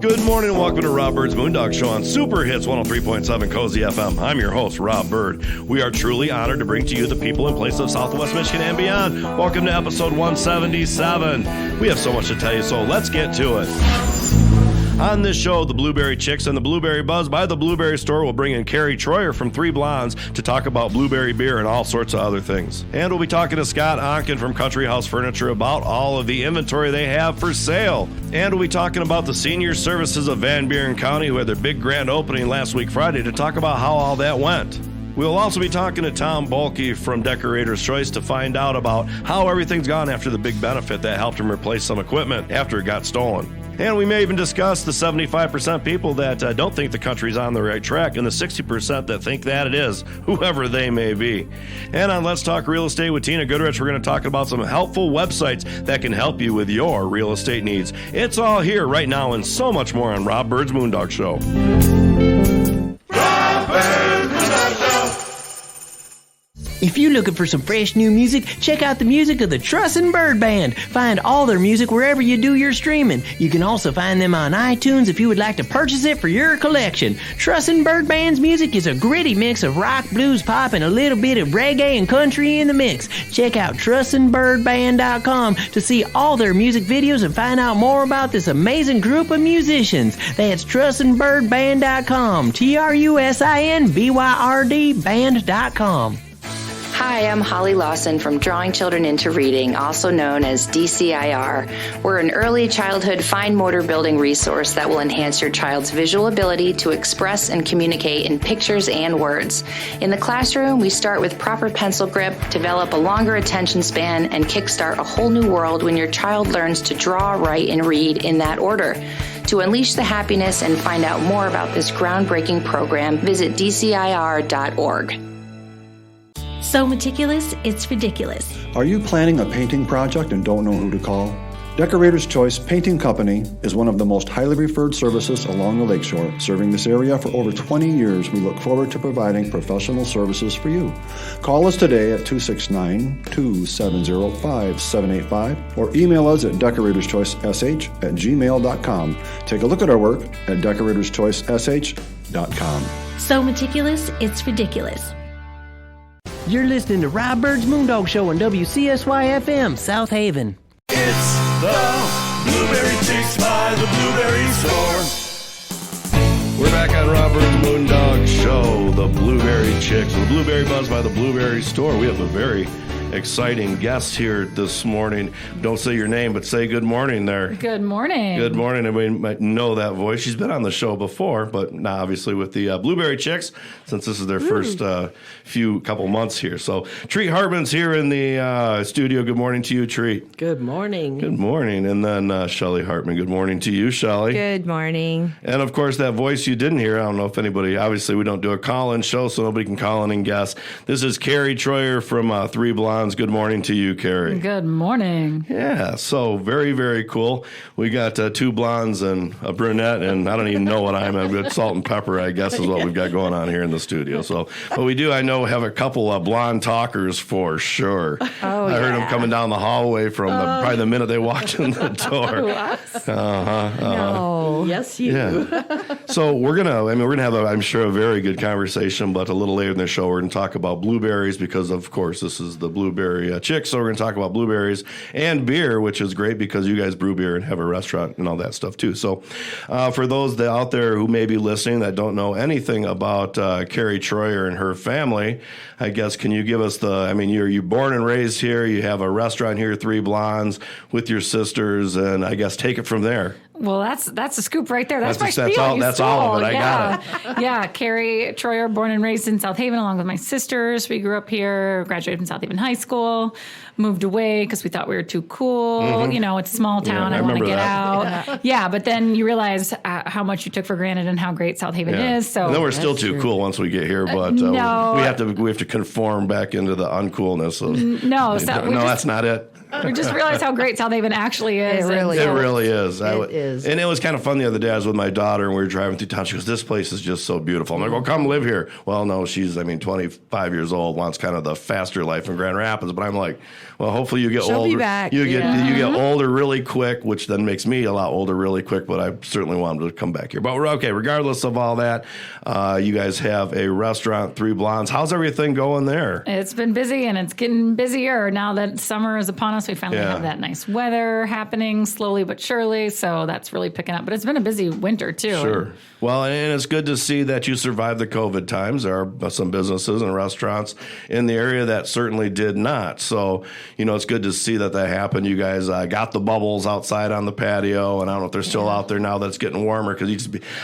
Good morning and welcome to Rob Byrd's Moondog Show on Super Hits 103.7 Cozy FM. I'm your host, Rob Byrd. We are truly honored to bring to you the people and places of Southwest Michigan and beyond. Welcome to episode 177. We have so much to tell you, so let's get to it. On this show, the Blueberry Chicks and the Blueberry Buzz by the Blueberry Store will bring in Carrie Troyer from Three Blondes to talk about blueberry beer and all sorts of other things. And we'll be talking to Scott Onken from Country House Furniture about all of the inventory they have for sale. And we'll be talking about the Senior Services of Van Buren County, who had their big grand opening last week Friday, to talk about how all that went. We'll also be talking to Tom Bulkey from Decorator's Choice to find out about how everything's gone after the big benefit that helped him replace some equipment after it got stolen. And we may even discuss the 75% people that don't think the country's on the right track and the 60% that think that it is, whoever they may be. And on Let's Talk Real Estate with Tina Goodrich, we're going to talk about some helpful websites that can help you with your real estate needs. It's all here right now and so much more on Rob Byrd's Moondog Show. Rob Byrd Moondog Show. If you're looking for some fresh new music, check out the music of the Trussin' Byrd Band. Find all their music wherever you do your streaming. You can also find them on iTunes if you would like to purchase it for your collection. Trussin' Byrd Band's music is a gritty mix of rock, blues, pop, and a little bit of reggae and country in the mix. Check out Trussin'ByrdBand.com to see all their music videos and find out more about this amazing group of musicians. That's Trussin'ByrdBand.com. TRUSINBYRD Band.com. Hi, I'm Holly Lawson from Drawing Children into Reading, also known as DCIR. We're an early childhood fine motor building resource that will enhance your child's visual ability to express and communicate in pictures and words. In the classroom, we start with proper pencil grip, develop a longer attention span, and kickstart a whole new world when your child learns to draw, write, and read in that order. To unleash the happiness and find out more about this groundbreaking program, visit DCIR.org. So meticulous, it's ridiculous. Are you planning a painting project and don't know who to call? Decorator's Choice Painting Company is one of the most highly referred services along the lakeshore. Serving this area for over 20 years, we look forward to providing professional services for you. Call us today at 269-270-5785 or email us at decoratorschoicesh@gmail.com. Take a look at our work at decoratorschoicesh.com. So meticulous, it's ridiculous. You're listening to Rob Byrd's Moondog Show on WCSY-FM, South Haven. It's the Blueberry Chicks by the Blueberry Store. We're back on Rob Byrd's Moondog Show, the Blueberry Chicks, the Blueberry Buzz by the Blueberry Store. We have a very exciting guest here this morning. Don't say your name, but say good morning there. Good morning. Good morning. Everybody might know that voice. She's been on the show before, but now obviously with the Blueberry Chicks, since this is their first couple months here. So Treat Hartman's here in the studio. Good morning to you, Treat. Good morning. Good morning. And then Shelly Hartman. Good morning to you, Shelly. Good morning. And of course, that voice you didn't hear, I don't know if anybody, obviously we don't do a call-in show, so nobody can call in and guess. This is Carrie Troyer from Three Blondes. Good morning to you, Carrie. Good morning. Yeah, so very, very cool. We got two blondes and a brunette, and I don't even know what I'm. I've got salt and pepper, I guess, is what we've got going on here in the studio. So, but we do, I know, have a couple of blonde talkers for sure. Oh, I heard them coming down the hallway from probably the minute they walked in the door. No. Yes, you. Yeah. So we're gonna have, I'm sure, a very good conversation, but a little later in the show, we're gonna talk about blueberries because, of course, this is the Blueberry Chicks. So we're gonna talk about blueberries and beer, which is great because you guys brew beer and have a restaurant and all that stuff too. So for those that out there who may be listening that don't know anything about Carrie Troyer and her family, I guess, can you give us you're born and raised here, you have a restaurant here, Three Blondes, with your sisters, and I guess take it from there. Well, that's a scoop right there. That's my spiel. That's all of it. I got it. Yeah, Carrie Troyer, born and raised in South Haven along with my sisters. We grew up here, graduated from South Haven High School, moved away because we thought we were too cool. Mm-hmm. You know, it's a small town. Yeah, I want to get that. out. Yeah, but then you realize how much you took for granted and how great South Haven is. So and then we're still too cool once we get here, but no. we have to conform back into the uncoolness of. No, that's not it. We just realized how great South Haven actually is. It really It really is. It is. And it was kind of fun the other day. I was with my daughter and we were driving through town. She goes, this place is just so beautiful. I'm like, well, come live here. Well, no, she's, 25 years old, wants kind of the faster life in Grand Rapids. But I'm like, well, hopefully you get She'll older. be back. You get older really quick, which then makes me a lot older really quick. But I certainly want to come back here. But we're okay. Regardless of all that, you guys have a restaurant, Three Blondes. How's everything going there? It's been busy and it's getting busier now that summer is upon us. We finally have that nice weather happening slowly but surely. So that's really picking up. But it's been a busy winter too. Sure. Well, and it's good to see that you survived the COVID times. There are some businesses and restaurants in the area that certainly did not. So, it's good to see that happened. You guys got the bubbles outside on the patio, and I don't know if they're still out there now that it's getting warmer because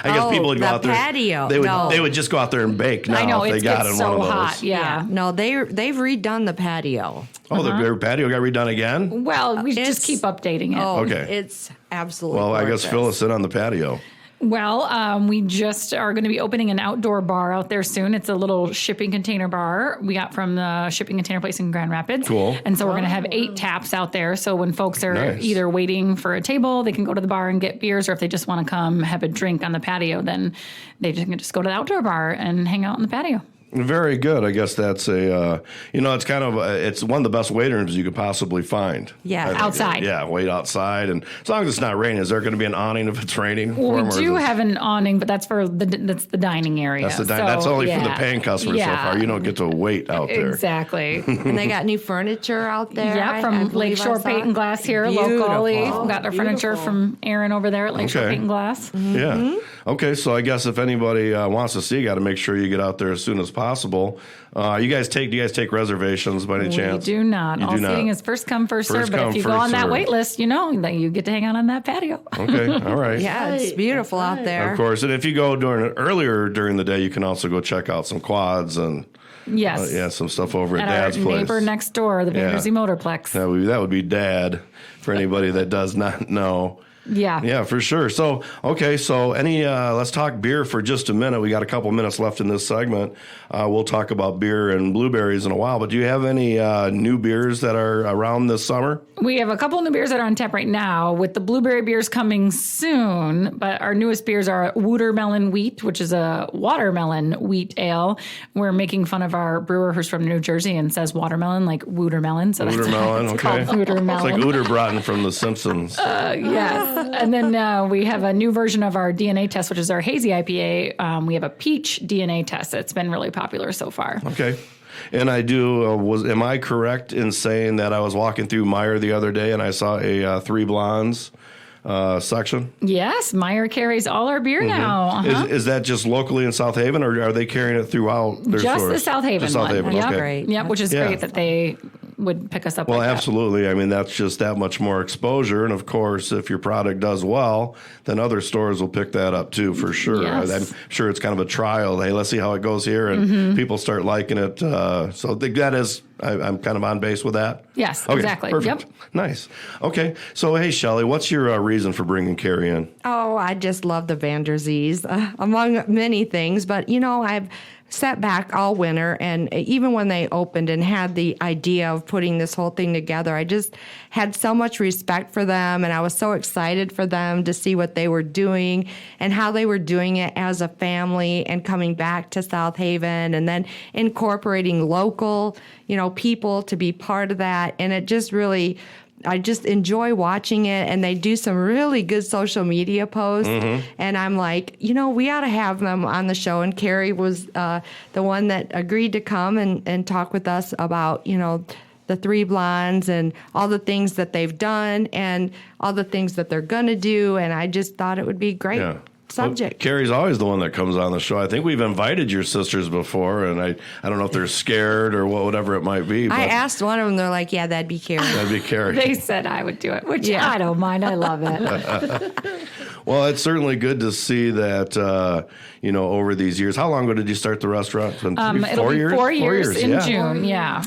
I guess people would go out there. Patio. They would just go out there and bake now. I know, if they got in so one of those. hot. Yeah. No, they've redone the patio. Oh, the patio got redone again? Well, we just keep updating it. Oh, Okay. It's absolutely Well, I guess gorgeous. fill us in on the patio. Well, we just are going to be opening an outdoor bar out there soon. It's a little shipping container bar we got from the shipping container place in Grand Rapids. Cool. And so we're going to have 8 taps out there. So when folks are either waiting for a table, they can go to the bar and get beers, or if they just want to come have a drink on the patio, then they can just go to the outdoor bar and hang out on the patio. Very good. I guess that's it's kind of, it's one of the best wait rooms you could possibly find. Yeah. I think. Outside. Yeah, wait outside. And as long as it's not raining, is there going to be an awning if it's raining? Well, we do have an awning, but that's for that's the dining area. That's that's only for the paying customers so far. You don't get to wait out there. Exactly. And they got new furniture out there. Yeah, from Lakeshore Paint and Glass here locally. We got our furniture from Aaron over there at Lakeshore Paint and Glass. Yeah. Okay, so I guess if anybody wants to see, you got to make sure you get out there as soon as possible. Do you guys take reservations by any chance? We do not. All seating is first come, first serve. But if you go on that wait list, that you get to hang out on that patio. Okay, all right. Yeah, it's beautiful out there. Of course, and if you go earlier during the day, you can also go check out some quads and yes, some stuff over at our Dad's place. neighbor next door, the Vandersea Motorplex. That would be Dad for anybody that does not know. Yeah, for sure. So, okay, let's talk beer for just a minute. We got a couple minutes left in this segment. We'll talk about beer and blueberries in a while, but do you have any new beers that are around this summer? We have a couple new beers that are on tap right now, with the blueberry beers coming soon, but our newest beers are Watermelon Wheat, which is a watermelon wheat ale. We're making fun of our brewer who's from New Jersey and says watermelon like Wootermelon. So Wootermelon, it's called Wootermelon. It's like Uderbraten from The Simpsons. Yes. And then we have a new version of our DNA test, which is our hazy IPA. We have a peach DNA test that's been really popular so far. Okay. And I do, am I correct in saying that I was walking through Meijer the other day and I saw a Three Blondes section? Yes, Meijer carries all our beer now. Is that just locally in South Haven, or are they carrying it throughout their just stores? the South Haven Just South one. Haven, Yep. okay. Great. Yep, which is great that they would pick us up. Well, like absolutely. I mean, that's just that much more exposure. And of course, if your product does well, then other stores will pick that up too, for sure. Yes. I'm sure it's kind of a trial. Hey, let's see how it goes here. And people start liking it. So that is, I'm kind of on base with that. Yes, Okay, exactly. Perfect. Yep. Nice. Okay. So, hey, Shelley, what's your reason for bringing Carrie in? Oh, I just love the Vanderzees, among many things. But, I've sat back all winter, and even when they opened and had the idea of putting this whole thing together, I just had so much respect for them, and I was so excited for them to see what they were doing and how they were doing it as a family and coming back to South Haven and then incorporating local, people to be part of that. And it just really, I just enjoy watching it, and they do some really good social media posts. And I'm like, we ought to have them on the show. And Carrie was the one that agreed to come and talk with us about, the Three Blondes and all the things that they've done and all the things that they're going to do. And I just thought it would be great. Yeah. Subject. Well, Carrie's always the one that comes on the show. I think we've invited your sisters before, and I don't know if they're scared or whatever it might be. But I asked one of them, they're like, yeah, that'd be Carrie. that'd be Carrie. They said I would do it, which I don't mind. I love it. Well, it's certainly good to see that, over these years. How long ago did you start the restaurant? It'll 4 be years? 4 years in yeah. June. Yeah.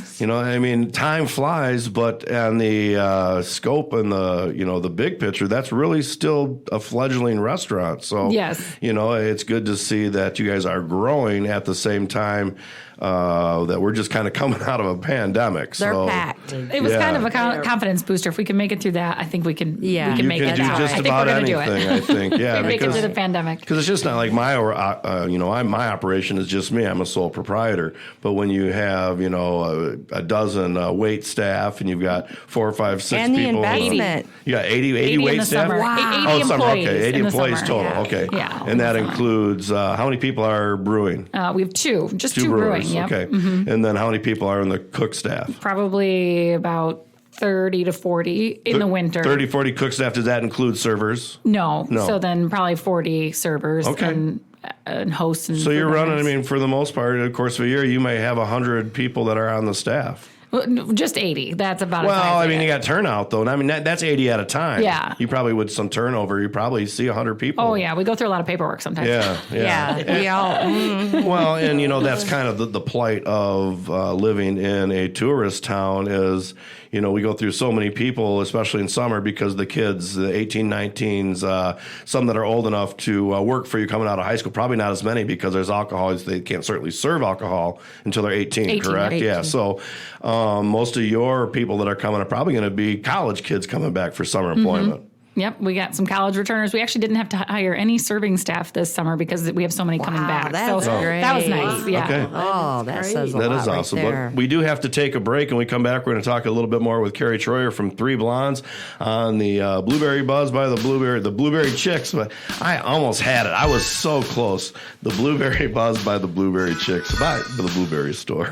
Time flies, but on the scope and the big picture, that's really still a fledgling restaurant. So Yes. It's good to see that you guys are growing at the same time that we're just kind of coming out of a pandemic. They're packed. It was kind of a confidence booster. If we can make it through that, I think we can. Yeah. We can make it. You can do just about anything. I think. Yeah, we make it through the pandemic. Because it's just not like my operation is just me. I'm a sole proprietor. But when you have a dozen wait staff and you've got 4 or 5, 6 and people, the investment. you got 80 wait staff. Wow. 80 employees. Okay, 80 employees total. Yeah. Okay, yeah. And that includes how many people are brewing? We have two brewers. brewing. Yep. Okay, and then how many people are in the cook staff? Probably about 30 to 40 in the winter. 30, 40 cook staff. Does that include servers? No. So then probably 40 servers and hosts. And so you're running, for the most part, of course, of a year, you may have 100 people that are on the staff. Just 80. That's about you got turnout, though. And that's 80 at a time. Yeah. You probably, with some turnover, you probably see 100 people. Oh, yeah. We go through a lot of paperwork sometimes. Yeah. We all. Well, and, that's kind of the plight of living in a tourist town is, we go through so many people, especially in summer, because the kids, the 18, 19s, some that are old enough to work for you coming out of high school, probably not as many because there's alcohol. They can't certainly serve alcohol until they're 18 correct? 18. Yeah. So most of your people that are coming are probably going to be college kids coming back for summer employment. Yep, we got some college returners. We actually didn't have to hire any serving staff this summer because we have so many coming back. That's great. That was nice. Yeah. Okay. Oh, that says a lot. That is awesome. Right, but we do have to take a break, and we come back. We're going to talk a little bit more with Carrie Troyer from Three Blondes on the Blueberry Buzz by the Blueberry Chicks. But I almost had it. I was so close. The Blueberry Buzz by the Blueberry Chicks by the Blueberry Store.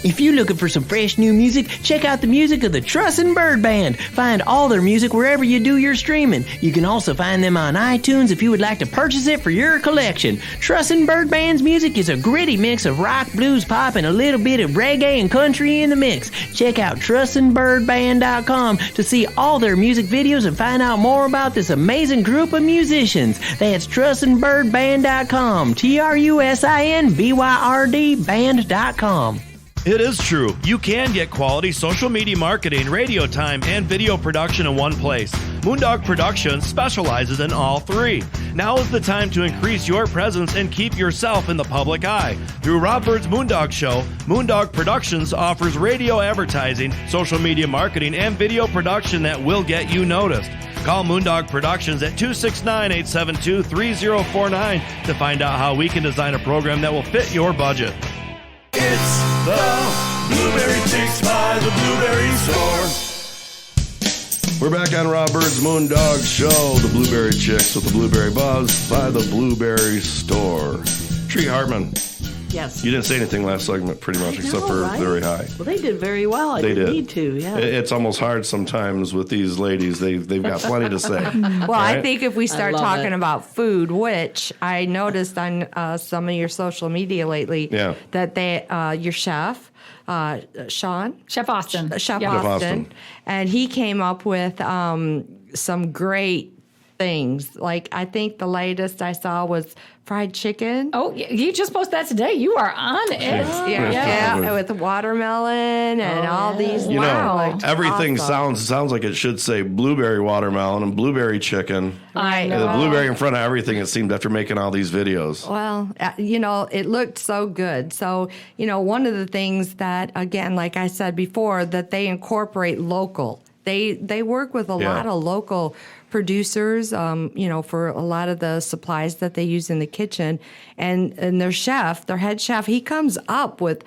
If you're looking for some fresh new music, check out the music of the Trussin' Byrd Band. Find all their music wherever you do your streaming. You can also find them on iTunes if you would like to purchase it for your collection. Trussin' Byrd Band's music is a gritty mix of rock, blues, pop, and a little bit of reggae and country in the mix. Check out Trussin'ByrdBand.com to see all their music videos and find out more about this amazing group of musicians. That's Trussin'ByrdBand.com. TRUSINBYRD band.com. It is true. You can get quality social media marketing, radio time, and video production in one place. Moondog Productions specializes in all three. Now is the time to increase your presence and keep yourself in the public eye. Through Rob Byrd's Moondog Show, Moondog Productions offers radio advertising, social media marketing, and video production that will get you noticed. Call Moondog Productions at 269-872-3049 to find out how we can design a program that will fit your budget. It's the Blueberry Chicks by the Blueberry Store. We're back on Rob Byrd's Moondog Show, the Blueberry Chicks with the Blueberry Buzz by the Blueberry Store. Tree Hartman, Yes. you didn't say anything last segment pretty much except for right? very high. Well, they did very well. I didn't need to, yeah. It's almost hard sometimes with these ladies. They've got plenty to say. Well, right? I think if we start love talking it. about food, which I noticed on some of your social media lately, that your chef, Sean? Chef Austin. Chef Yep. Austin. And he came up with some great things. Like, I think the latest I saw was fried chicken. Oh, you just posted that today. You are on it. Yeah, with watermelon and all these. You know, everything awesome. sounds like it should say blueberry watermelon and blueberry chicken. I And know. the blueberry in front of everything, it seemed, after making all these videos. Well, it looked so good. So, one of the things that, again, like I said before, that they incorporate local. They work with a lot of local producers, for a lot of the supplies that they use in the kitchen. And their head chef, he comes up with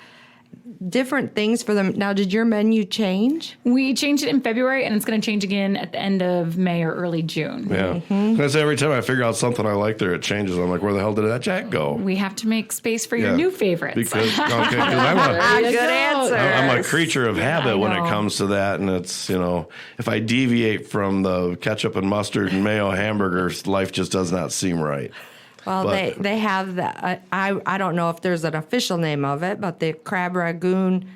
different things for them. Now, did your menu change? We changed it in February, and it's going to change again at the end of May or early June. Yeah. Because every time I figure out something I like there, it changes. I'm like, where the hell did that jack go? We have to make space for your new favorites. Because I'm Good answer. I'm a creature of habit when it comes to that, and it's, if I deviate from the ketchup and mustard and mayo hamburgers, life just does not seem right. Well, they have the I don't know if there's an official name of it, but the crab ragoon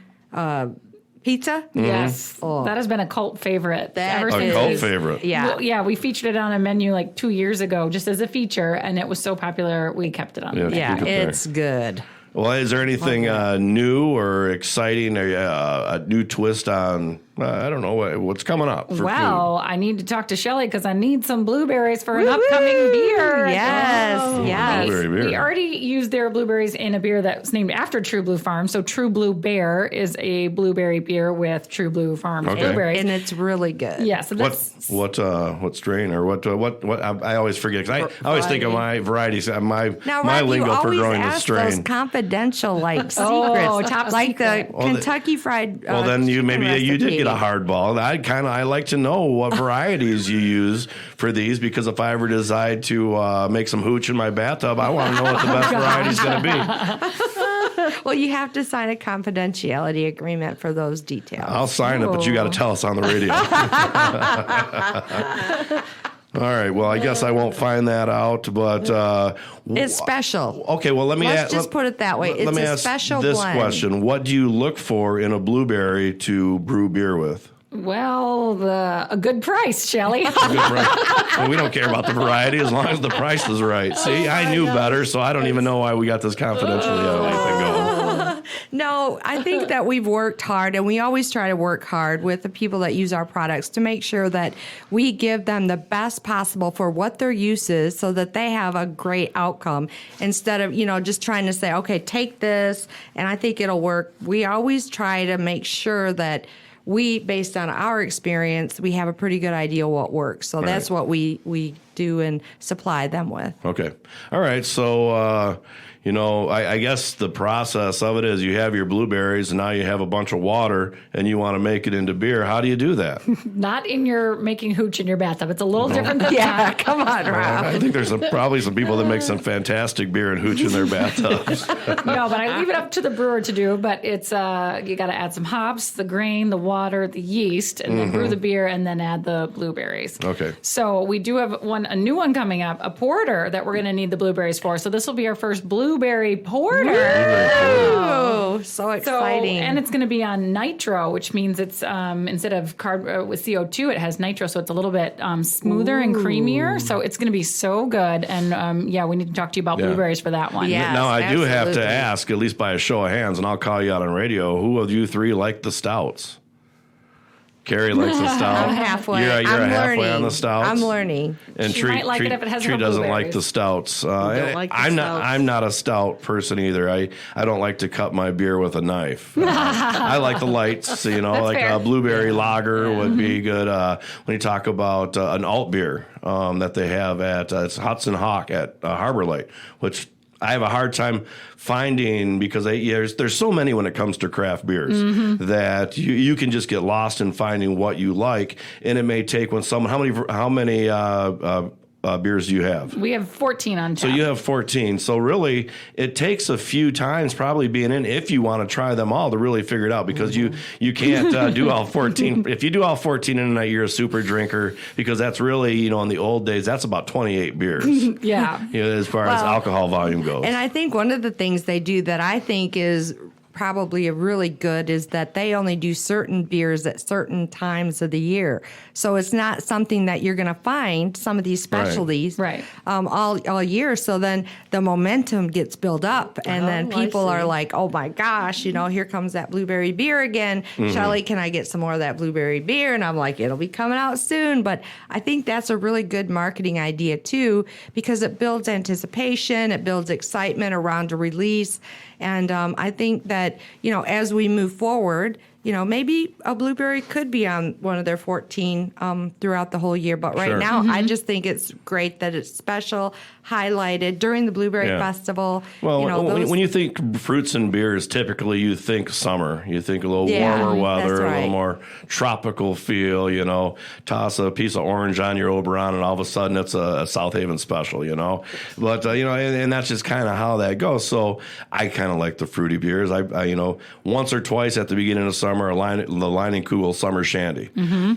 pizza. Yes, that has been a cult favorite. Cult favorite. Yeah, well, we featured it on a menu like 2 years ago, just as a feature, and it was so popular we kept it on. It's good. Well, is there anything new or exciting, or a new twist on I don't know what's coming up. Well, I need to talk to Shelly because I need some blueberries for an upcoming beer. Yes. Blueberry beer. We already used their blueberries in a beer that's named after True Blue Farm. So True Blue Bear is a blueberry beer with True Blue Farm blueberries, and it's really good. Yeah. So that's what strain or what? I always forget because I always think of my varieties. My lingo for growing the strain. Those confidential secrets, top like secret. the Kentucky Fried. Well, then you did get a recipe. hardball. I like to know what varieties you use for these because if I ever decide to make some hooch in my bathtub, I want to know what the best variety is going to be. Well, you have to sign a confidentiality agreement for those details. I'll sign it, but you got to tell us on the radio. All right. Well, I guess I won't find that out, but it's special. Okay. Well, let's just put it that way. It's a special this blend. question: what do you look for in a blueberry to brew beer with? Well, a good price, Shelly. Well, we don't care about the variety as long as the price is right. See, I knew better, so I don't even know why we got this confidentially going. No, I think that we've worked hard, and we always try to work hard with the people that use our products to make sure that we give them the best possible for what their use is so that they have a great outcome instead of, just trying to say, okay, take this, and I think it'll work. We always try to make sure that we, based on our experience, we have a pretty good idea what works. So that's what we do and supply them with. Okay. All right. So, I guess the process of it is you have your blueberries and now you have a bunch of water and you want to make it into beer. How do you do that? Not in your making hooch in your bathtub. It's a little different than that. Come on, Rob. I think there's probably some people that make some fantastic beer and hooch in their bathtubs. No, but I leave it up to the brewer to do. But it's you got to add some hops, the grain, the water, the yeast, and then brew the beer and then add the blueberries. Okay. So we do have a new one coming up, a porter that we're going to need the blueberries for. So this will be our first blueberry porter. Oh, so exciting. And it's going to be on nitro, which means it's instead of with CO2, it has nitro, so it's a little bit smoother and creamier. So it's going to be so good. And we need to talk to you about blueberries for that one. Yes, now, I do have to absolutely. ask, at least by a show of hands, and I'll call you out on radio, who of you three like the stouts? Carrie likes the stout. I'm halfway. You're I'm halfway learning. on the stouts. I'm learning. And She might like it if it has Tree no doesn't like blueberries. the stouts. don't like the I'm stouts. not a stout person either. I don't like to cut my beer with a knife. I like the lights. Like fair. a blueberry lager would be good. When you talk about an alt beer that they have at it's Hudson Hawk at Harbor Light, which I have a hard time finding because there's so many when it comes to craft beers that you can just get lost in finding what you like, and it may take how many beers do you have? We have 14 on tap. So you have 14. So really, it takes a few times probably being in if you want to try them all to really figure it out because you can't do all 14. If you do all 14 in a night, you're a super drinker because that's really, in the old days, that's about 28 beers. Yeah. As far as alcohol volume goes. And I think one of the things they do that I think is probably a really good is that they only do certain beers at certain times of the year. So it's not something that you're going to find some of these specialties Right. all year. So then the momentum gets built up and then people are like, oh my gosh, here comes that blueberry beer again. Shelly, can I get some more of that blueberry beer? And I'm like, it'll be coming out soon. But I think that's a really good marketing idea too, because it builds anticipation, it builds excitement around a release. And I think that, as we move forward, maybe a blueberry could be on one of their 14 throughout the whole year. But right now, I just think it's great that it's special, highlighted during the Blueberry Festival. Well, when you think fruits and beers, typically you think summer. You think a little warmer weather, a little more tropical feel, toss a piece of orange on your Oberon and all of a sudden it's a South Haven special, But, and that's just kind of how that goes. So I kind of like the fruity beers. I once or twice at the beginning of summer, the Line and Cool Summer Shandy.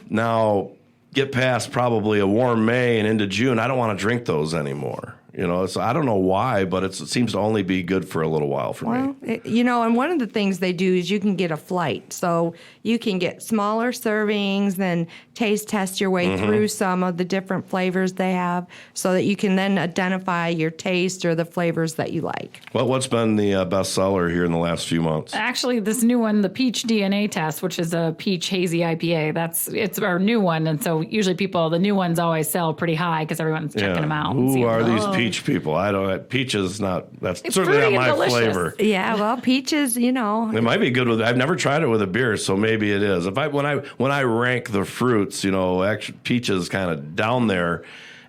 Now, get past probably a warm May and into June, I don't want to drink those anymore. So I don't know why, but it seems to only be good for a little while for me. And one of the things they do is you can get a flight. So you can get smaller servings and taste test your way through some of the different flavors they have so that you can then identify your taste or the flavors that you like. Well, what's been the best seller here in the last few months? Actually, this new one, the Peach DNA Test, which is a peach hazy IPA, it's our new one. And so usually the new ones always sell pretty high because everyone's checking them out. Who are these peach people? Peach is that's certainly not my delicious flavor. Yeah, well, peaches, It might be good with, I've never tried it with a beer, so maybe it is. When I rank the fruits, actually peach is kind of down there.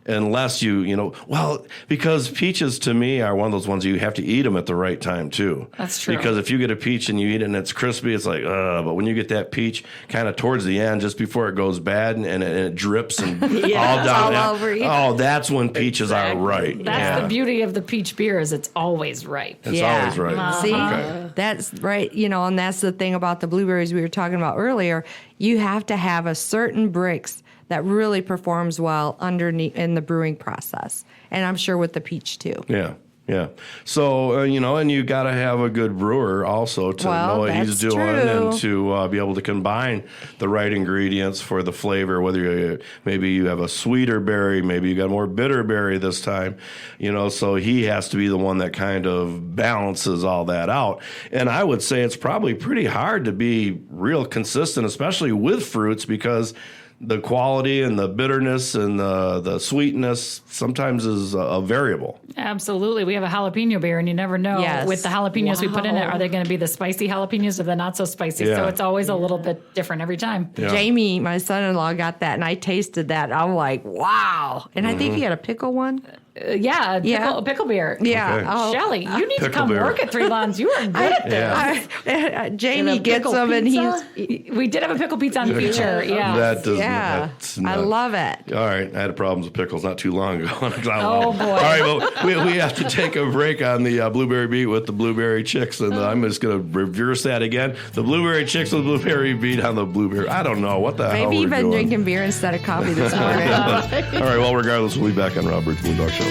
Unless because peaches to me are one of those ones you have to eat them at the right time too. That's true. Because if you get a peach and you eat it and it's crispy, it's like, but when you get that peach kind of towards the end, just before it goes bad and it drips and all down, all over you. Oh, that's when peaches are right. That's the beauty of the peach beer is it's always right. It's always right. See, Okay. that's right. And that's the thing about the blueberries we were talking about earlier. You have to have a certain Brix that really performs well underneath in the brewing process. And I'm sure with the peach too. Yeah. So, and you got to have a good brewer also to know what he's doing and to be able to combine the right ingredients for the flavor, whether maybe you have a sweeter berry, maybe you got more bitter berry this time, so he has to be the one that kind of balances all that out. And I would say it's probably pretty hard to be real consistent, especially with fruits, because the quality and the bitterness and the sweetness sometimes is a variable. Absolutely. We have a jalapeno beer, and you never know with the jalapenos we put in it, are they going to be the spicy jalapenos or the not so spicy? Yeah. So it's always a little bit different every time. Yeah. Jamie, my son-in-law, got that, and I tasted that. I'm like, wow. And I think he had a pickle one. Pickle beer. Yeah. Okay. Oh, Shelly, you need to come work at Three Lawns. You are good at this. Jamie gets them, and we did have a pickle pizza on the feature. Yeah. That does I love it. All right. I had problems with pickles not too long ago. Oh, boy. All right. Well, we have to take a break on the Blueberry Beat with the Blueberry Chicks, and I'm just going to reverse that again. The Blueberry Chicks with the Blueberry Beat on the Blueberry. I don't know. What the hell Maybe we're you've been doing. drinking beer instead of coffee this morning. All right. Well, regardless, we'll be back on Rob Bird's Moondog Show.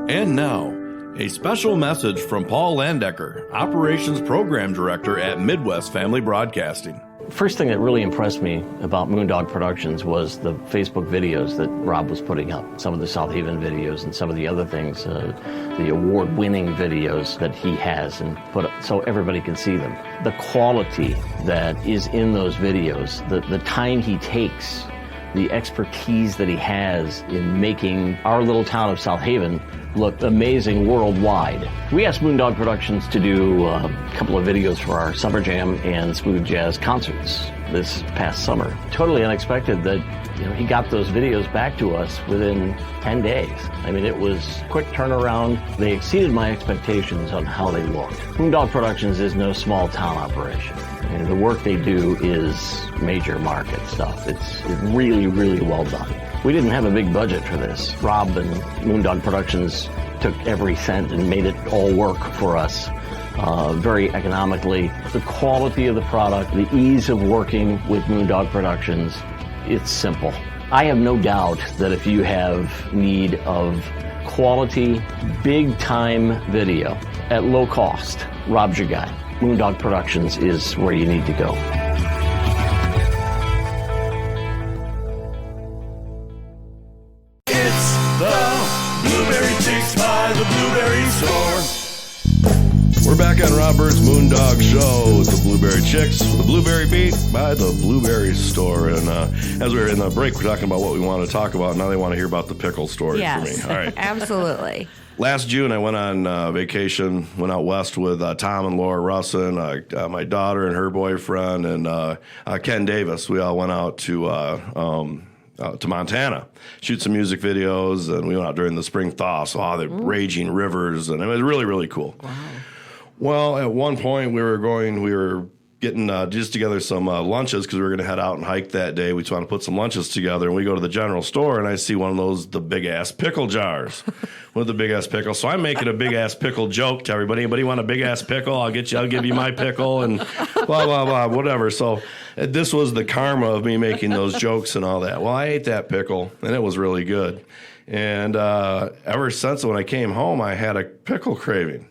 And now, a special message from Paul Landecker, Operations Program Director at Midwest Family Broadcasting. First thing that really impressed me about Moondog Productions was the Facebook videos that Rob was putting up. Some of the South Haven videos and some of the other things, the award-winning videos that he has and put up so everybody can see them. The quality that is in those videos, the time he takes, the expertise that he has in making our little town of South Haven look amazing worldwide. We asked Moondog Productions to do a couple of videos for our Summer Jam and Smooth Jazz concerts this past summer. Totally unexpected that he got those videos back to us within 10 days. I mean, it was quick turnaround. They exceeded my expectations on how they looked. Moondog Productions is no small town operation. And the work they do is major market stuff. It's really, really well done. We didn't have a big budget for this. Rob and Moondog Productions took every cent and made it all work for us very economically. The quality of the product, the ease of working with Moondog Productions, it's simple. I have no doubt that if you have need of quality, big-time video at low cost, Rob's your guy. Moondog Productions is where you need to go. It's the Blueberry Chicks by the Blueberry Store. We're back on Rob Bird's Moondog Show with the Blueberry Chicks, with the Blueberry Beat by the Blueberry Store. And as we were in the break, we're talking about what we want to talk about. Now they want to hear about the pickle story for me. All right. Absolutely. Last June, I went on vacation, went out west with Tom and Laura Russin, my daughter and her boyfriend, and Ken Davis. We all went out to Montana, shoot some music videos, and we went out during the spring thaw, saw the raging rivers, and it was really, really cool. Wow. Well, at one point, we were getting just together some lunches because we were going to head out and hike that day. We just want to put some lunches together, and we go to the general store, and I see one of the big-ass pickle jars with the big-ass pickle. So I'm making a big-ass pickle joke to everybody. Anybody want a big-ass pickle? I'll give you my pickle. And blah, blah, blah, whatever. So this was the karma of me making those jokes and all that. Well, I ate that pickle, and it was really good. And ever since when I came home, I had a pickle craving.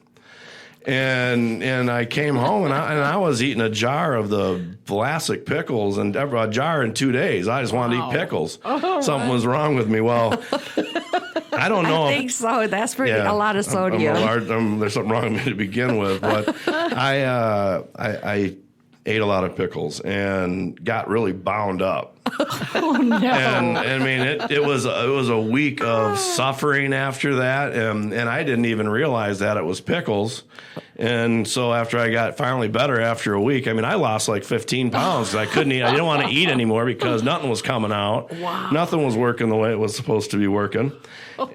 And I came home, and I was eating a jar of the Vlasic pickles, and a jar in 2 days. I just wanted to eat pickles. Something was wrong with me. Well, I don't know. I think so. That's pretty a lot of sodium. There's something wrong with me to begin with. But I ate a lot of pickles and got really bound up. Oh, no. And I mean, it was a week of suffering after that, and I didn't even realize that it was pickles. And so after I got finally better after a week, I mean, I lost like 15 pounds. I couldn't eat. I didn't want to eat anymore because nothing was coming out. Wow. Nothing was working the way it was supposed to be working.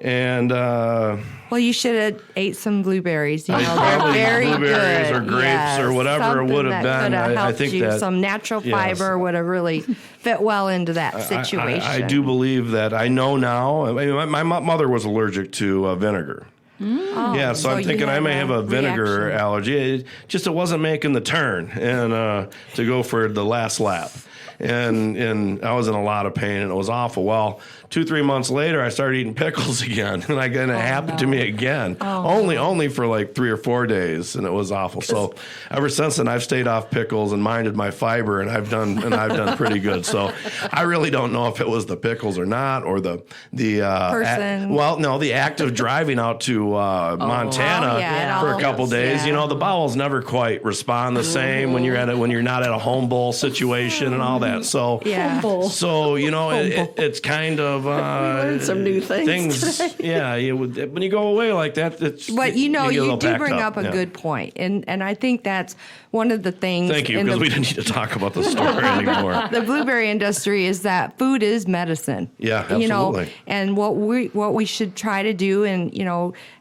And well, you should have ate some blueberries. You know, probably they're very blueberries good. or grapes or whatever it would have been. I think you. that Some natural fiber would have really fit well into that situation. I do believe that. I know now. I mean, my mother was allergic to vinegar. Yeah, so I'm thinking I may have a vinegar allergy. It wasn't making the turn and to go for the last lap. And I was in a lot of pain, and it was awful. Well, 2-3 months later, I started eating pickles again, and it happened to me again. Only for like 3 or 4 days, and it was awful. So ever since then, I've stayed off pickles and minded my fiber, and I've done pretty good. So I really don't know if it was the pickles or not, or the person. The act of driving out to Montana for a couple days. Yeah. You know, the bowels never quite respond the same when you're not at a home bowl situation and all that. So you know, it's kind of we learned some new things today. Yeah, when you go away like that, but you do bring up a good point, and I think that's one of the things. Thank you, because we didn't need to talk about the story anymore. The blueberry industry is that food is medicine. Yeah, absolutely. You know, and what we should try to do, and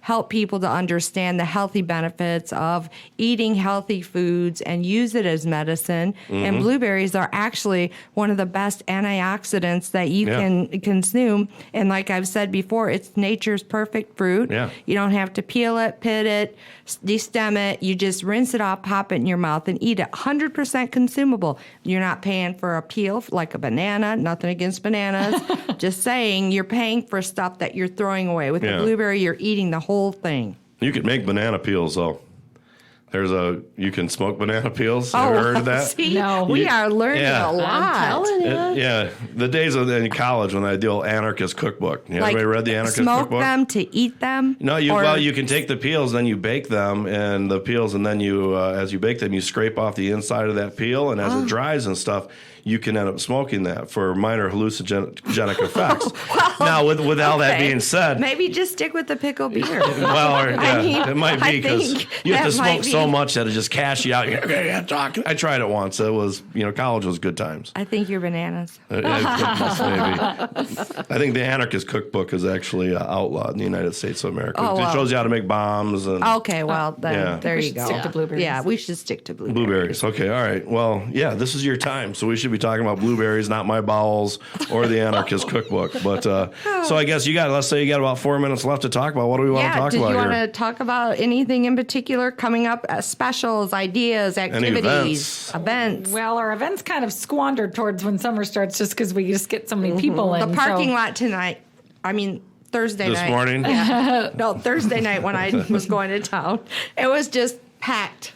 help people to understand the healthy benefits of eating healthy foods and use it as medicine. Mm-hmm. And blueberries are actually one of the best antioxidants that you can consume. And like I've said before, it's nature's perfect fruit. Yeah. You don't have to peel it, pit it, destem it. You just rinse it off, pop it in your mouth, and eat it. 100% consumable. You're not paying for a peel like a banana. Nothing against bananas. Just saying, you're paying for stuff that you're throwing away. With the blueberry, you're eating the whole thing. You could make banana peels, though. You can smoke banana peels. Have you heard of that? See, we are learning a lot. I'm telling you. The days in college when I did the old anarchist cookbook. Everybody read the anarchist smoke cookbook? Them to eat them? No, you can take the peels, then you bake them, and the peels, and then you, as you bake them, you scrape off the inside of that peel, and as it dries and stuff, you can end up smoking that for minor hallucinogenic effects. Now, with all that being said, maybe just stick with the pickle beer. It might be because you have to smoke so much that it just cash you out. I tried it once. It was, college was good times. I think you're bananas. Maybe. I think the anarchist cookbook is actually outlawed in the United States of America. It shows you how to make bombs. And, okay, well, then there you go. Stick to blueberries. Yeah, we should stick to blueberries. Blueberries. Okay, all right. Well, this is your time, so we should be talking about blueberries, not my bowels or the anarchist cookbook. But so I guess let's say you got about 4 minutes left to talk about. What do we want to talk about here? Do you want to talk about anything in particular coming up? Specials, ideas, activities, events. Well, our events kind of squandered towards when summer starts just because we just get so many people in. The parking lot tonight, Thursday night. This morning? No, Thursday night when I was going to town. It was just packed.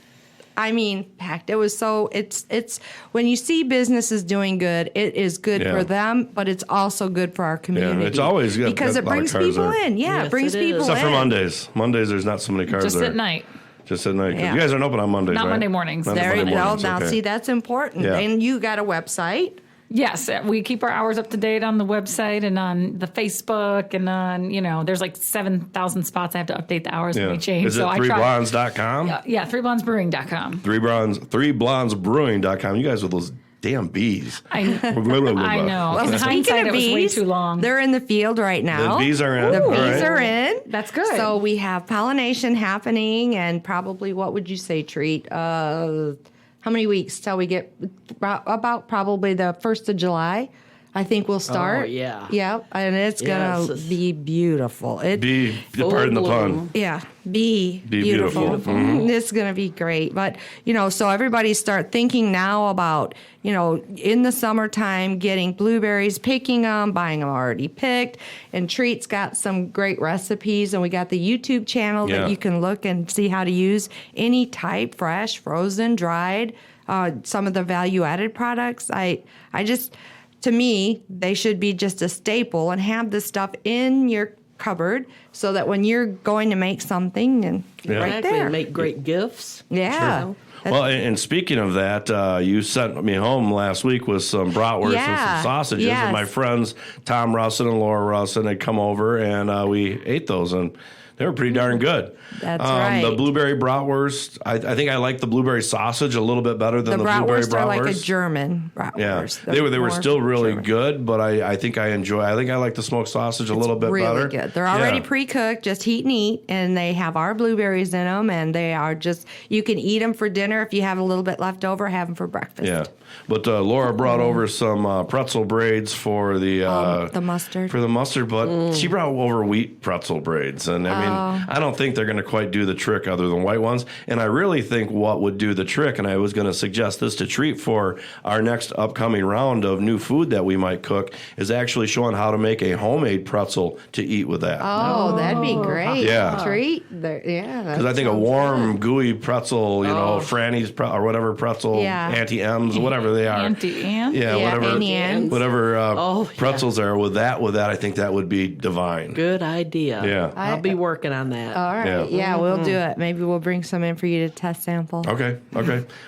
Packed. It was it's when you see businesses doing good, it is good for them, but it's also good for our community. Yeah, it's always good because it brings people in. Yeah, it brings people in. Except for Mondays. Mondays, there's not so many cars just there. At night. Just at night. You guys aren't open on Mondays, Not right? Monday mornings. There you go. Now, see, that's important. Yeah. And you got a website. Yes, we keep our hours up to date on the website and on the Facebook and on, there's like 7,000 spots. I have to update the hours when we change. Is it 3blondes.com? Yeah, 3blondesbrewing.com. 3blondesbrewing.com. You guys with those damn bees. I know. Well, in hindsight, it was way too long. They're in the field right now. The bees are in. The bees are in. That's good. So we have pollination happening, and probably, what would you say, Treat? How many weeks till we get about probably the 1st of July? I think we'll start. Oh, yeah. Yep. And it's going to be beautiful. Pardon the pun. Yeah. Be beautiful. Mm-hmm. It's going to be great. But, so everybody start thinking now about, in the summertime, getting blueberries, picking them, buying them already picked. And Treat's got some great recipes. And we got the YouTube channel that you can look and see how to use any type, fresh, frozen, dried, some of the value-added products. To me, they should be just a staple and have this stuff in your cupboard so that when you're going to make something and right there. And make great gifts. Yeah. Sure. Well, and speaking of that, you sent me home last week with some bratwurst and some sausages. Yes. And my friends Tom Russin and Laura Russin had come over, and we ate those, and they were pretty darn good. That's right. The blueberry bratwurst, I think I like the blueberry sausage a little bit better than the blueberry bratwurst. Are like a German bratwurst. Yeah, they were still really good, but I think I like the smoked sausage a little bit better. Really good. They're already pre-cooked, just heat and eat, and they have our blueberries in them, and they are you can eat them for dinner. If you have a little bit left over, have them for breakfast. Yeah. But Laura brought over some pretzel braids for the mustard. For the mustard, but she brought over wheat pretzel braids, and I don't think they're going to quite do the trick other than white ones. And I really think what would do the trick, and I was going to suggest this to Treat for our next upcoming round of new food that we might cook, is actually showing how to make a homemade pretzel to eat with that. Oh, that'd be great. Yeah. Treat. Yeah. Because I think a warm, gooey pretzel, Franny's or whatever pretzel, Auntie M's, whatever they are. Auntie Ann? Yeah, whatever pretzels are with that, I think that would be divine. Good idea. Yeah. I'll be working on that. All right. Yeah, we'll do it. Maybe we'll bring some in for you to test sample. Okay.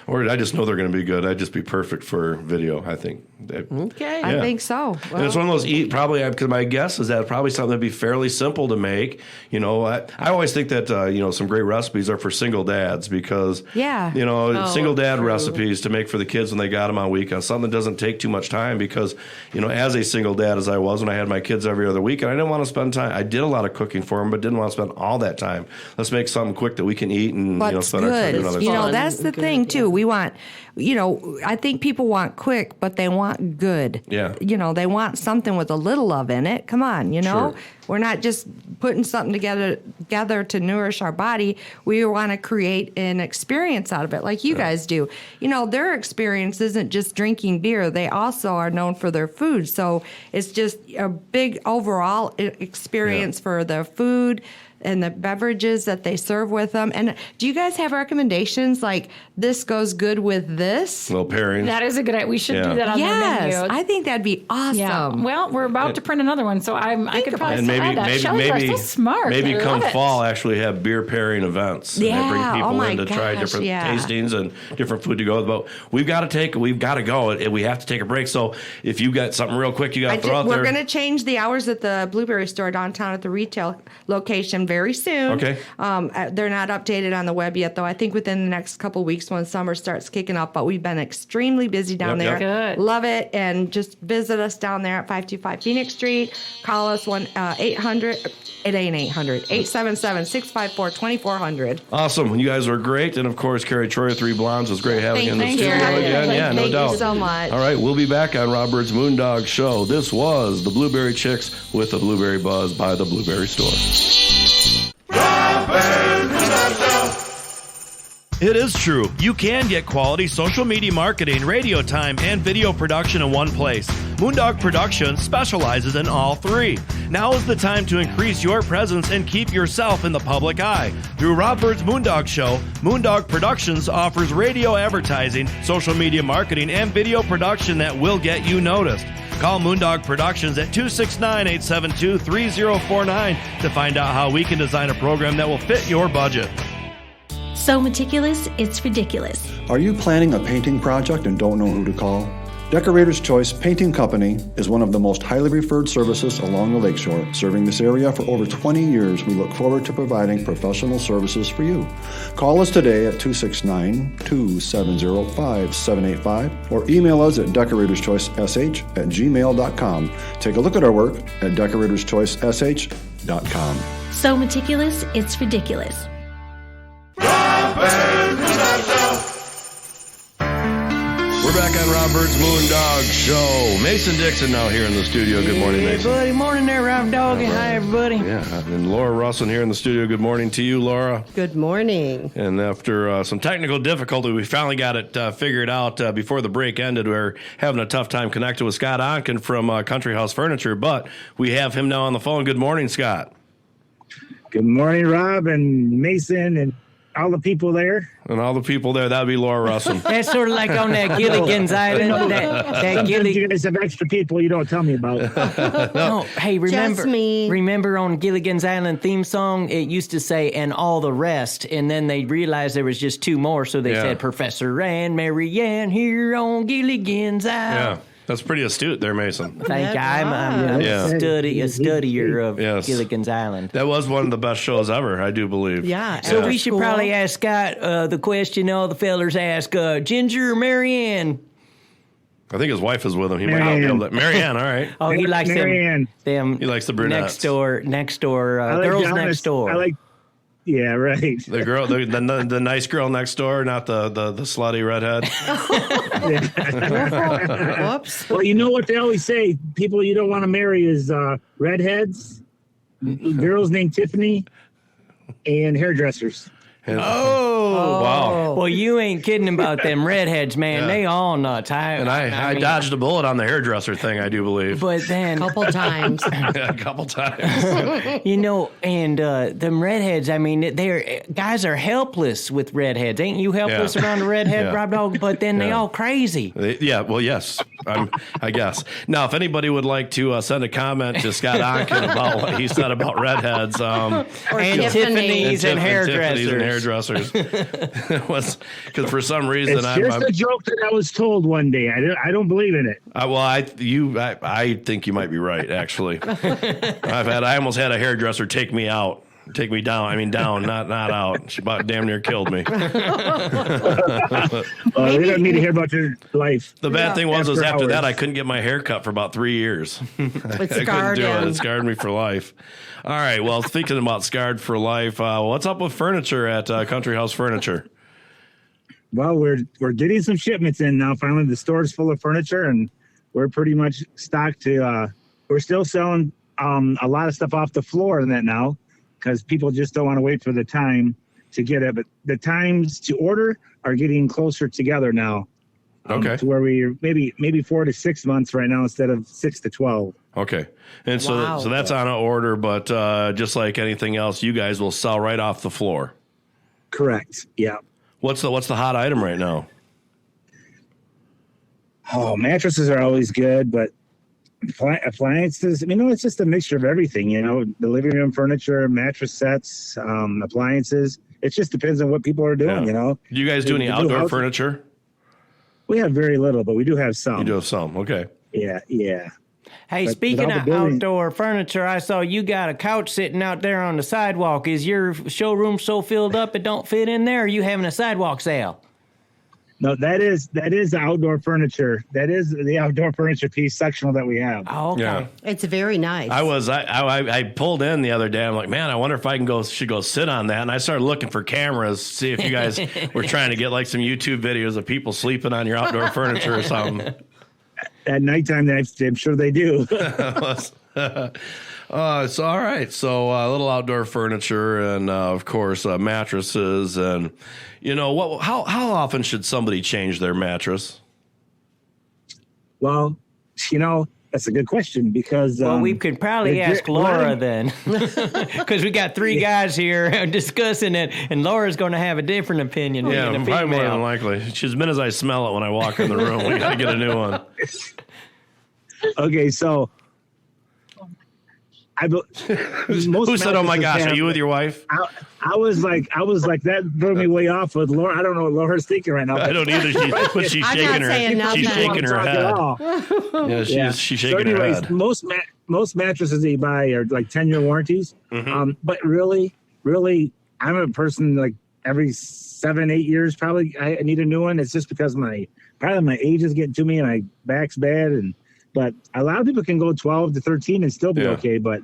Or I just know they're going to be good. I'd just be perfect for video, I think. Okay. Yeah. I think so. Well, and it's one of those because my guess is that probably something that'd be fairly simple to make. I always think that some great recipes are for single dads because single dad recipes to make for the kids when they got them on weekends. Something that doesn't take too much time because as a single dad as I was when I had my kids every other weekend, I didn't want to spend time. I did a lot of cooking for them, but didn't want to spend all that time. Let's make something quick that we can eat and spend our time doing other stuff. That's the thing too. We want. I think people want quick, but they want good. Yeah. They want something with a little of in it. Come on, Sure. We're not just putting something together to nourish our body. We want to create an experience out of it, like you guys do. Their experience isn't just drinking beer. They also are known for their food. So it's just a big overall experience for their food and the beverages that they serve with them. And do you guys have recommendations like this goes good with this? Little pairing. That is a good idea. We should do that on the menu. Yes, I think that'd be awesome. Yeah. Well, we're about to print another one, so I could probably add that. Shelley, you're so smart. Maybe I come love it. fall actually have beer pairing events. Yeah. And they bring people in to try gosh, different tastings and different food to go with. But we've got to go, and we have to take a break. So if you got something real quick you got to throw out there. We're going to change the hours at the Blueberry store downtown at the retail location very soon. Okay. They're not updated on the web yet, though. I think within the next couple weeks when summer starts kicking up. But we've been extremely busy down there. Good. Love it. And just visit us down there at 525 Phoenix Street. Call us 800. It ain't 800. 877-654-2400. Awesome. You guys were great. And, of course, Carrie Troy, Three Blondes. It was great having you in the Thank studio you. again. Yeah, no doubt. Thank you so much. All right. We'll be back on Rob Byrd's Moondog Show. This was the Blueberry Chicks with the Blueberry Buzz by the Blueberry Store. It is true. You can get quality social media marketing, radio time, and video production in one place. Moondog Productions specializes in all three. Now is the time to increase your presence and keep yourself in the public eye. Through Rob Byrd's Moondog Show, Moondog Productions offers radio advertising, social media marketing, and video production that will get you noticed. Call Moondog Productions at 269-872-3049 to find out how we can design a program that will fit your budget. So meticulous, it's ridiculous. Are you planning a painting project and don't know who to call? Decorator's Choice Painting Company is one of the most highly referred services along the lakeshore. Serving this area for over 20 years, we look forward to providing professional services for you. Call us today at 269-270-5785 or email us at decoratorschoicesh@gmail.com. Take a look at our work at decoratorschoicesh.com. So meticulous, it's ridiculous. We're We're back on Rob Byrd's Moondog Show. Mason Dixon now here in the studio. Good morning, Hey, Mason. buddy. Morning there, Rob Dog. And hi, everybody. Yeah, and Laura Russell here in the studio. Good morning to you, Laura. Good morning. And after some technical difficulty, we finally got it figured out before the break ended. We were having a tough time connecting with Scott Onken from Country House Furniture, but we have him now on the phone. Good morning, Scott. Good morning, Rob and Mason and all the people there. And all the people there, that would be Laura Russell. That's sort of like on that Gilligan's Island. That You guys have extra people you don't tell me about. No, hey, Just me. remember on Gilligan's Island theme song, it used to say, and all the rest, and then they realized there was just two more, so they said, Professor and Mary Ann here on Gilligan's Island. Yeah. That's pretty astute there, Mason. Thank you. I'm a studier of Gilligan's Island. That was one of the best shows ever, I do believe. Yeah. So we should probably ask Scott the question all the fellers ask, Ginger or Mary Ann? I think his wife is with him. He might not be able to. Mary Ann, all right. Oh, he likes Mary Ann. them. He likes the brunettes. Next door, I like girls Giannis. next door. I like, yeah, right. The girl, the nice girl next door, not the slutty redhead. Whoops. Well, you know what they always say? People you don't want to marry is redheads, girls named Tiffany, and hairdressers. Wow. Well, you ain't kidding about them redheads, man. Yeah. They all nuts. I mean, dodged a bullet on the hairdresser thing, I do believe. But then, Couple times. A couple times. you know, and them redheads, I mean, guys are helpless with redheads. Ain't you helpless around a redhead, Rob Dog? But then they all crazy. Well, yes, I guess. Now, if anybody would like to send a comment to Scott Onken about what he said about redheads, And Tiffany's and hairdressers. It was because for some reason It's just a joke that I was told one day. I don't believe in it. I think you might be right. Actually, I almost had a hairdresser take me down. I mean, down, not out. She about damn near killed me. We don't need to hear about your life. The bad thing was after hours. that, I couldn't get my hair cut for about 3 years. I couldn't do it. It scarred me for life. All right. Well, speaking about scarred for life, what's up with furniture at Country House Furniture? Well, we're getting some shipments in now. Finally, the store's full of furniture, and we're pretty much stocked to. We're still selling a lot of stuff off the floor in that now, because people just don't want to wait for the time to get it. But the times to order are getting closer together now. Okay. To where we maybe 4 to 6 months right now instead of 6 to 12. Okay. And so Wow. so that's on an order, but just like anything else, you guys will sell right off the floor. Correct. Yeah. What's the hot item right now? Oh, mattresses are always good, but appliances, it's just a mixture of everything, the living room furniture, mattress sets, appliances. It just depends on what people are doing, Do you guys do any outdoor furniture? We have very little, but we do have some. You do have some. Okay. Yeah. Hey, But speaking with all of the building- outdoor furniture, I saw you got a couch sitting out there on the sidewalk. Is your showroom so filled up it don't fit in there, or are you having a sidewalk sale? No, that is the outdoor furniture. That is the outdoor furniture piece sectional that we have. Oh, okay. Yeah. It's very nice. I pulled in the other day. I'm like, man, I wonder if I should go sit on that. And I started looking for cameras, see if you guys were trying to get like some YouTube videos of people sleeping on your outdoor furniture or something. At nighttime, I'm sure they do. It's all right. So a little outdoor furniture and, of course, mattresses. And, how often should somebody change their mattress? Well, that's a good question because... we could probably ask Laura then, because we got three guys here discussing it, and Laura's going to have a different opinion. Yeah, than a probably more female. than likely. As minute as I smell it when I walk in the room, we got to get a new one. Okay, so... Who said, "Oh my gosh"? Are you with your wife? I was like that blew me way off with Laura. I don't know what Laura's thinking right now. I don't either. She's I'm shaking not her. saying nothing. She's shaking her head. Yeah, she's shaking her head. Most mattresses that you buy are like 10-year warranties. Mm-hmm. But really, I'm a person like every 7-8 years probably I need a new one. It's just because my age is getting to me and my back's bad. But a lot of people can go 12 to 13 and still be okay. But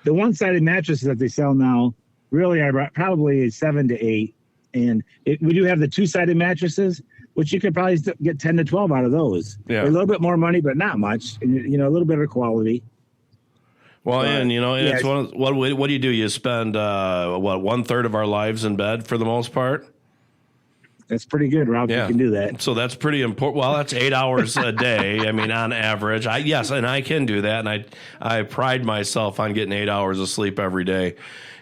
the one-sided mattresses that they sell now really are probably 7 to 8. And we do have the two-sided mattresses, which you could probably get 10 to 12 out of those. Yeah. They're a little bit more money, but not much. And, a little better quality. Well, and it's one of, what do you do? You spend 1/3 of our lives in bed for the most part. That's pretty good, Rob. Yeah. You can do that. So that's pretty important. Well, that's 8 hours a day. I mean, on average, and I can do that, and I pride myself on getting 8 hours of sleep every day.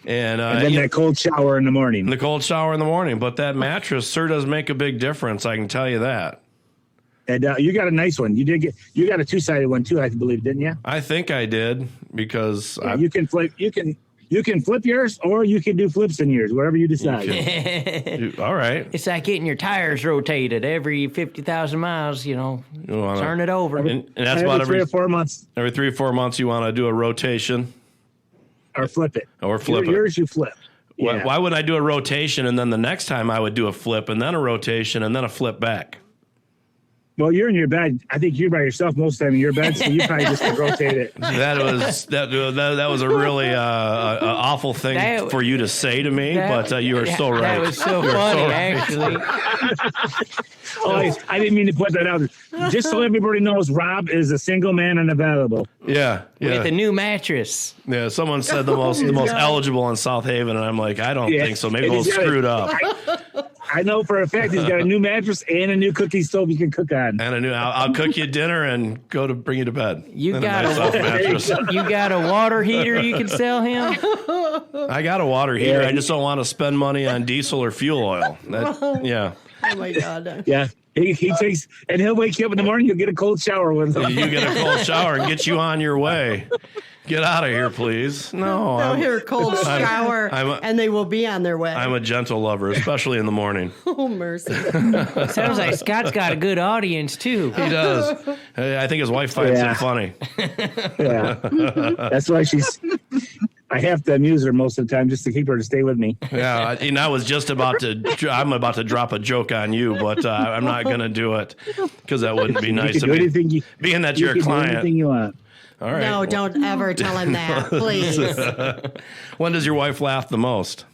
And then that cold shower in the morning. The cold shower in the morning, but that mattress sure does make a big difference. I can tell you that. And you got a nice one. You got a 2-sided one too, I believe, didn't you? I think I did because you can flip. You can flip yours, or you can do flips in yours, whatever you decide. All right. It's like getting your tires rotated every 50,000 miles. Turn it over. And that's about every 3 or 4 months. Every 3 or 4 months, you want to do a rotation. Or flip it. Yours you flip. Yeah. Why would I do a rotation and then the next time I would do a flip and then a rotation and then a flip back? Well, you're in your bed. I think you're by yourself most of the time in your bed, so you probably just rotate it. That was a really awful thing for you to say to me, but you are so right. That was so funny, actually. I didn't mean to put that out. Just so everybody knows, Rob is a single man and available. Yeah. With a new mattress. Yeah, someone said the most eligible in South Haven, and I'm like, I don't think so. Maybe we'll screwed up. I know for a fact he's got a new mattress and a new cookie stove you can cook on. And I'll cook you dinner and bring you to bed. You got a water heater you can sell him? I got a water heater. I just don't want to spend money on diesel or fuel oil. Yeah. Oh my God. Yeah. He takes, and he'll wake you up in the morning. You'll get a cold shower with him. You get a cold shower and get you on your way. Get out of here, please. No. They'll hear a cold shower, and they will be on their way. I'm a gentle lover, especially in the morning. Oh, mercy. Sounds like Scott's got a good audience, too. He does. I think his wife finds him funny. Yeah. That's why I have to amuse her most of the time just to keep her to stay with me. Yeah, and I was just I'm about to drop a joke on you, but I'm not going to do it because that wouldn't be nice of me. Being that you're a client. Anything you want. All right. No, don't ever tell him that, please. When does your wife laugh the most?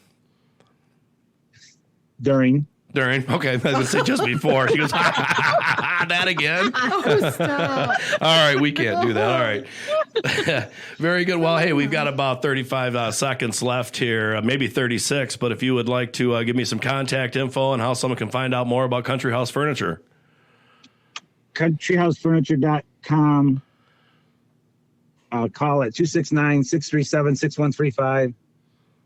During. Okay, I was going to say just before. She goes, that again? Oh, stop. All right, we can't do that. All right. Very good. Well, hey, we've got about 35 seconds left here, maybe 36. But if you would like to give me some contact info and how someone can find out more about Country House Furniture. CountryHouseFurniture.com. Call it 269-637-6135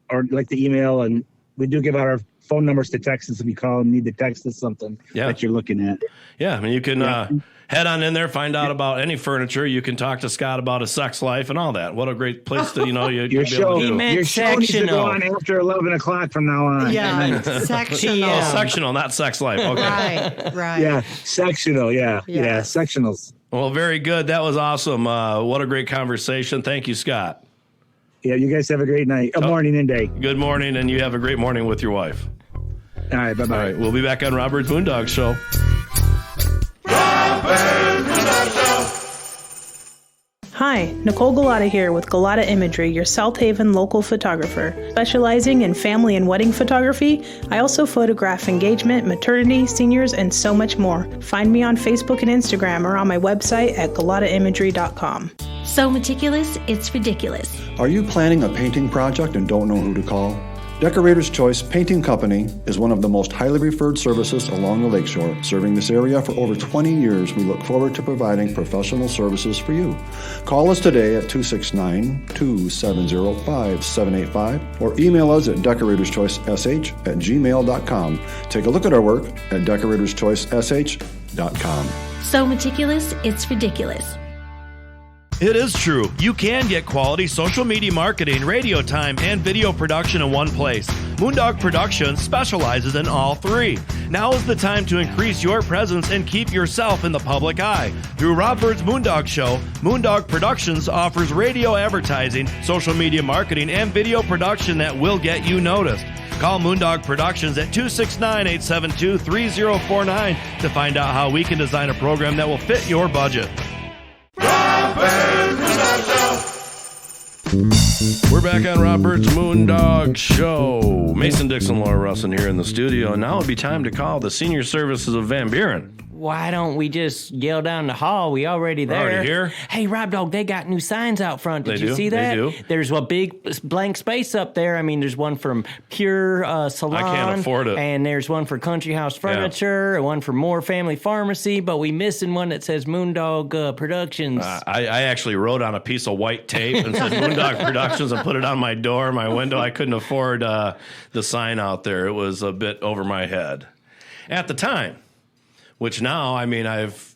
or like the email. And we do give out our phone numbers to text us if you call and need to text us something that you're looking at. Yeah, I mean, you can head on in there, find out about any furniture. You can talk to Scott about his sex life and all that. What a great place to, your show needs to go on after 11 o'clock from now on. Yeah, sectional. Sectional, not sex life. Okay. Right. Yeah, sectional. Yeah, sectionals. Well, very good. That was awesome. What a great conversation. Thank you, Scott. Yeah, you guys have a great night. Morning and day. Good morning, and you have a great morning with your wife. All right, bye-bye. All right, we'll be back on Robert's Moondog Show. Hi, Nicole Galata here with Galata Imagery, your South Haven local photographer. Specializing in family and wedding photography, I also photograph engagement, maternity, seniors, and so much more. Find me on Facebook and Instagram or on my website at galataimagery.com. So meticulous, it's ridiculous. Are you planning a painting project and don't know who to call? Decorator's Choice Painting Company is one of the most highly referred services along the lakeshore. Serving this area for over 20 years, we look forward to providing professional services for you. Call us today at 269-270-5785 or email us at decoratorschoicesh@gmail.com. Take a look at our work at decoratorschoicesh.com. So meticulous, it's ridiculous. It is true. You can get quality social media marketing, radio time, and video production in one place. Moondog Productions specializes in all three. Now is the time to increase your presence and keep yourself in the public eye. Through Rob Byrd's Moondog Show, Moondog Productions offers radio advertising, social media marketing, and video production that will get you noticed. Call Moondog Productions at 269-872-3049 to find out how we can design a program that will fit your budget. We're back on Rob Byrd's Moondog Show. Mason Dixon, Laura Russin here in the studio, and now would be time to call the Senior Services of Van Buren. Why don't we just yell down the hall? We already there. We're already here? Hey, Rob Dog, they got new signs out front. Did you see that? They do. There's a big blank space up there. I mean, there's one from Pure Salon. I can't afford it. And there's one for Country House Furniture, and one for More Family Pharmacy, but we missing one that says Moondog Productions. I actually wrote on a piece of white tape and said Moondog Productions and put it on my door, my window. I couldn't afford the sign out there. It was a bit over my head at the time. Which now, I mean, I've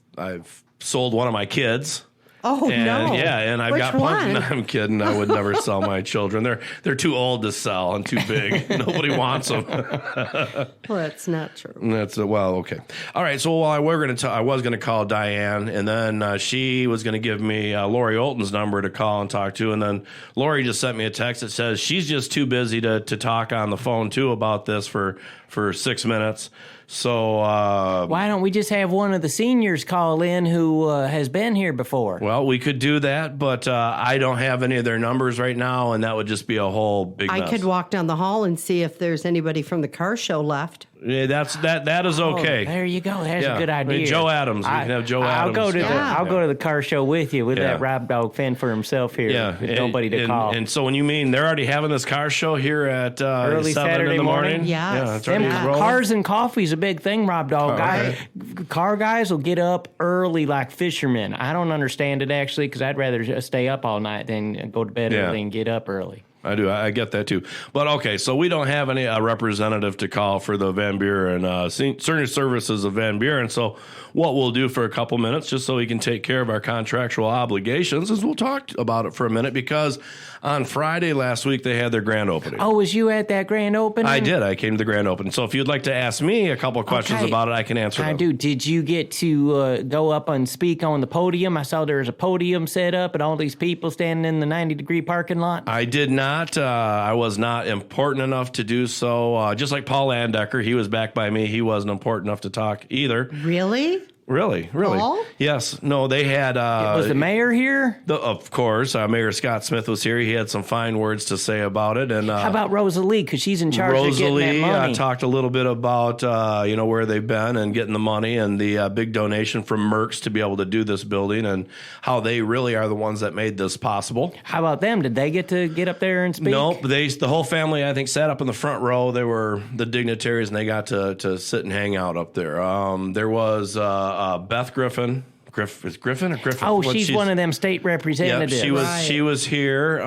sold one of my kids. Oh, and, no. Yeah, and I've got plenty. No, I'm kidding. I would never sell my children. They're too old to sell and too big. Nobody wants them. Well, that's not true. That's well, okay. All right. So I was going to call Diane, and then she was going to give me Lori Olton's number to call and talk to, and then Lori just sent me a text that says she's just too busy to talk on the phone too about this for 6 minutes. So why don't we just have one of the seniors call in who has been here before? Well, we could do that, but I don't have any of their numbers right now, and that would just be a whole big mess. I could walk down the hall and see if there's anybody from the car show left. Yeah, that is okay. There you go. That's a good idea. Joe Adams. We can have Joe Adams. I'll go to the car show with you. That Rob Dog fend for himself here. Yeah, with nobody to call. And so when you mean they're already having this car show here at early 7 Saturday in the morning? Yes. Yeah, cars and coffee is a big thing, Rob Dog. Car guys will get up early like fishermen. I don't understand it actually because I'd rather just stay up all night than go to bed early and get up early. I do. I get that too. But okay, so we don't have any representative to call for the Van Buren Senior Services of Van Buren. So what we'll do for a couple minutes, just so we can take care of our contractual obligations, is we'll talk about it for a minute because on Friday last week they had their grand opening. Oh, was you at that grand opening? I did. I came to the grand opening. So if you'd like to ask me a couple of questions about it, I can answer them. I do. Did you get to go up and speak on the podium? I saw there was a podium set up and all these people standing in the 90-degree parking lot. I did not. I was not important enough to do so. Just like Paul Landecker, he was back by me. He wasn't important enough to talk either. Really? Really? Paul? Yes. No, they had... was the mayor here? Of course. Mayor Scott Smith was here. He had some fine words to say about it. And how about Rosalie? Because she's in charge of getting that money. Rosalie talked a little bit about where they've been and getting the money and the big donation from Merck's to be able to do this building and how they really are the ones that made this possible. How about them? Did they get to get up there and speak? Nope. The whole family, I think, sat up in the front row. They were the dignitaries, and they got to sit and hang out up there. There was... Beth Griffin. Is Griffin or Griffin? Oh, she's one of them state representatives. Yep, she was here.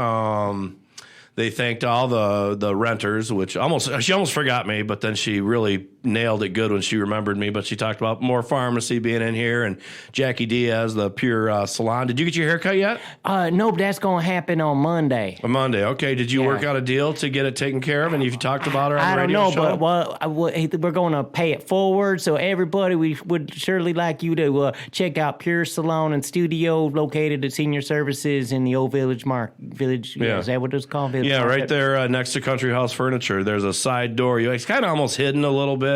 They thanked all the renters, which she almost forgot me, but then she really nailed it good when she remembered me. But she talked about More Pharmacy being in here and Jackie Diaz, the Pure Salon. Did you get your haircut yet? No, but that's going to happen on Monday. On Monday, okay. Did you work out a deal to get it taken care of? And you talked about her on the radio show? I don't know, but we're going to pay it forward. So everybody, we would surely like you to check out Pure Salon and Studio located at Senior Services in the Old Village Village. Yeah. Is that what it's called? Village Market? Right there next to Country House Furniture. There's a side door. It's kind of almost hidden a little bit.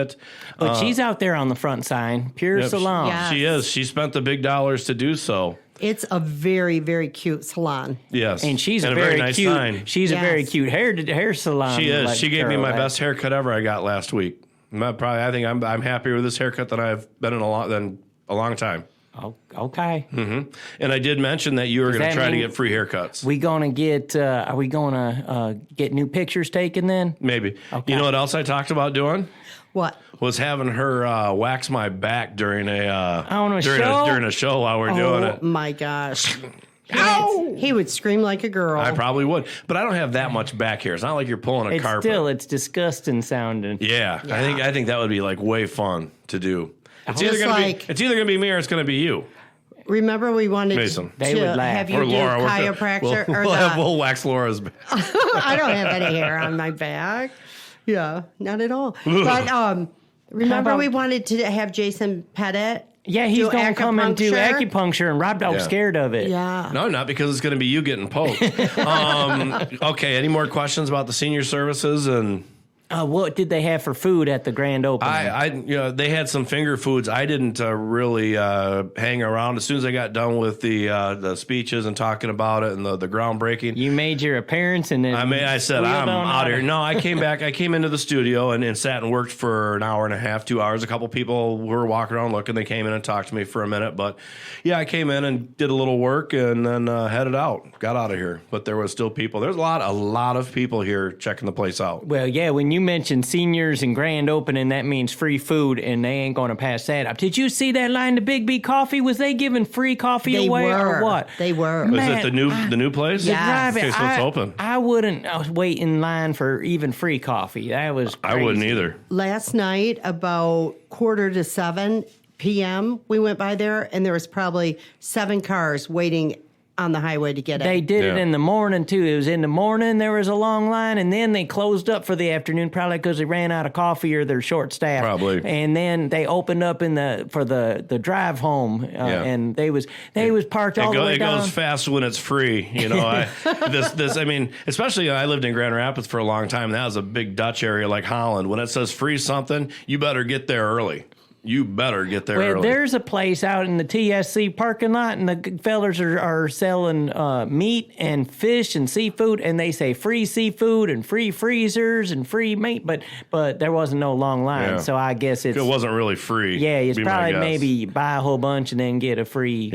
But she's out there on the front sign. Pure Salon. Yes. She is. She spent the big dollars to do so. It's a very, very cute salon. Yes. And she's a very nice cute sign. She's a very cute hair salon. She is. She gave me my best haircut ever I got last week. I think I'm happier with this haircut than I've been in a long time. Oh, okay. Mm-hmm. And I did mention that you were going to try to get free haircuts. Are we going to get new pictures taken then? Maybe. Okay. You know what else I talked about doing? What? Was having her wax my back during a show while we're doing it. Oh my gosh. He would scream like a girl. I probably would. But I don't have that much back hair. It's not like you're pulling a carpet. It's disgusting sounding. Yeah. I think that would be like way fun to do. It's either going to be me or it's going to be you. Remember we wanted Mason. They would laugh. Have you or do Laura. chiropractor? We'll wax Laura's back. I don't have any hair on my back. Yeah, not at all. But remember we wanted to have Jason Pettit. Yeah, he's going to come and do acupuncture, and Rob Dog's scared of it. Yeah. No, not because it's going to be you getting poked. Okay, any more questions about the senior services and... What did they have for food at the grand opening? They had some finger foods. I didn't really hang around. As soon as I got done with the speeches and talking about it and the groundbreaking, you made your appearance, and then I said I'm out of here. No, I came back. I came into the studio and sat and worked for an hour and a half, 2 hours. A couple people were walking around looking. They came in and talked to me for a minute, but yeah, I came in and did a little work and then headed out. Got out of here, but there was still people. There's a lot of people here checking the place out. Well, yeah, when you mentioned seniors and grand opening, that means free food, and they ain't going to pass that up. Did you see that line to Big B Coffee? Was they giving free coffee away or what? They were. Was it the new place? Yeah. Okay, so it's open. I wouldn't wait in line for even free coffee. That was crazy. I wouldn't either. Last night, about 6:45 p.m., we went by there, and there was probably 7 cars waiting on the highway to get in. They did it in the morning, too. It was in the morning, there was a long line, and then they closed up for the afternoon, probably because they ran out of coffee or they're short-staffed. Probably. And then they opened up for the drive home, and they was parked all the way down. It goes fast when it's free, you know. I mean, especially I lived in Grand Rapids for a long time. That was a big Dutch area like Holland. When it says free something, you better get there early. You better get there early. There's a place out in the TSC parking lot, and the fellers are selling meat and fish and seafood, and they say free seafood and free freezers and free meat, but there wasn't no long line, so I guess it wasn't really free. Yeah, it's probably maybe buy a whole bunch and then get a free,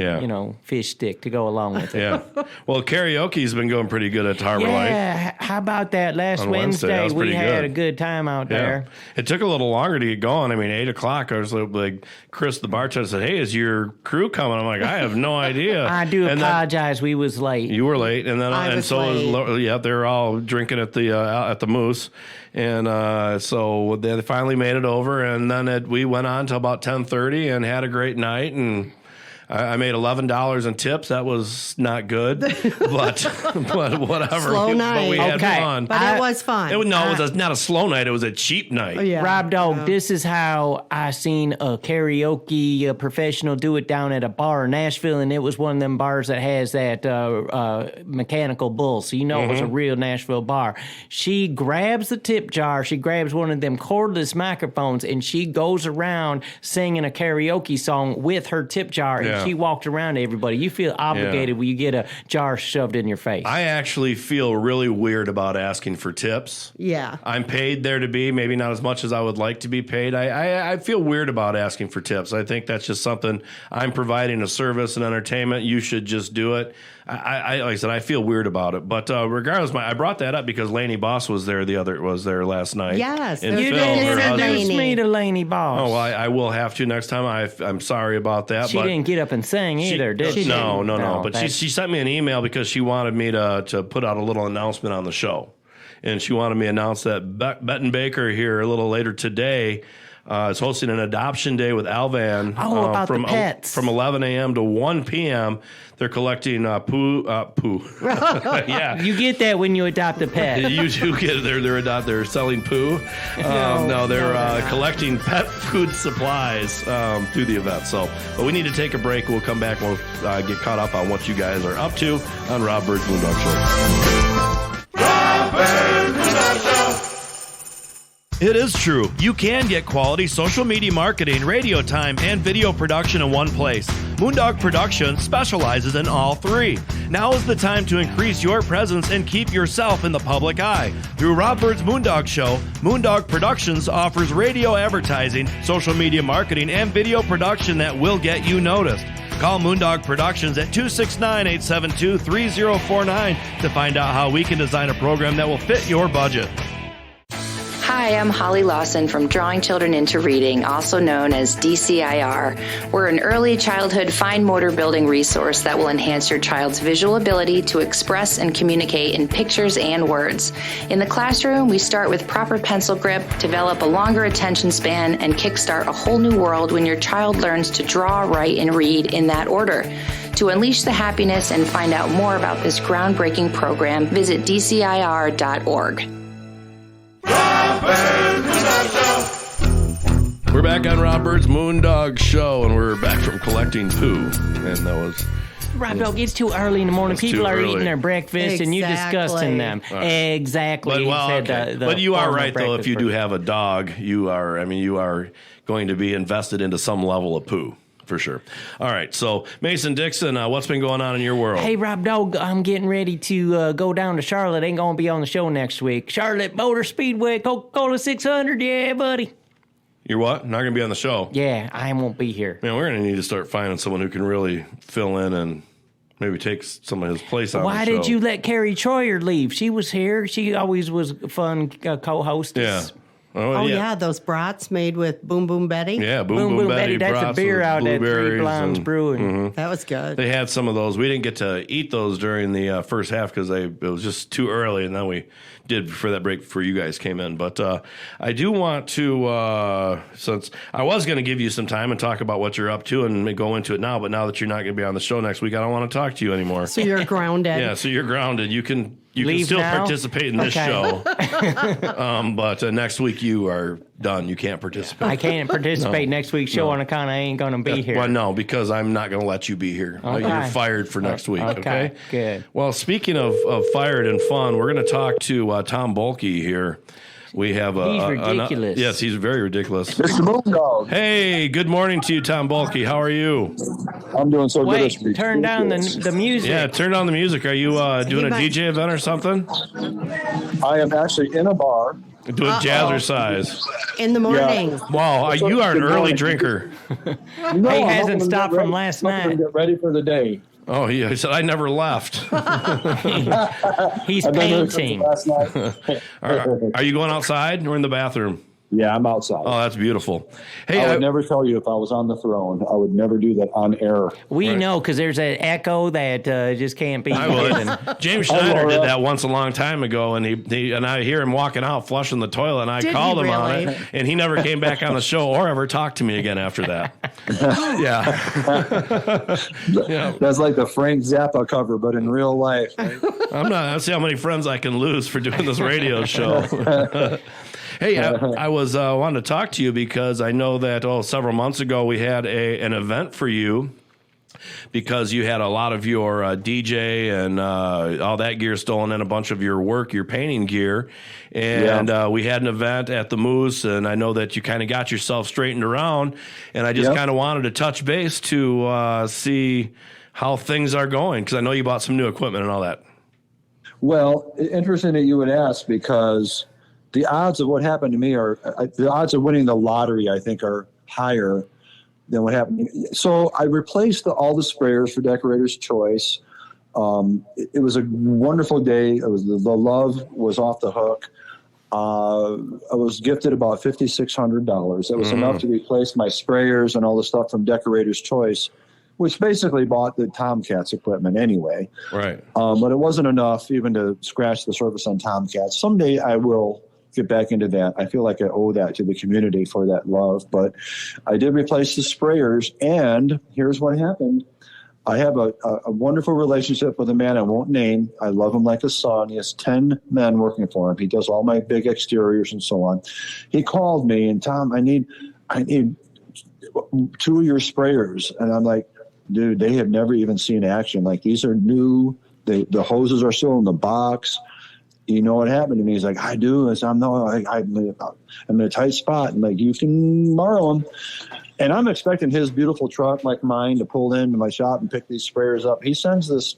fish stick to go along with it. Yeah. Well, karaoke's been going pretty good at Harbor Light. Yeah, how about that? Last Wednesday we had a good time out there. It took a little longer to get going. I mean, 8 o'clock, I was like, Chris, the bartender, said, "Hey, is your crew coming?" I'm like, "I have no idea." I do apologize. We was late. You were late, and then they're all drinking at the Moose, and so they finally made it over, and then we went on till about 10:30 and had a great night, and I made $11 in tips. That was not good, but whatever. Slow night. But we had fun. But it was fun. It was not a slow night. It was a cheap night. Oh, yeah. Rob Dog, this is how I seen a karaoke professional do it down at a bar in Nashville, and it was one of them bars that has that mechanical bull, so you know it was a real Nashville bar. She grabs the tip jar. She grabs one of them cordless microphones, and she goes around singing a karaoke song with her tip jar. And she walked around to everybody. You feel obligated when you get a jar shoved in your face. I actually feel really weird about asking for tips. Yeah. I'm paid there to be, maybe not as much as I would like to be paid. I feel weird about asking for tips. I think that's just something, I'm providing a service and entertainment. You should just do it. Like I said, I feel weird about it. But regardless, I brought that up because Lainey Boss was there last night. Yes. And you Phil, didn't introduce me to Lainey Boss. Oh, well, I will have to next time. I'm sorry about that. She didn't get up and sing either, did she? No. But she sent me an email because she wanted me to put out a little announcement on the show. And she wanted me to announce that Betten Baker here a little later today is hosting an adoption day with Alvan about the pets. From 11 a.m. to 1 p.m. They're collecting poo. Yeah, you get that when you adopt a pet. You do get it. They're selling poo. They're collecting pet food supplies through the event. But we need to take a break. We'll come back. We'll get caught up on what you guys are up to on Rob Byrd's Moondog Show. Rob Byrd, Moondog Show. It is true. You can get quality social media marketing, radio time, and video production in one place. Moondog Productions specializes in all three. Now is the time to increase your presence and keep yourself in the public eye. Through Rob Byrd's Moondog Show, Moondog Productions offers radio advertising, social media marketing, and video production that will get you noticed. Call Moondog Productions at 269-872-3049 to find out how we can design a program that will fit your budget. Hi, I'm Holly Lawson from Drawing Children into Reading, also known as DCIR. We're an early childhood fine motor building resource that will enhance your child's visual ability to express and communicate in pictures and words. In the classroom, we start with proper pencil grip, develop a longer attention span, and kickstart a whole new world when your child learns to draw, write, and read in that order. To unleash the happiness and find out more about this groundbreaking program, visit DCIR.org. We're back on Rob Byrd's Moondog Show, and we're back from collecting poo. And that was Rob Dog, it's too early in the morning. People are early. eating their breakfast and you're disgusting them. Exactly. But you are right, though. If you do have a dog, you are going to be invested into some level of poo. For sure. All right. So, Mason Dixon, what's been going on in your world? Hey, Rob Dog, I'm getting ready to go down to Charlotte. Ain't going to be on the show next week. Charlotte Motor Speedway, Coca-Cola 600. Yeah, buddy. You're what? Not going to be on the show? Yeah, I won't be here. Man, we're going to need to start finding someone who can really fill in and maybe take some of his place on Why the show. did you let Carrie Troyer leave? She was here. She always was a fun co-hostess. Yeah. Oh, yeah, those brats made with Boom Boom Betty. Yeah, Boom Boom Betty. That's a beer out at Three Blondes Brewing. Mm-hmm. That was good. They had some of those. We didn't get to eat those during the first half because it was just too early, and then we did for that break before you guys came in. But I do want to, since I was going to give you some time and talk about what you're up to and go into it now, but now that you're not going to be on the show next week, I don't want to talk to you anymore. So you're grounded. Yeah, so you're grounded. You can Leave still now? participate in this show. But next week you are done. You can't participate. I can't participate next week's show on account I ain't going to be here. Well, no, because I'm not going to let you be here. Okay. You're fired for next week. Okay. Good. Well, speaking of fired and fun, we're going to talk to Tom Bulkey here. We have he's ridiculous. Yes, he's very ridiculous. Mr. Moondog. Hey, good morning to you, Tom Bulkey. How are you? I'm doing so good this Wait, week. turn down the music. Yeah, turn down the music. Are you doing a DJ event or something? I am actually in a bar. Do it jazzercise. In the morning. Yeah. Wow, you are an early drinker. No, he I'm hasn't hoping to stopped get from ready- last hoping to night. Get ready for the day. Oh, yeah. He said, I never left. He's I've been there since painting. last night. Are you going outside or in the bathroom? Yeah, I'm outside. Oh, that's beautiful. Hey, I would never tell you if I was on the throne. I would never do that on air. We know because there's an echo that just can't be I hidden. would. James Schneider did that once a long time ago, and and I hear him walking out flushing the toilet, and I Did called he him on really? it, and he never came back on the show or ever talked to me again after that. Yeah. That's like the Frank Zappa cover, but in real life. Right? Let's see how many friends I can lose for doing this radio show. Hey, I was wanting to talk to you because I know that several months ago we had an event for you because you had a lot of your DJ and all that gear stolen and a bunch of your work, your painting gear. And we had an event at the Moose, and I know that you kind of got yourself straightened around. And I just kind of wanted to touch base to see how things are going because I know you bought some new equipment and all that. Well, interesting that you would ask because the odds of what happened to me the odds of winning the lottery, I think, are higher than what happened. So I replaced all the sprayers for Decorator's Choice. It was a wonderful day. It was the love was off the hook. I was gifted about $5,600. That was enough to replace my sprayers and all the stuff from Decorator's Choice, which basically bought the Tomcats equipment anyway. Right. But it wasn't enough even to scratch the surface on Tomcats. Someday I will get back into that. I feel like I owe that to the community for that love. But I did replace the sprayers, and here's what happened. I have a wonderful relationship with a man I won't name. I love him like a son. He has 10 men working for him. He does all my big exteriors and so on. He called me, and Tom, I need 2 of your sprayers. And I'm like, dude, they have never even seen action. Like, these are new. The hoses are still in the box. You know what happened to me? He's like, I do. I said, I'm in a tight spot. I'm like, you can borrow them. And I'm expecting his beautiful truck like mine to pull into my shop and pick these sprayers up. He sends this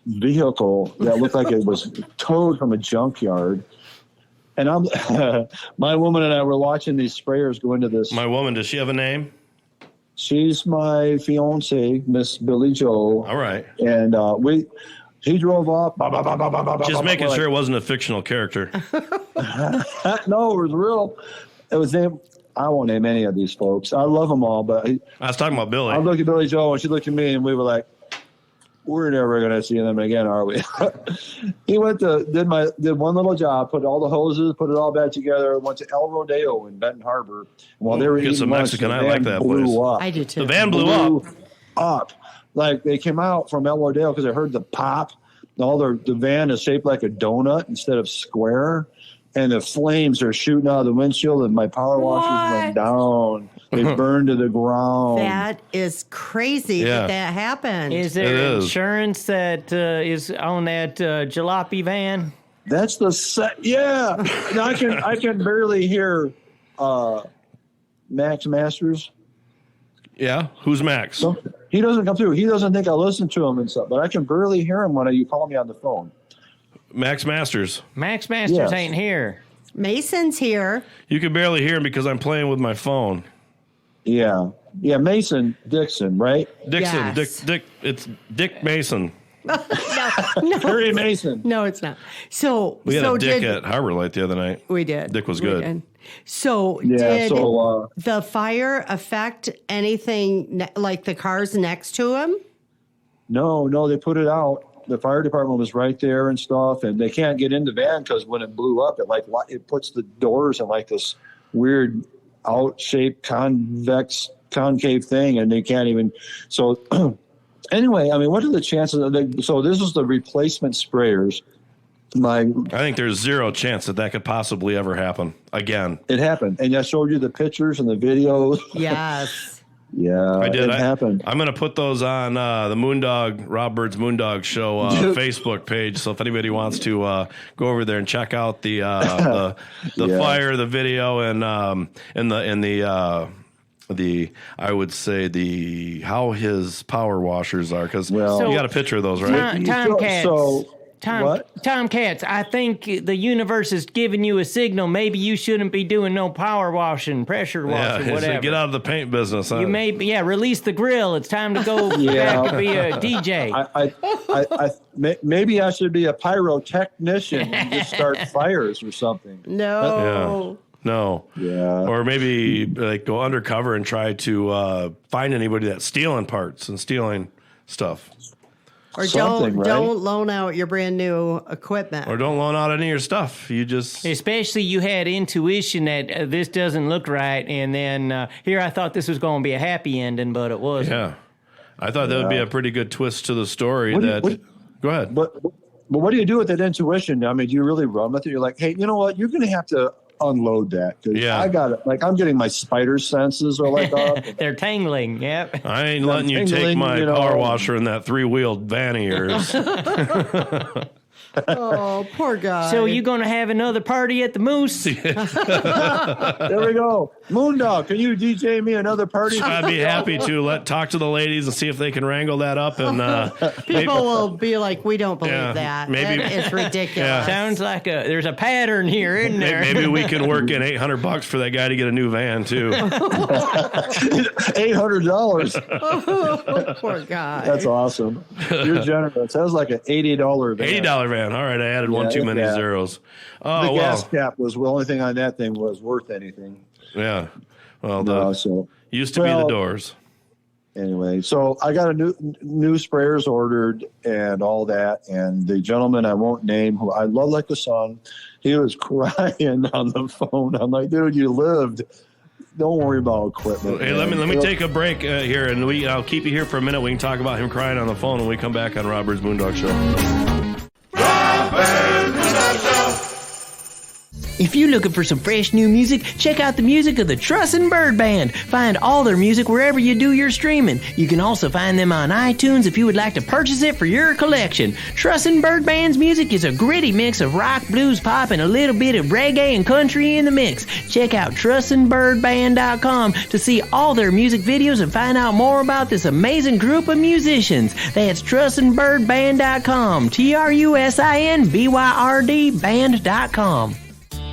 vehicle that looked like it was towed from a junkyard. And my woman and I were watching these sprayers go into this. My woman, does she have a name? She's my fiance, Miss Billy Joe. All right. And he drove off. Just making sure it wasn't a fictional character. No, it was real. It was named. I won't name any of these folks. I love them all, but I was talking about Billy. I looked at Billy Joe, and she looked at me, and we were like, "We're never going to see them again, are we?" He went to did one little job, put all the hoses, put it all back together. Went to El Rodeo in Benton Harbor. While they were Get eating some lunch, Mexican. the I van like that blew place. up. I do too. The van blew up. Like they came out from El Rodeo because they heard the pop. The van is shaped like a donut instead of square. and the flames are shooting out of the windshield, and my power washers went down. They burned to the ground. That is crazy that happened. Is there insurance that is on that jalopy van? That's yeah. And I can barely hear Max Masters. Yeah, who's Max? So, he doesn't come through. He doesn't think I listen to him and stuff, but I can barely hear him when you call me on the phone. Max Masters. Max Masters ain't here. Mason's here. You can barely hear him because I'm playing with my phone. Yeah, Mason Dixon, right? Dixon, Yes. Dick. It's Dick Mason. No. Harry Mason. No, it's not. So We had a Dick at Harbor Light the other night. We did. Dick was We good. did. So Yeah, did the fire affect anything like the cars next to him? No, they put it out. The fire department was right there and stuff, and they can't get in the van because when it blew up, it puts the doors in like this weird out-shaped concave thing, and they can't even. So anyway, I mean, what are the chances? So this is the replacement sprayers. I think there's zero chance that could possibly ever happen again. It happened, and I showed you the pictures and the videos. Yes. Yeah, I did. It happened. I'm going to put those on the Moondog, Rob Byrd's Moondog Show Facebook page. So if anybody wants to go over there and check out the fire, the video, and the I would say how his power washers are, because you got a picture of those, right? Tomcats, I think the universe is giving you a signal. Maybe you shouldn't be doing no power washing, pressure washing, whatever. Get out of the paint business. Huh? You may, release the grill. It's time to go back to be a DJ. Maybe I should be a pyrotechnician and just start fires or something. No. No. Yeah. Or maybe go undercover and try to find anybody that's stealing parts and stealing stuff. Or don't loan out your brand new equipment. Or don't loan out any of your stuff. You just... Especially you had intuition that this doesn't look right, and then here I thought this was going to be a happy ending, but it wasn't. Yeah. I thought that would be a pretty good twist to the story. Go ahead. But what do you do with that intuition? I mean, do you really run with it? You're like, hey, you know what? You're going to have to unload that. Yeah. I got it. I'm getting my spider senses are up. They're tingling. Yep. I ain't letting you take my power washer in that 3-wheeled van of yours. Oh, poor guy. So you going to have another party at the Moose? There we go. Moondog, can you DJ me another party? I'd be happy to talk to the ladies and see if they can wrangle that up. And people will be like, we don't believe that. Maybe it's ridiculous. Yeah. Sounds like there's a pattern here, isn't there? Maybe we can work in $800 for that guy to get a new van too. $800. Oh, poor guy. That's awesome. You're generous. That was like an $80 van. $80 van. All right, I added one too many zeros. The gas cap was the only thing on that thing was worth anything. Yeah. Well, used to be the doors. Anyway, so I got a new sprayers ordered and all that, and the gentleman I won't name, who I love like the song, he was crying on the phone. I'm like, dude, you lived. Don't worry about equipment. Hey, let me take a break here, and I'll keep you here for a minute. We can talk about him crying on the phone when we come back on Rob Byrd's Moondog Show. If you're looking for some fresh new music, check out the music of the Trussin' Byrd Band. Find all their music wherever you do your streaming. You can also find them on iTunes if you would like to purchase it for your collection. Trussin' Byrd Band's music is a gritty mix of rock, blues, pop, and a little bit of reggae and country in the mix. Check out Trussin'ByrdBand.com to see all their music videos and find out more about this amazing group of musicians. That's Trussin'ByrdBand.com. TRUSINBYRD band.com.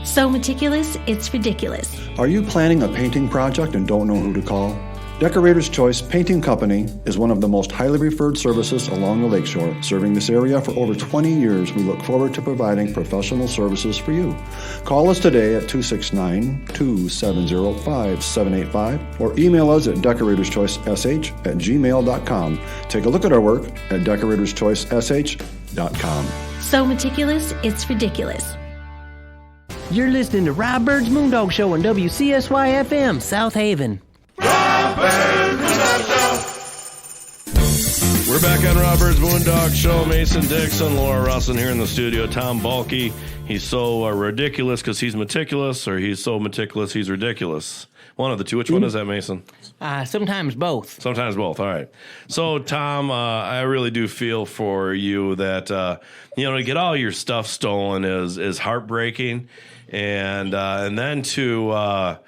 So meticulous, it's ridiculous. Are you planning a painting project and don't know who to call? Decorator's Choice Painting Company is one of the most highly referred services along the lakeshore. Serving this area for over 20 years, we look forward to providing professional services for you. Call us today at 269-270-5785 or email us at decoratorschoicesh@gmail.com. Take a look at our work at decoratorschoicesh.com. So meticulous, it's ridiculous. You're listening to Rob Byrd's Moondog Show on WCSY-FM, South Haven. Rob Byrd Moondog Show. We're back on Robert's Moondog Show. Mason Dixon, Laura Russin here in the studio. Tom Balky, he's so ridiculous because he's meticulous, or he's so meticulous he's ridiculous. One of the two. Which one is that, Mason? Sometimes both. Sometimes both. All right. So, Tom, I really do feel for you that, to get all your stuff stolen is heartbreaking. And then to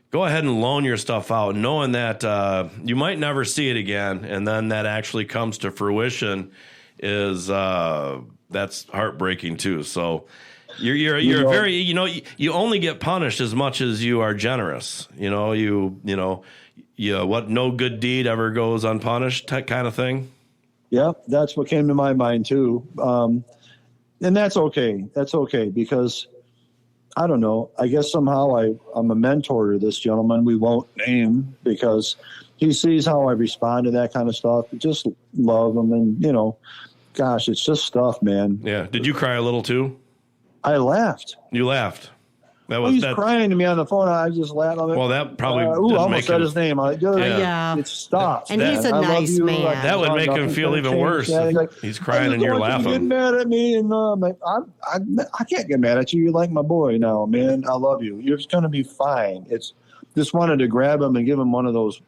go ahead and loan your stuff out, knowing that you might never see it again, and then that actually comes to fruition is that's heartbreaking too. So you're very, you only get punished as much as you are generous. No good deed ever goes unpunished, that kind of thing. Yeah, that's what came to my mind too. And that's okay. That's okay because I don't know. I guess somehow I'm a mentor to this gentleman we won't name because he sees how I respond to that kind of stuff. Just love him. And, gosh, it's just stuff, man. Yeah. Did you cry a little too? I laughed. You laughed. He's crying to me on the phone. I just laughed. Well, that probably I almost said his name. Yeah. It's stopped. And he's a nice man. That would make him feel even worse. He's crying and you're laughing. You get mad at me, and I'm like, I can't get mad at you. You're like my boy now, man. I love you. You're going to be fine. It's just wanted to grab him and give him one of those.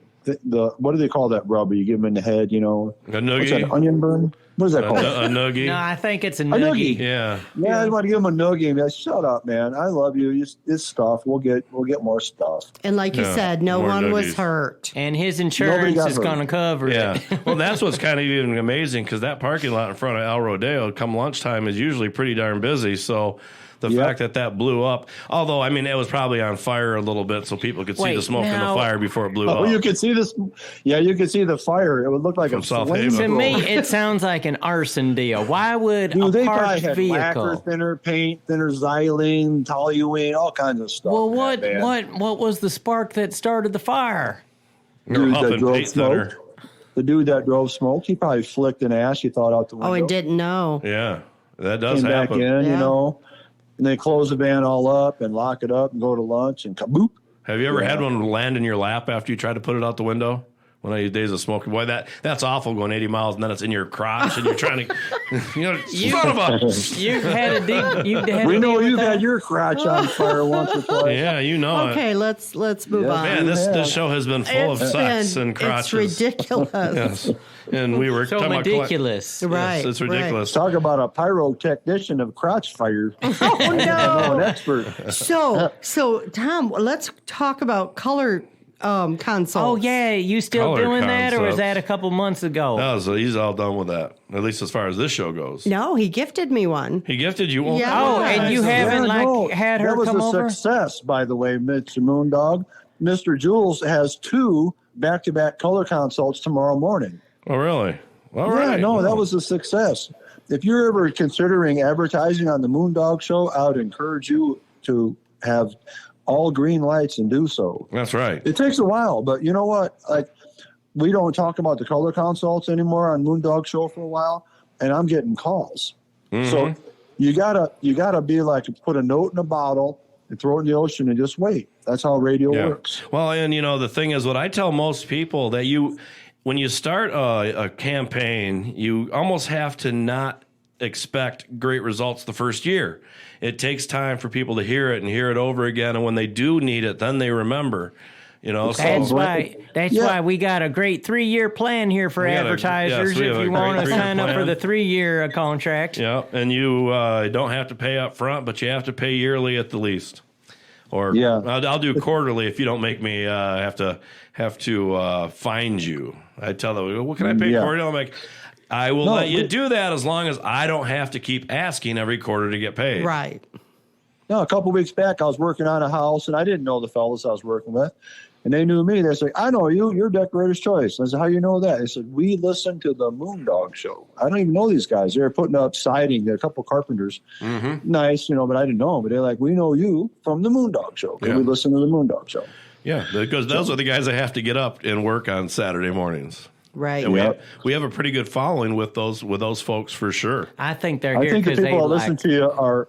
What do they call that rubber? You give him in the head, A noogie? What's that, onion burn? What is that called? A noogie? No, I think it's a noogie. Yeah. Yeah, I want to give him a noogie. Man, shut up, man. I love you. It's stuff. We'll get more stuff. And like you said, no one was hurt. And his insurance is going to cover it. Well, that's what's kind of even amazing because that parking lot in front of El Rodeo come lunchtime is usually pretty darn busy. So the fact that blew up, although, it was probably on fire a little bit so people could see the smoke and the fire before it blew up. Well, you could see this. Yeah, you could see the fire. It would look like from a South Haven. To me, it sounds like an arson deal. Why would a parked vehicle? Lacquer, thinner paint, thinner xylene, toluene, all kinds of stuff. Well, what was the spark that started the fire? The dude that drove smoke, he probably flicked an ash. He thought out the window. Oh, and didn't know. Yeah, that does Came happen. Back in, and they close the van all up and lock it up and go to lunch and kaboop. Have you ever had one land in your lap after you tried to put it out the window? One of these days of smoking. Boy, that's awful going 80 miles and then it's in your crotch and you're trying to, son of a. You've had we know you've had your crotch on fire once or twice. Yeah, you know Okay, let's move on. Man, this show has been full of sex and crotches. It's ridiculous. Yes. And we were so talking ridiculous. About yes, it's ridiculous. Talk about a pyrotechnician of crotch fire. Oh, no. An expert. So Tom, let's talk about color consoles. Oh yeah, you still Color doing that, or was concepts. that a couple months ago? No, so he's all done with that. At least as far as this show goes. No, he gifted me one. He gifted you one. Yeah. Oh, and you haven't had her come over? That was a success, by the way, Mr. Moondog. Mr. Jules has 2 back-to-back color consults tomorrow morning. Oh, really? All right. That was a success. If you're ever considering advertising on the Moondog Show, I would encourage you to have all green lights and do so. That's right. It takes a while, but you know what? We don't talk about the color consults anymore on Moondog Show for a while, and I'm getting calls. Mm-hmm. So you gotta be like, put a note in a bottle and throw it in the ocean and just wait. That's how radio works. Well, and the thing is, what I tell most people that when you start a campaign, you almost have to not expect great results the first year. It takes time for people to hear it and hear it over again, and when they do need it, then they remember. That's why we got a great 3-year plan here for advertisers. If you want to sign up for the 3-year contract. Yeah, and you don't have to pay up front, but you have to pay yearly at the least. Or I'll do quarterly if you don't make me have to find you. I tell them, what can I pay quarterly? I'm like, I will let you do that as long as I don't have to keep asking every quarter to get paid. Right. No, a couple of weeks back, I was working on a house, and I didn't know the fellas I was working with. And they knew me. They said, I know you. You're Decorator's Choice. I said, how you know that? They said, we listen to the Moondog Show. I don't even know these guys. They were putting up siding. They're a couple carpenters. Mm-hmm. Nice, but I didn't know them. But they're like, we know you from the Moondog Show. Because we listen to the Moondog Show. Yeah, because those are the guys that have to get up and work on Saturday mornings. Right. And we have a pretty good following with those folks for sure. I think they're here because the people that listen to you are.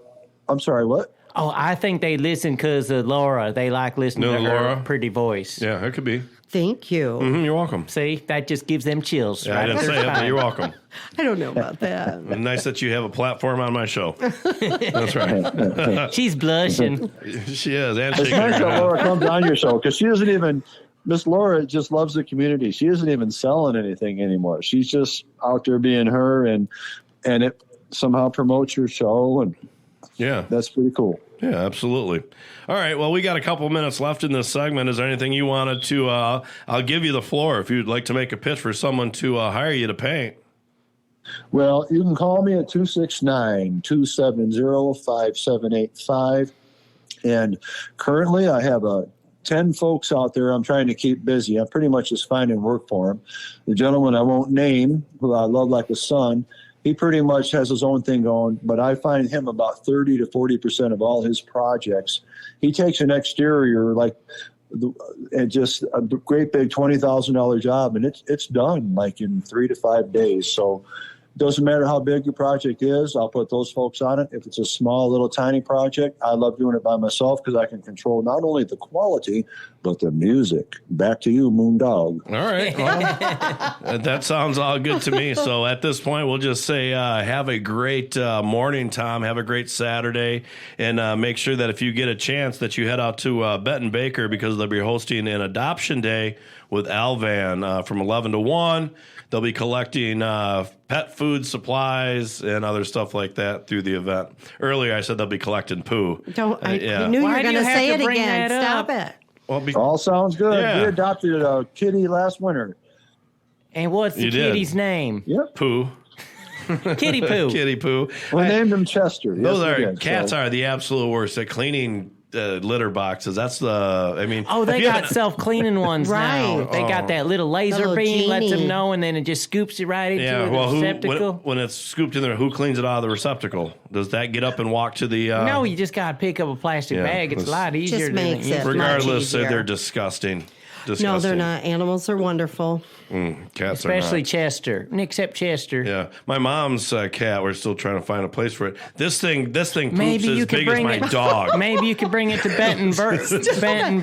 I'm sorry, what? Oh, I think they listen because of Laura. They like listening to her pretty voice. Yeah, it could be. Thank you. You're welcome. See, that just gives them chills. Yeah, right? I didn't say it, but you're welcome. I don't know about that. Nice that you have a platform on my show. That's right. She's blushing. She is. And It's shaking nice her that head. Laura comes on your show because she doesn't even, Miss Laura just loves the community. She isn't even selling anything anymore. She's just out there being her, and it somehow promotes your show, and Yeah. that's pretty cool. Yeah, absolutely. All right. Well, we got a couple minutes left in this segment. Is there anything you wanted to? I'll give you the floor if you'd like to make a pitch for someone to hire you to paint. Well, you can call me at 269-270-5785. And currently I have 10 folks out there I'm trying to keep busy. I'm pretty much just finding work for them. The gentleman I won't name, who I love like a son, he pretty much has his own thing going, but I find him about 30 to 40% of all his projects. He takes an exterior and just a great big $20,000 job, and it's done like in 3 to 5 days. So it doesn't matter how big your project is. I'll put those folks on it. If it's a small, little, tiny project, I love doing it by myself because I can control not only the quality, but the music. Back to you, Moondog. All right. Well, that sounds all good to me. So at this point, we'll just say have a great morning, Tom. Have a great Saturday. And make sure that if you get a chance that you head out to Benton Baker because they'll be hosting an adoption day with Alvan from 11 to 1. They'll be collecting pet food supplies and other stuff like that through the event. Earlier, I said they'll be collecting poo. I knew you were going to say it again. Stop it. Well, all sounds good. Yeah. We adopted a kitty last winter. And what's the kitty's name? Yep. Pooh. Kitty Pooh. Kitty Pooh. We named him Chester. Cats are the absolute worst at cleaning litter boxes. That's they got self-cleaning ones now. They got that little laser beam, lets them know, and then it just scoops it right into the receptacle. When it's scooped in there, who cleans it out of the receptacle? Does that get up and walk to the... No, you just got to pick up a plastic bag. It's a lot easier. Just makes it regardless, much easier. they're disgusting. No, they're not. Animals are wonderful. Cats especially are not. Chester, except Chester. Yeah, my mom's cat. We're still trying to find a place for it. This thing poops Maybe as big as my dog. Maybe you could bring it to Benton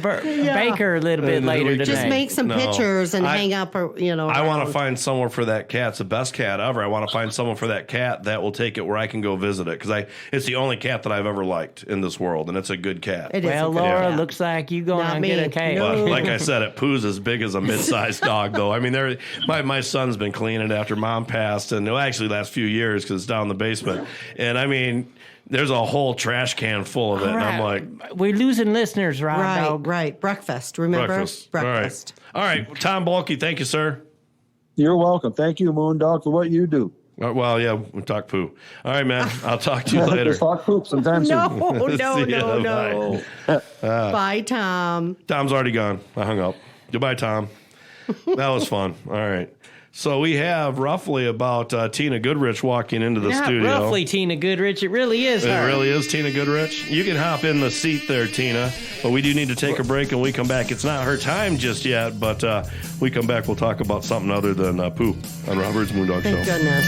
Baker a little bit later today. Just make some pictures and hang up. I want to find someone for that cat. It's the best cat ever. I want to find someone for that cat that will take it where I can go visit it because it's the only cat that I've ever liked in this world, and it's a good cat. Well, Laura, looks like you going to get a cat. No. Like I said, it poos as big as a mid-sized dog, though. I mean, my son's been cleaning it after Mom passed, and actually last few years because it's down in the basement. And I mean, there's a whole trash can full of it, and I'm like, we're losing listeners, Rob. Right. Breakfast. Remember breakfast. All right, Tom Bulkey, thank you, sir. You're welcome. Thank you, Moondog, for what you do. Well, yeah, we talk poo. All right, man. I'll talk to you later. Just talk poop sometimes. No. Bye, Tom. Tom's already gone. I hung up. Goodbye, Tom. That was fun. All right. So we have roughly about Tina Goodrich walking into the studio. Roughly Tina Goodrich. It really is her. It really is Tina Goodrich. You can hop in the seat there, Tina. But we do need to take a break, and we come back. It's not her time just yet, but we come back, we'll talk about something other than poo on Robert's Moondog Show. Thank goodness.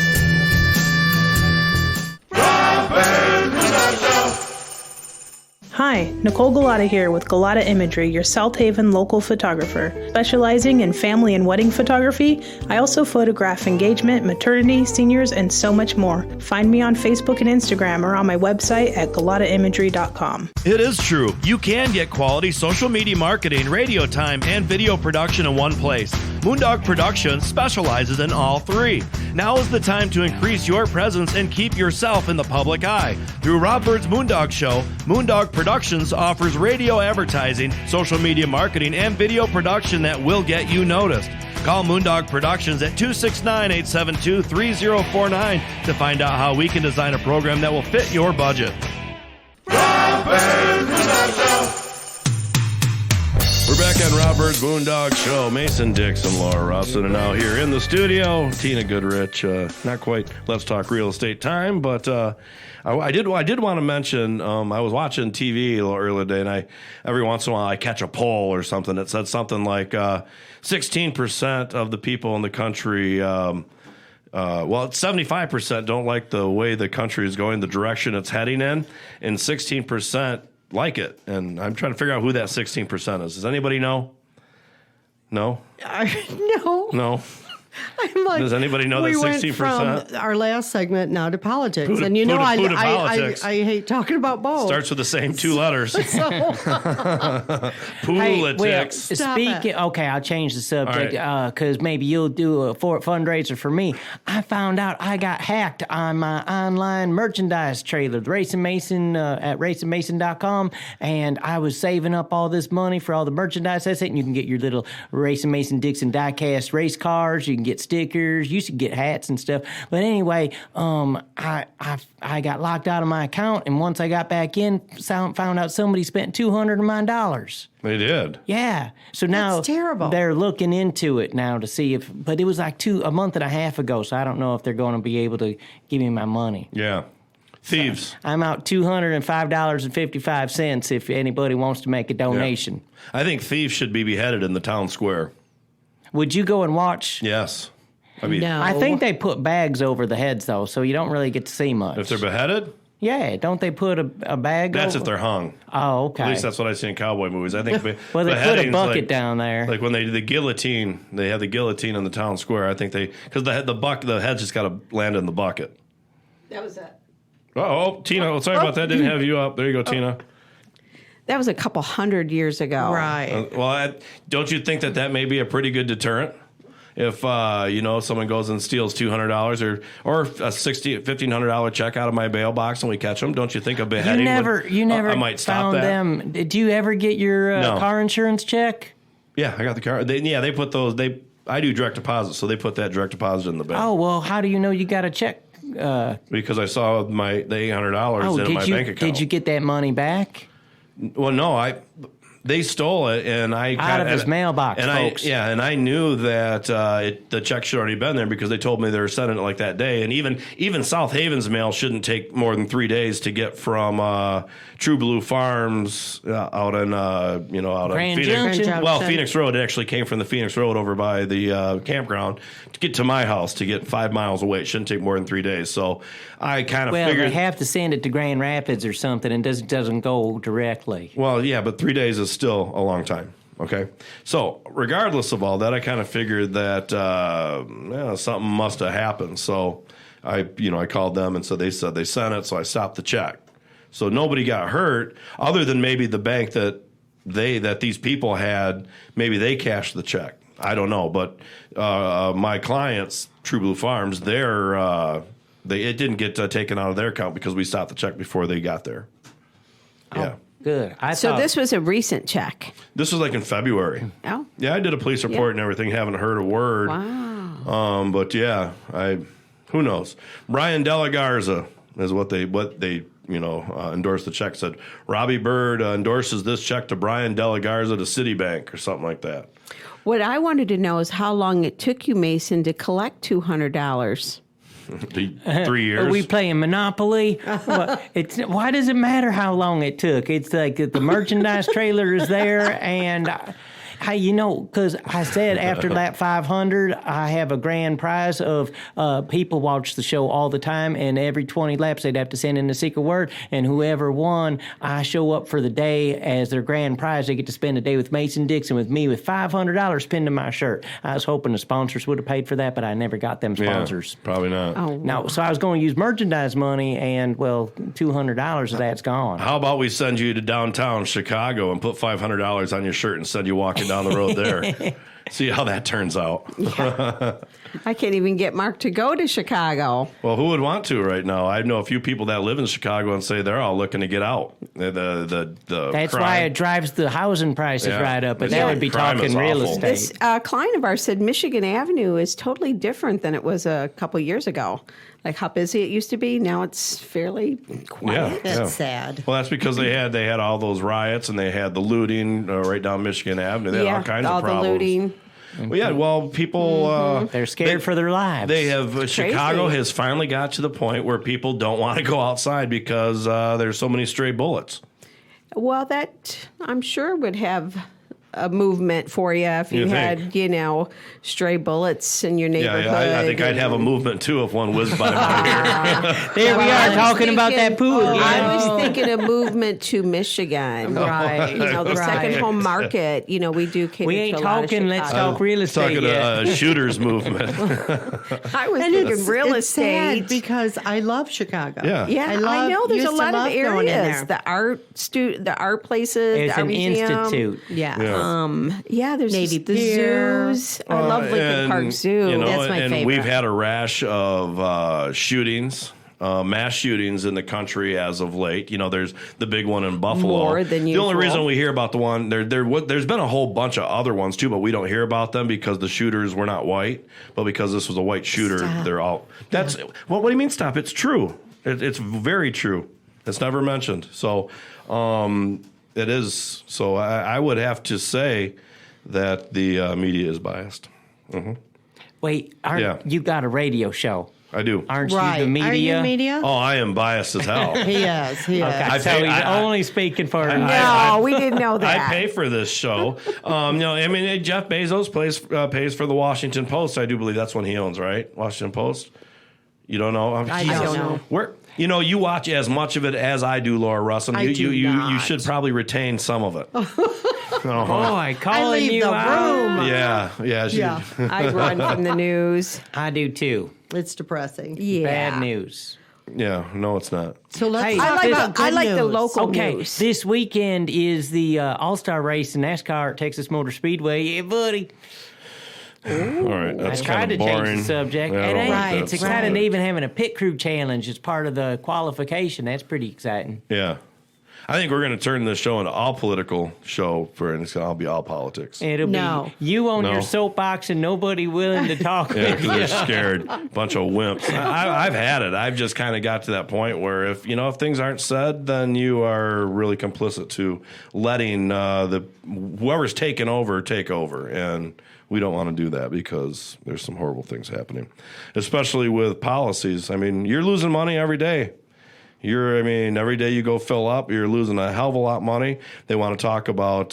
Hi, Nicole Galata here with Galata Imagery, your South Haven local photographer. Specializing in family and wedding photography, I also photograph engagement, maternity, seniors, and so much more. Find me on Facebook and Instagram or on my website at galataimagery.com. It is true. You can get quality social media marketing, radio time, and video production in one place. Moondog Productions specializes in all three. Now is the time to increase your presence and keep yourself in the public eye. Through Rob Byrd's Moondog Show, Moondog Productions offers radio advertising, social media marketing, and video production that will get you noticed. Call Moondog Productions at 269-872-3049 to find out how we can design a program that will fit your budget. We're back on Rob Byrd's Moondog Show. Mason Dixon, Laura Russell, and now here in the studio, Tina Goodrich. Not quite Let's Talk Real Estate time, but I did want to mention, I was watching TV a little earlier today, and every once in a while I catch a poll or something that said something like 16% of the people in the country, 75% don't like the way the country is going, the direction it's heading in, and 16% like it. And I'm trying to figure out who that 16% is. Does anybody know? No? No. No. I'm like, does anybody know that 16%? Went from our last segment now to politics. Who to- and you who know, to- I, who to I, politics? I hate talking about both. Starts with the same two letters. Politics. Speaking, okay, I'll change the subject All because maybe you'll do a fundraiser for me. I found out I got hacked on my online merchandise trailer, the Racing Mason at racingmason.com, and I was saving up all this money for all the merchandise. That's it, and you can get your little Racing Mason Dixon diecast race cars. You can get stickers. You should get hats and stuff. But anyway, I got locked out of my account, and once I got back in, found out somebody spent $200 of my dollars. They did. Yeah. So now That's terrible. They're looking into it now to see if, but it was like a month and a half ago, so I don't know if they're going to be able to give me my money. Yeah. Thieves. So I'm out $205.55 if anybody wants to make a donation. Yeah. I think thieves should be beheaded in the town square. Would you go and watch? Yes. I mean, No. I think they put bags over the heads, though, so you don't really get to see much. if they're beheaded, Yeah, don't they put a bag that's over? if they're hung. Oh, okay. At least that's what I see in cowboy movies. I think Well, they put a beheading's bucket down there. Like when they do the guillotine, they have the guillotine in the town square. I think because the head's just got to land in the bucket. That was it. Oh, Tina, sorry about that. Didn't have you up. There you go, Tina. That was a couple hundred years ago. Right. Don't you think that may be a pretty good deterrent? If someone goes and steals $200 or a $1,500 check out of my bail box and we catch them, don't you think a beheading? You never I might stop found that. them. Did you ever get your No. car insurance check? Yeah, I got the car. They put those. I do direct deposit, so they put that direct deposit in the bank. Oh well, how do you know you got a check? Because I saw the $800 in my bank account. Did you get that money back? Well, no, they stole it, and out of his mailbox, folks. And I knew that the check should already been there because they told me they were sending it like that day. And even South Haven's mail shouldn't take more than 3 days to get from True Blue Farms out in Grand Phoenix. Junction. Well, Phoenix Road. It actually came from the Phoenix Road over by the campground to get to my house to get 5 miles away. It shouldn't take more than 3 days. So I kind of figured they have to send it to Grand Rapids or something, and doesn't go directly. Well, yeah, but 3 days is still a long time. Okay, so regardless of all that, I kind of figured that something must have happened. So I called them and they said they sent it. So I stopped the check. So nobody got hurt, other than maybe the bank that these people had. Maybe they cashed the check. I don't know, but my clients, True Blue Farms, it didn't get taken out of their account because we stopped the check before they got there. Yeah. Good. So this was a recent check. This was like in February. Oh. Yeah, I did a police report and everything. Haven't heard a word. Wow. But yeah, who knows? Brian De La Garza is what they endorsed the check. Said Robbie Byrd endorses this check to Brian De La Garza to Citibank or something like that. What I wanted to know is how long it took you, Mason, to collect $200. 3 years. Are we playing Monopoly? Why does it matter how long it took? It's like the merchandise trailer is there, and because I said after lap 500, I have a grand prize of people watch the show all the time, and every 20 laps they'd have to send in a secret word, and whoever won, I show up for the day as their grand prize. They get to spend a day with Mason Dixon with me with $500 pinned to my shirt. I was hoping the sponsors would have paid for that, but I never got them sponsors. Yeah, probably not. Oh, No, so I was going to use merchandise money, and $200 of that's gone. How about we send you to downtown Chicago and put $500 on your shirt and send you walking down the road there? See how that turns out. I can't even get Mark to go to Chicago. Well, who would want to right now? I know a few people that live in Chicago and say they're all looking to get out. That's crime. why it drives the housing prices right up, but that would be Crime talking is real awful. estate. This client of ours said Michigan Avenue is totally different than it was a couple years ago. Like how busy it used to be, now it's fairly quiet. That's sad. Well, that's because they had all those riots and they had the looting right down Michigan Avenue. They had all kinds of problems. All the looting. Well, people they're scared for their lives. They have Chicago has finally got to the point where people don't want to go outside because there's so many stray bullets. Well, that I'm sure would have a movement for you if you had, stray bullets in your neighborhood. Yeah, I think I'd have a movement too if one whizzed by my ear. There we are talking about that poo again. I was thinking a movement to Michigan. Right. The second home market, we do cater We to ain't a lot of talking, let's Chicago. talk real estate. Talking a shooters movement. I was thinking real it's sad estate. because I love Chicago. Yeah. Yeah, I know there's a used to lot of love going in areas. there. The art places, It's the art an museum. institute. Yeah. There's Navy the Pier. zoos. I love Lincoln Park Zoo. That's my favorite. We've had a rash of shootings. Mass shootings in the country as of late. There's the big one in Buffalo. More than the only usual. reason we hear about the one there's been a whole bunch of other ones too, but we don't hear about them because the shooters were not white, but because this was a white shooter, they're all. That's what do you mean? Stop! It's true. It's very true. It's never mentioned. So it is. So I would have to say that the media is biased. Mm-hmm. Wait, you got a radio show? I do. Aren't you the media? Are you media? Oh, I am biased as hell. He is. Okay, so he's only speaking for him. No, we didn't know that. I pay for this show. Jeff Bezos pays for the Washington Post. I do believe that's one he owns, right? Washington Post. You don't know? I don't know. Where? You watch as much of it as I do, Laura Russell. You should probably retain some of it. Boy, calling I leave you the out. room. Yeah. I run from the news. I do too. It's depressing. Yeah. Bad news. Yeah, no, it's not. So let's Hey, talk about good I like the news. local Okay, news. this weekend is the All-Star race in NASCAR at Texas Motor Speedway. Yeah, buddy. All right, that's I tried kind to of boring. change the subject. Yeah, I It don't ain't. like It's that exciting subject. even having a pit crew challenge as part of the qualification. That's pretty exciting. Yeah. I think we're going to turn this show into all political show and it's going to be all politics. It'll No. be you on No. your soapbox and nobody willing to talk Yeah, with because you. they're scared. Bunch of wimps. I've had it. I've just kind of got to that point where if things aren't said, then you are really complicit to letting whoever's taken over take over. And we don't want to do that because there's some horrible things happening, especially with policies. I mean, you're losing money every day. Every day you go fill up, you're losing a hell of a lot of money. They want to talk about,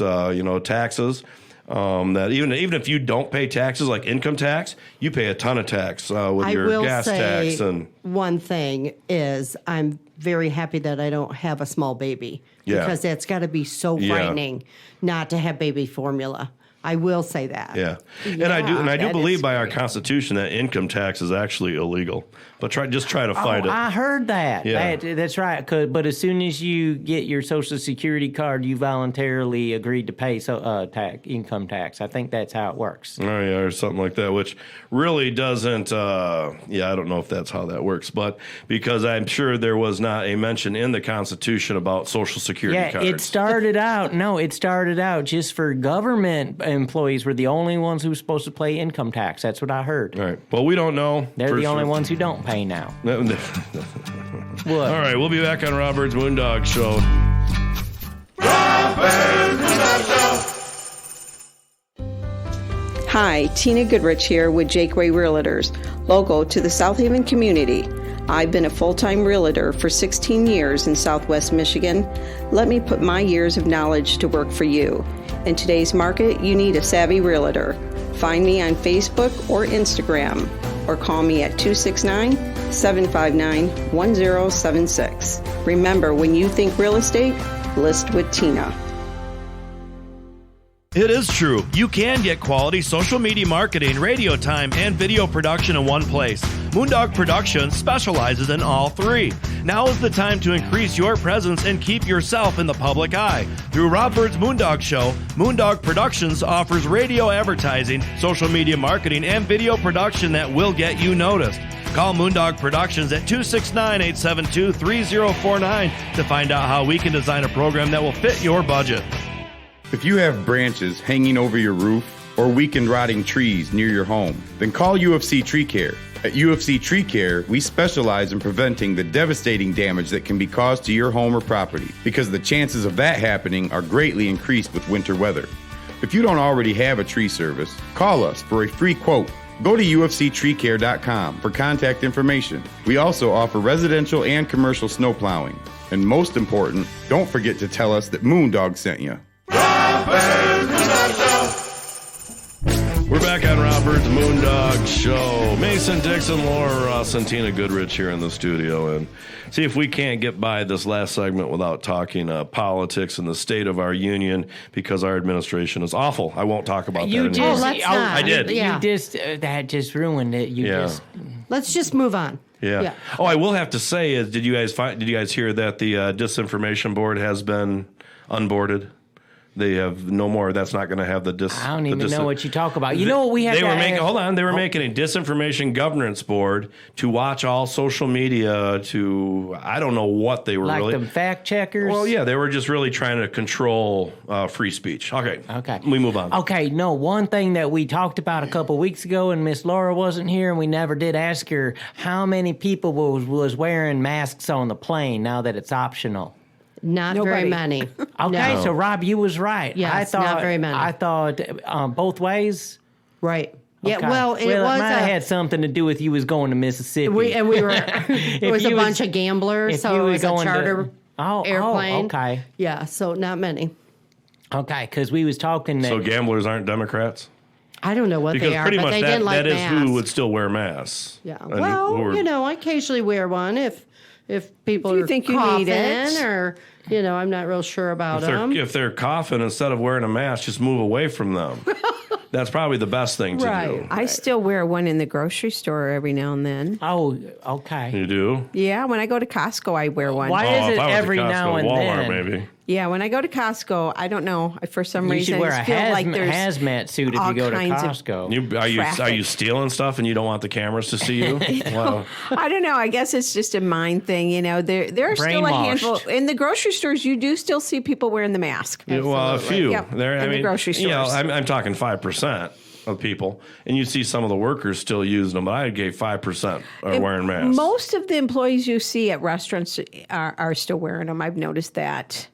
taxes. That even if you don't pay taxes like income tax, you pay a ton of tax with your gas tax. And one thing is I'm very happy that I don't have a small baby because that's got to be so frightening not to have baby formula. I will say that. Yeah, and I do believe by our Constitution that income tax is actually illegal. But try to fight it. I heard that. Yeah. That's right. But as soon as you get your Social Security card, you voluntarily agreed to pay income tax. I think that's how it works. Oh, yeah, or something like that, which really doesn't, I don't know if that's how that works, but because I'm sure there was not a mention in the Constitution about Social Security cards. It started out just for government employees were the only ones who were supposed to pay income tax. That's what I heard. All right. Well, we don't know. They're for the only sure. ones who don't pay now. What? All right, we'll be back on Rob Byrd's Moondog Show. Hi, Tina Goodrich here with Jakeway Realtors, local to the South Haven community. I've been a full-time realtor for 16 years in Southwest Michigan. Let me put my years of knowledge to work for you. In today's market, you need a savvy realtor. Find me on Facebook or Instagram, or call me at 269-759-1076. Remember, when you think real estate, list with Tina. It is true. You can get quality social media marketing, radio time, and video production in one place. Moondog Productions specializes in all three. Now is the time to increase your presence and keep yourself in the public eye. Through Rob Byrd's Moondog Show, Moondog Productions offers radio advertising, social media marketing, and video production that will get you noticed. Call Moondog Productions at 269-872-3049 to find out how we can design a program that will fit your budget. If you have branches hanging over your roof or weakened rotting trees near your home, then call Ufc Tree Care. At Ufc Tree Care, we specialize in preventing the devastating damage that can be caused to your home or property, because the chances of that happening are greatly increased with winter weather. If you don't already have a tree service, call us for a free quote. Go to ufctreecare.com for contact information. We also offer residential and commercial snow plowing. And most important, don't forget to tell us that Moondog sent you. Rob Byrd, Bird's Moondog Show. Mason Dixon, Laura Ross, and Tina Goodrich here in the studio. And see if we can't get by this last segment without talking politics and the state of our union, because our administration is awful. I won't talk about that anymore. I did. You just that just ruined it. Let's just move on. Yeah. Oh, I will have to say is, did you guys hear that the disinformation board has been unboarded? They have no more. That's not going to have the I don't even know what you talk about. You know what we have? They were making a disinformation governance board to watch all social media. I don't know what they were really. Like the fact checkers. Well, yeah, they were just really trying to control free speech. Okay. We move on. Okay. No, one thing that we talked about a couple weeks ago, and Miss Laura wasn't here, and we never did ask her how many people was wearing masks on the plane now that it's optional. Not very many. Okay, so Rob, you was right. Yes, not very many. I thought both ways. Right. Okay. Yeah. Well, it might have had something to do with you was going to Mississippi. We were. It was a bunch of gamblers, so it was a charter airplane. Okay. Yeah. So not many. Okay, because we was talking. So gamblers aren't Democrats? I don't know what they are, but they didn't like masks. That is who would still wear masks. Yeah. Well, I occasionally wear one if people are think you coughing need it. or, I'm not real sure about them. If they're coughing, instead of wearing a mask, just move away from them. That's probably the best thing to do. I still wear one in the grocery store every now and then. Oh, okay. You do? Yeah, when I go to Costco, I wear one. Why is it every Costco, now and Walmart, then? Maybe. Yeah, when I go to Costco, I don't know. For some reason, you should wear I a feel like there's hazmat suit if you go to Costco. Are you stealing stuff and you don't want the cameras to see you? Wow. I don't know. I guess it's just a mind thing. There are still a handful in the grocery stores. You do still see people wearing the mask. Yeah, well, a few. Yep. In the grocery stores. I'm talking 5% of people, and you see some of the workers still using them. But I gave 5% are wearing masks. Most of the employees you see at restaurants are still wearing them. I've noticed that.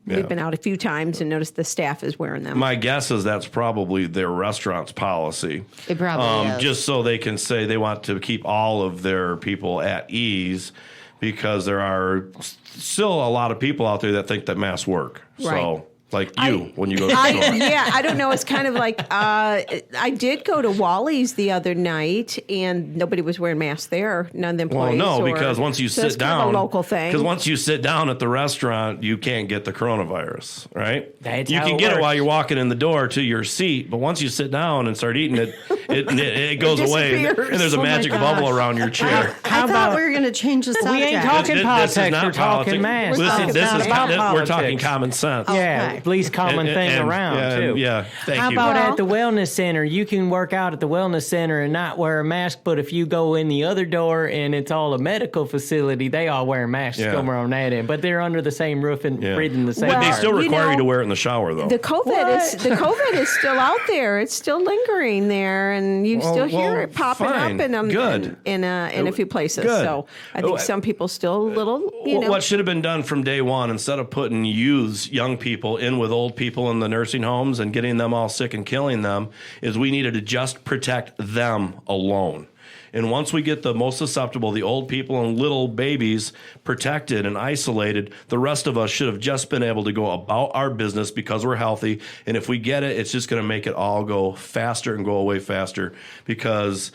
We've been out a few times and noticed the staff is wearing them. My guess is that's probably their restaurant's policy. It probably is. Just so they can say they want to keep all of their people at ease, because there are still a lot of people out there that think that masks work. Right. So, like when you go to the store. Yeah, I don't know. It's kind of like I did go to Wally's the other night, and nobody was wearing masks there. None of the employees. Well, no, because once you sit down, kind of a local thing. Because once you sit down at the restaurant, you can't get the coronavirus, right? You can get it while you're walking in the door to your seat, but once you sit down and start eating it, it goes away, and there's a magic bubble around your chair. I thought we were going to change the subject. We ain't talking politics. We're talking masks. We're talking common sense. Yeah. Least common thing around, too. Yeah, thank you. How about at the wellness center? You can work out at the wellness center and not wear a mask, but if you go in the other door and it's all a medical facility, they all wear masks over on that end, but they're under the same roof and breathing the same air. They still require you to wear it in the shower, though. The COVID is still out there. It's still lingering there, and you still hear it popping up in a few places. Good. So I think some people still a little, What should have been done from day one, instead of putting young people in with old people in the nursing homes and getting them all sick and killing them, is we needed to just protect them alone. And once we get the most susceptible, the old people and little babies, protected and isolated, the rest of us should have just been able to go about our business because we're healthy. And if we get it, it's just going to make it all go faster and go away faster, because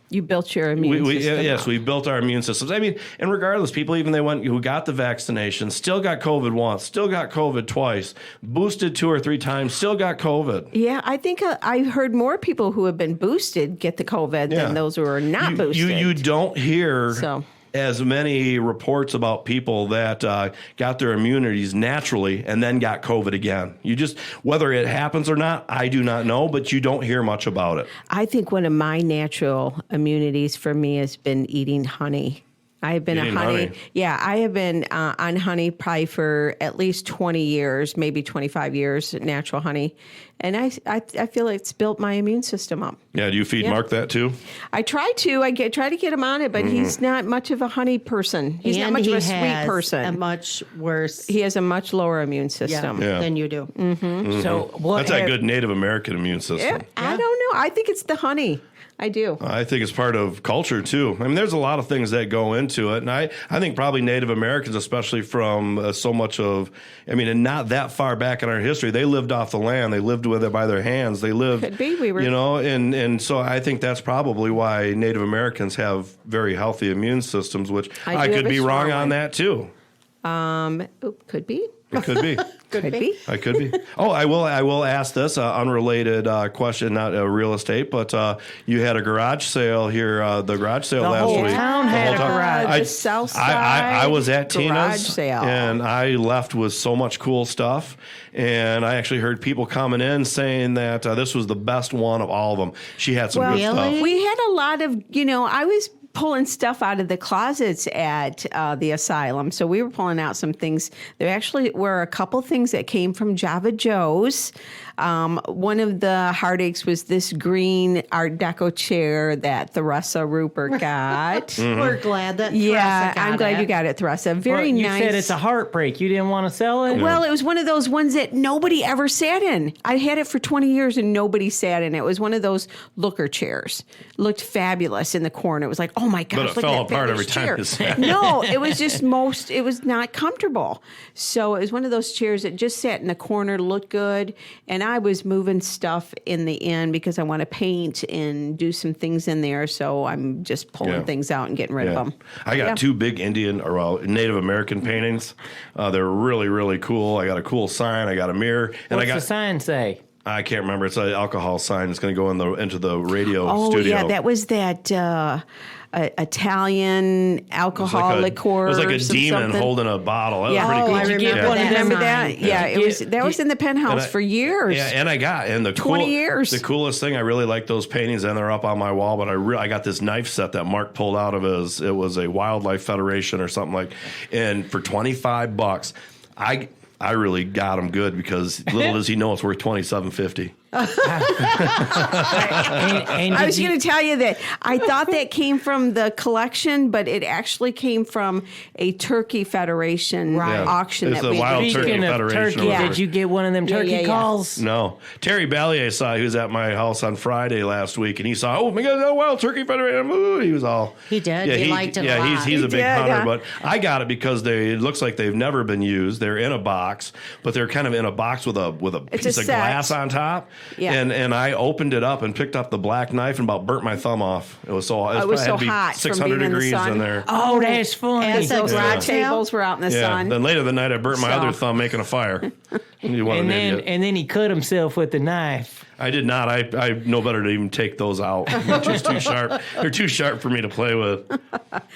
you built your immune system. Yes, we built our immune systems. I mean, and regardless, people even who got the vaccination still got COVID once, still got COVID twice, boosted 2 or 3 times, still got COVID. Yeah, I think I heard more people who have been boosted get the COVID than those who are not boosted. You don't hear as many reports about people that got their immunities naturally and then got COVID again. Whether it happens or not, I do not know, but you don't hear much about it. I think one of my natural immunities for me has been eating honey. I have been honey. Yeah, I have been on honey probably for at least 20 years, maybe 25 years, natural honey. And I feel like it's built my immune system up. Yeah, do you feed Mark that too? I try to. Try to get him on it, but he's not much of a honey person. He's not much of a sweet person. He has a much lower immune system than you do. Mm-hmm. So that's a good Native American immune system. I don't know. I think it's the honey. I do. I think it's part of culture, too. I mean, there's a lot of things that go into it. And I think probably Native Americans, especially from so much of, and not that far back in our history, they lived off the land. They lived with it by their hands. They lived, Could be. We were, and so I think that's probably why Native Americans have very healthy immune systems, which I could be wrong on that, too. Could be. It could be. Could be. I could be. Oh, I will ask this unrelated question, not real estate, but you had a garage sale here, the garage sale last week. The whole town had a garage. The South Side I was at garage Tina's sale. and I left with so much cool stuff. And I actually heard people coming in saying that this was the best one of all of them. She had some good stuff. We had a lot of, I was pulling stuff out of the closets at the asylum. So we were pulling out some things. There actually were a couple things that came from Java Joe's. One of the heartaches was this green Art Deco chair that Theresa Rupert got. We're glad that Theresa got I'm glad it. you got it, Theresa. Very nice. You said it's a heartbreak. You didn't want to sell it? Well, it was one of those ones that nobody ever sat in. I had it for 20 years and nobody sat in it. It was one of those looker chairs. Looked fabulous in the corner. It was like, oh my gosh, But it look fell at that apart every fabulous time chair. you sat. No, it was just it was not comfortable. So it was one of those chairs that just sat in the corner, looked good. And I was moving stuff in the end because I want to paint and do some things in there. So I'm just pulling things out and getting rid of them. I got two big Indian or Native American paintings. They're really, really cool. I got a cool sign. I got a mirror. And What's the sign say? I can't remember. It's an alcohol sign. It's going to go into the radio studio. Oh, yeah. That was that Italian alcohol liqueur. It was like a demon something. holding a bottle. That was pretty cool. I remember that. Remember that? Yeah, that was in the penthouse for years. Yeah, and the 20 years. The coolest thing, I really like those paintings, and they're up on my wall. But I got this knife set that Mark pulled out of it was a Wildlife Federation or something and for $25, I really got him good because little does he know it's worth $27.50. I was going to tell you that I thought that came from the collection, but it actually came from a turkey federation auction. It's the Wild Turkey Federation. Did you get one of them turkey calls? No. Terry Ballier he was at my house on Friday last week, and he saw, oh my God, the Wild Turkey Federation. Ooh, he was all... He did. He liked it a lot. He's a big hunter, but I got it because it looks like they've never been used. They're in a box, but they're kind of in a box with a piece of glass on top. Yeah. And I opened it up and picked up the black knife and about burnt my thumb off. It was so hot. 600 degrees in there. Oh, that's funny. And the garage tables were out in the sun. Then later that night I burnt my other thumb making a fire. And then he cut himself with the knife. I did not. I know better to even take those out. They're just too sharp. They're too sharp for me to play with. All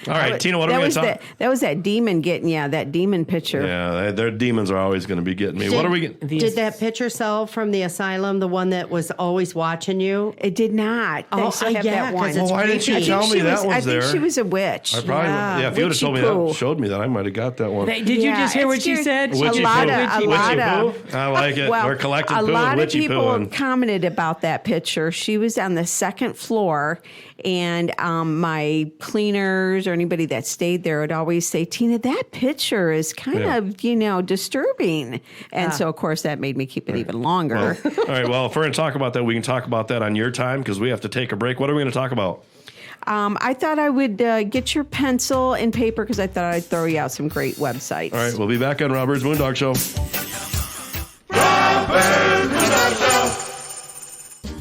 right, Tina, what are we going to talk? That was that demon getting that demon picture. Yeah, their demons are always going to be getting me. What are we getting? Did that picture sell from the asylum, the one that was always watching you? It did not. They still have that one. Well, why didn't you tell me that was there? I think she was a witch. I probably if you would have told me that, showed me that, I might have got that one. Did you just hear what she said? Witchy poo. I like it. We're collecting poo and witchy poo. A lot of people commented about that picture. She was on the second floor, and my cleaners or anybody that stayed there would always say, Tina, that picture is kind of, disturbing. And so, of course, that made me keep it even longer. Well, all right. Well, if we're going to talk about that, we can talk about that on your time because we have to take a break. What are we going to talk about? I thought I would get your pencil and paper because I thought I'd throw you out some great websites. All right. We'll be back on Rob Byrd's Moondog Show.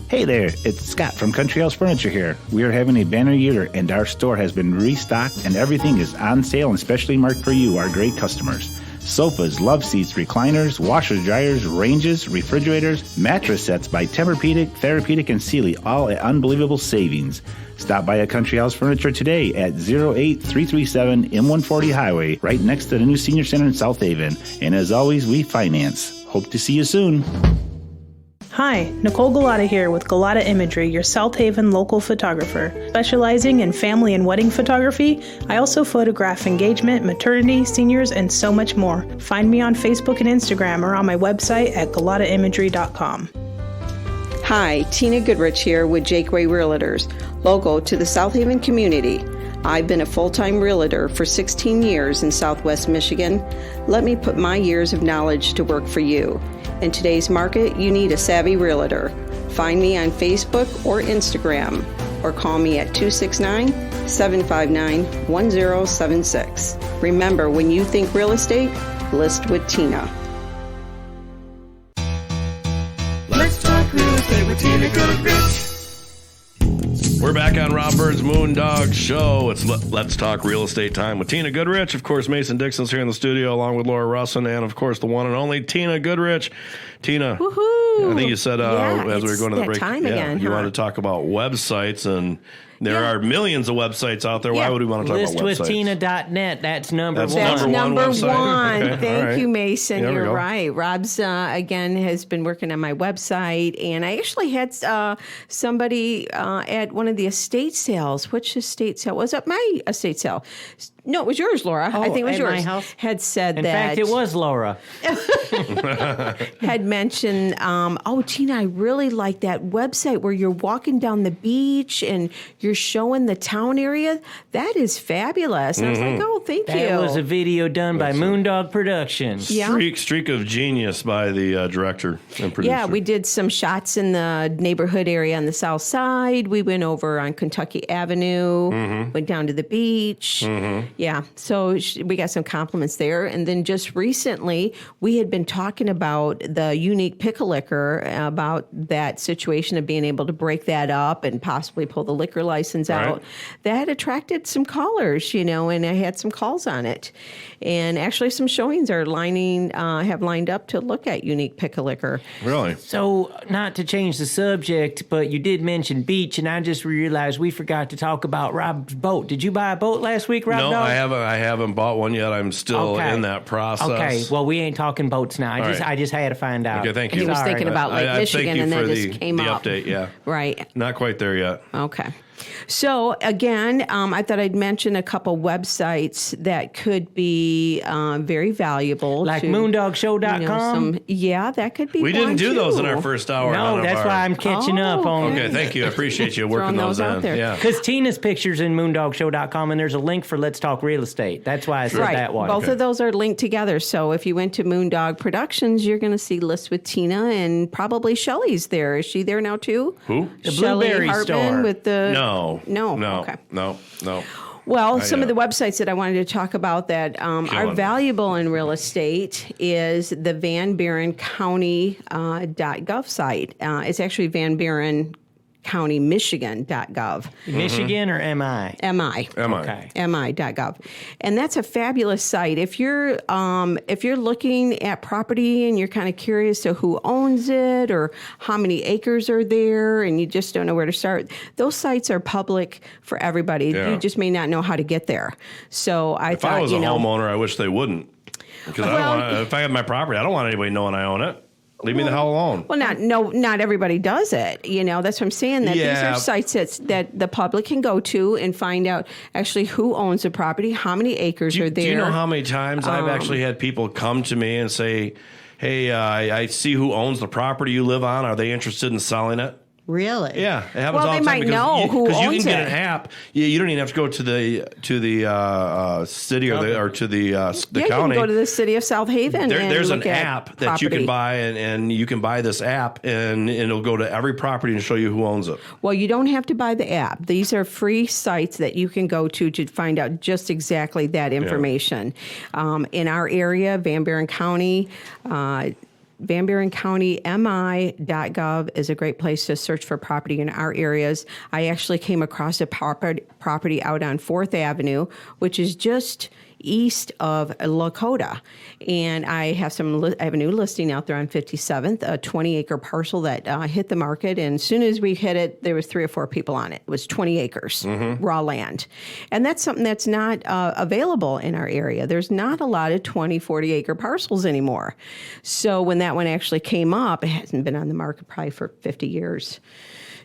Hey there, it's Scott from Country House Furniture here. We are having a banner year and our store has been restocked and everything is on sale and specially marked for you, our great customers. Sofas, love seats, recliners, washers, dryers, ranges, refrigerators, mattress sets by Tempur-Pedic, Therapeutic, and Sealy, all at unbelievable savings. Stop by a Country House Furniture today at 08337 M140 Highway, right next to the new Senior Center in South Haven. And as always, we finance. Hope to see you soon. Hi, Nicole Galata here with Galata Imagery, your South Haven local photographer. Specializing in family and wedding photography, I also photograph engagement, maternity, seniors, and so much more. Find me on Facebook and Instagram or on my website at galataimagery.com. Hi, Tina Goodrich here with Jakeway Realtors, local to the South Haven community. I've been a full-time realtor for 16 years in Southwest Michigan. Let me put my years of knowledge to work for you. In today's market, you need a savvy realtor. Find me on Facebook or Instagram. or call me at 269-759-1076. Remember, when you think real estate, list with Tina. Let's talk real estate with Tina Goodrich. We're back on Rob Byrd's Moondog Show. It's Let's Talk Real Estate time with Tina Goodrich. Of course, Mason Dixon's here in the studio along with Laura Russin and, of course, the one and only Tina Goodrich. Tina, woohoo! I think you said as we were going to the break, you wanted to talk about websites, and there are millions of websites out there. Why would we want to talk about websites? Listwithtina.net. That's number one. That's number one. Okay. Thank you, Mason. You're right. Rob's, again, has been working on my website. And I actually had somebody at one of the estate sales. Which estate sale? Was it my estate sale? No, it was yours, Laura. I think it was yours. My house? Had said In that. fact, it was Laura. Had mentioned, Tina, I really like that website where you're walking down the beach and you're showing the town area. That is fabulous. And I was like, oh, thank you. That was a video done by Moondog Productions. Yeah. Streak of genius by the director and producer. Yeah, we did some shots in the neighborhood area on the south side. We went over on Kentucky Avenue, went down to the beach. Yeah, so we got some compliments there. And then just recently, we had been talking about the unique pickle liquor, about that situation of being able to break that up and possibly pull the liquor license out. That attracted some callers, and I had some calls on it. And actually some showings are have lined up to look at unique pickle liquor. Really? So, not to change the subject, but you did mention beach, and I just realized we forgot to talk about Rob's boat. Did you buy a boat last week, Rob? No, I haven't bought one yet. I'm still in that process. Okay, well, we ain't talking boats now. I just had to find out. Okay, thank you. He was thinking about Lake Michigan, and that just came up. The update, yeah. Right. Not quite there yet. Okay. So again, I thought I'd mention a couple websites that could be very valuable. Like moondogshow.com? That could be We didn't do those in our first hour. No, that's why I'm catching up on. Okay, thank you. I appreciate you working those in. Yeah. Because Tina's picture's in moondogshow.com, and there's a link for Let's Talk Real Estate. That's why I said that one. Both of those are linked together. So if you went to Moondog Productions, you're going to see List with Tina, and probably Shelley's there. Is she there now too? Who? The Shelley Blueberry Hartman Store. with the No. Okay. No. Well, some of the websites that I wanted to talk about that are valuable in real estate is the Van Buren County .gov site. It's actually Van Buren County, Michigan.gov. Michigan or MI? MI. Okay. MI.gov. And that's a fabulous site. If you're looking at property and you're kind of curious to who owns it or how many acres are there and you just don't know where to start, those sites are public for everybody. Yeah. You just may not know how to get there. So if I was a homeowner, I wish they wouldn't. Because if I have my property, I don't want anybody knowing I own it. Leave me the hell alone. Well, not everybody does it. That's what I'm saying. That these are sites that the public can go to and find out actually who owns the property, how many acres are there. Do you know how many times I've actually had people come to me and say, "Hey, I see who owns the property you live on. Are they interested in selling it?" Really? Yeah, it happens all the time. Well, they might know who owns it. Because you can get an app. You don't even have to go to the city or to the county. You can go to the city of South Haven. There's an app that you can buy, and you can buy this app, and it'll go to every property and show you who owns it. Well, you don't have to buy the app. These are free sites that you can go to find out just exactly that information. In our area, Van Buren County, Van Buren County MI.gov is a great place to search for property in our areas. I actually came across a property out on 4th Avenue, which is just east of Lakota. And I have a new listing out there on 57th, a 20-acre parcel that hit the market. And as soon as we hit it, there was 3 or 4 people on it. It was 20 acres, raw land. And that's something that's not available in our area. There's not a lot of 20, 40-acre parcels anymore. So when that one actually came up, it hasn't been on the market probably for 50 years.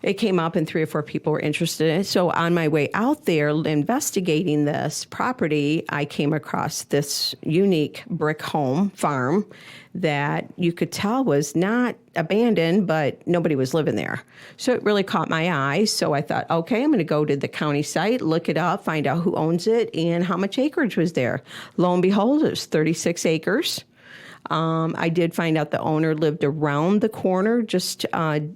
It came up and 3 or 4 people were interested in it. So on my way out there investigating this property, I came across this unique brick home farm that you could tell was not abandoned, but nobody was living there. So it really caught my eye. So I thought, okay, I'm going to go to the county site, look it up, find out who owns it and how much acreage was there. Lo and behold, it was 36 acres. I did find out the owner lived around the corner, just on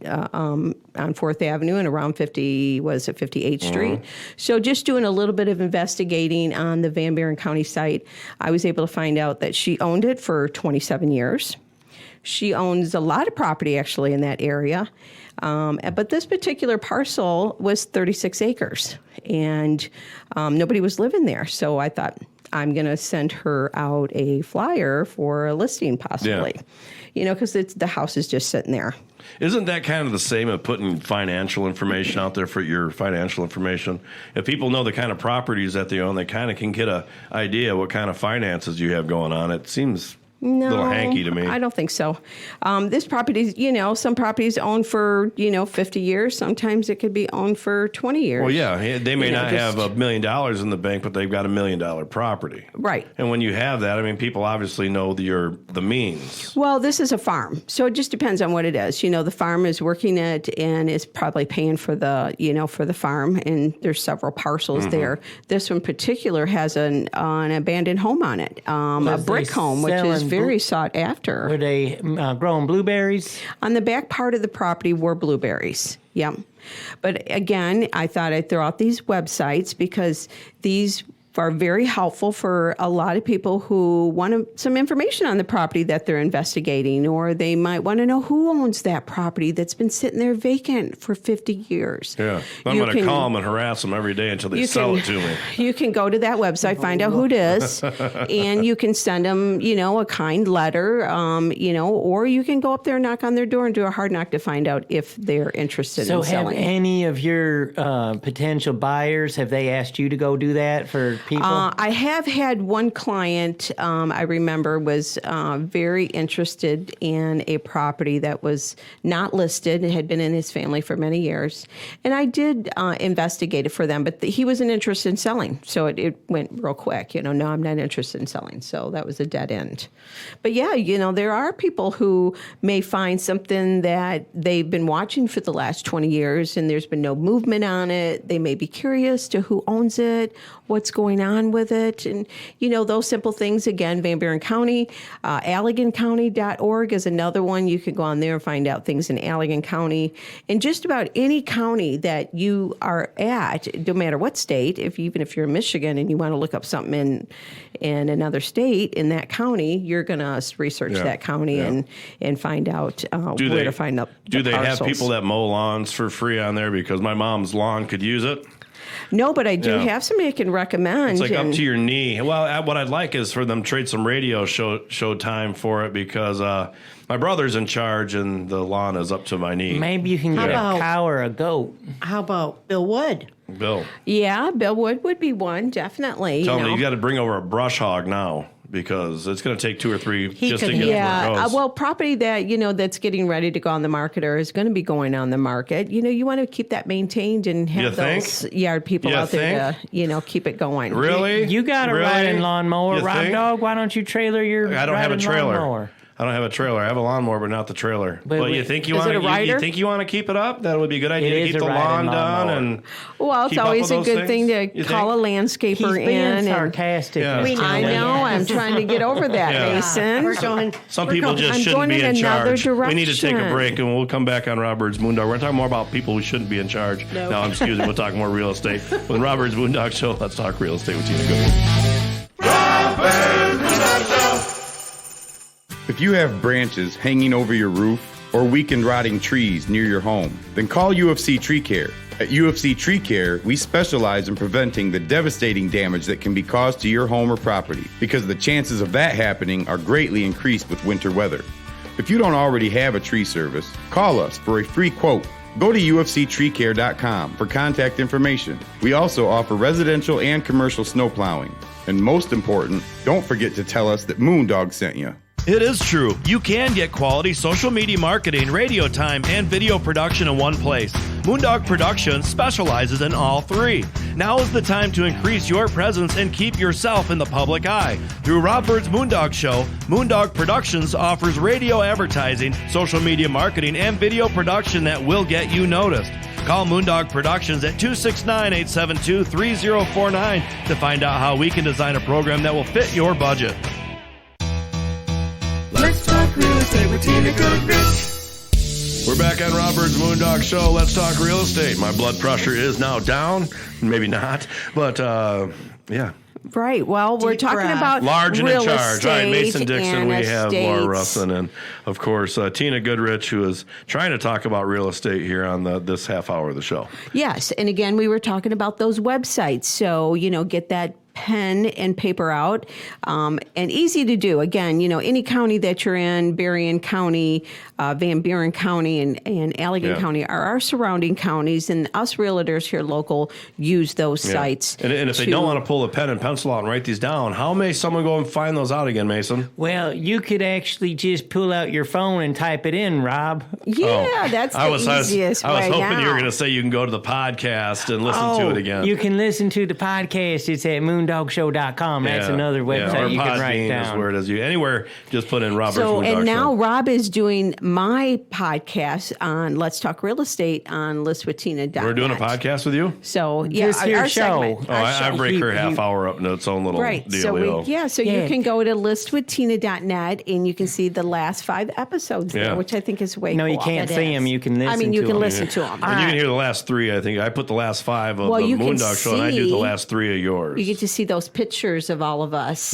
4th Avenue and around 58th Street. So just doing a little bit of investigating on the Van Buren County site, I was able to find out that she owned it for 27 years. She owns a lot of property, actually, in that area. But this particular parcel was 36 acres, and nobody was living there. So I thought, I'm going to send her out a flyer for a listing, possibly. Yeah. Because the house is just sitting there. Isn't that kind of the same as putting financial information out there for your financial information? If people know the kind of properties that they own, they kind of can get an idea what kind of finances you have going on. It seems No, a little hanky to me. I don't think so. This property, some properties owned for, 50 years. Sometimes it could be owned for 20 years. Well, yeah, they may not have $1 million in the bank, but they've got $1 million property. Right. And when you have that, people obviously know the means. Well, this is a farm, so it just depends on what it is. The farm is working it and is probably paying for the farm, and there's several parcels there. This one in particular has an abandoned home on it, a brick home, which is very sought after. Were they growing blueberries? On the back part of the property were blueberries. Yep. But again, I thought I'd throw out these websites because these are very helpful for a lot of people who want some information on the property that they're investigating, or they might want to know who owns that property that's been sitting there vacant for 50 years. Yeah, I'm going to call them and harass them every day until they sell it to me. You can go to that website, find out who it is, and you can send them, a kind letter, or you can go up there and knock on their door and do a hard knock to find out if they're interested in selling. So have any of your potential buyers, have they asked you to go do that for people? I have had one client, I remember, was very interested in a property that was not listed. It had been in his family for many years. And I did investigate it for them, but he wasn't interested in selling. So it went real quick. No, I'm not interested in selling. So that was a dead end. But yeah, there are people who may find something that they've been watching for the last 20 years and there's been no movement on it. They may be curious to who owns it, what's going on with it. And, those simple things, again, Van Buren County, AlleganCounty.org is another one. You can go on there and find out things in Allegan County. And just about any county that you are at, no matter what state, even if you're in Michigan and you want to look up something in another state in that county, you're going to research that county and find out where to find out Do they have people that mow lawns for free on there? Because my mom's lawn could use it. No, but I do have somebody I can recommend. It's like up to your knee. Well, what I'd like is for them to trade some radio show time for it because my brother's in charge and the lawn is up to my knee. Maybe you can get a cow or a goat. How about Bill Wood? Bill. Yeah, Bill Wood would be one, definitely. Tell me, you got to bring over a brush hog now. Because it's going to take 2 or 3 just to get where it goes. Well, property that, that's getting ready to go on the market or is going to be going on the market, you want to keep that maintained and have those yard people out there to, keep it going. Really? You got a riding lawnmower, Rob Dog. Why don't you trailer your I don't have a trailer. Lawnmower? I don't have a trailer. I have a lawnmower, but not the trailer. But you think you want to keep it up? That would be a good idea to keep the lawn done and. Well, it's always a good thing to call a landscaper He's being sarcastic. Yeah. I know. I'm trying to get over that, Mason. Some people just shouldn't be in charge. We need to take a break, and we'll come back on Rob Byrd's Moondog. We're going to talk more about people who shouldn't be in charge. No, I'm excuse me. We'll talk more real estate with Rob Byrd's Moondog Show. Let's talk real estate with Tina Goodman. Rob Byrd's Moondog Show. If you have branches hanging over your roof or weakened rotting trees near your home, then call Ufc Tree Care. At Ufc Tree Care, we specialize in preventing the devastating damage that can be caused to your home or property because the chances of that happening are greatly increased with winter weather. If you don't already have a tree service, call us for a free quote. Go to ufctreecare.com for contact information. We also offer residential and commercial snow plowing. And most important, don't forget to tell us that Moondog sent you. It is true. You can get quality social media marketing, radio time, and video production in one place. Moondog Productions specializes in all 3. Now is the time to increase your presence and keep yourself in the public eye. Through Rob Byrd's Moondog Show, Moondog Productions offers radio advertising, social media marketing, and video production that will get you noticed. Call Moondog Productions at 269-872-3049 to find out how we can design a program that will fit your budget. talk real estate with Tina Goodrich. We're back on Rob Byrd's Moondog Show. Let's talk real estate. My blood pressure is now down. Maybe not, but yeah. Right. Well, we're talking about large and real in charge. All right, Mason estate Dixon. and We have Laura estates. Russin and, of course, Tina Goodrich, who is trying to talk about real estate here on this half hour of the show. Yes. And again, we were talking about those websites. So, get that pen and paper out, and easy to do. Again, any county that you're in, Berrien County, Van Buren County, and Allegan County are our surrounding counties, and us realtors here local use those sites. And if they don't want to pull a pen and pencil out and write these down, how may someone go and find those out again, Mason? Well, you could actually just pull out your phone and type it in, Rob. Yeah, that's the easiest way. I was hoping now. you were going to say you can go to the podcast and listen to it again. You can listen to the podcast. It's at moondogshow.com. That's another website you can write down. Is where it is. Anywhere, just put in Robert's So, Moondog and now Show. Rob is doing my podcast on Let's Talk Real Estate on listwithtina.net. We're doing a podcast with you? So, yeah, This here our show. segment. I break her half hour up into its own little deal. So you can go to listwithtina.net and you can see the last 5 episodes there, which I think is way cool. No, you can't see them. You can listen to them. I mean, you can listen to them. And you can hear the last 3, I think. I put the last 5 of the you can Moondog Show, and I do the last 3 of yours. You get to see those pictures of all of us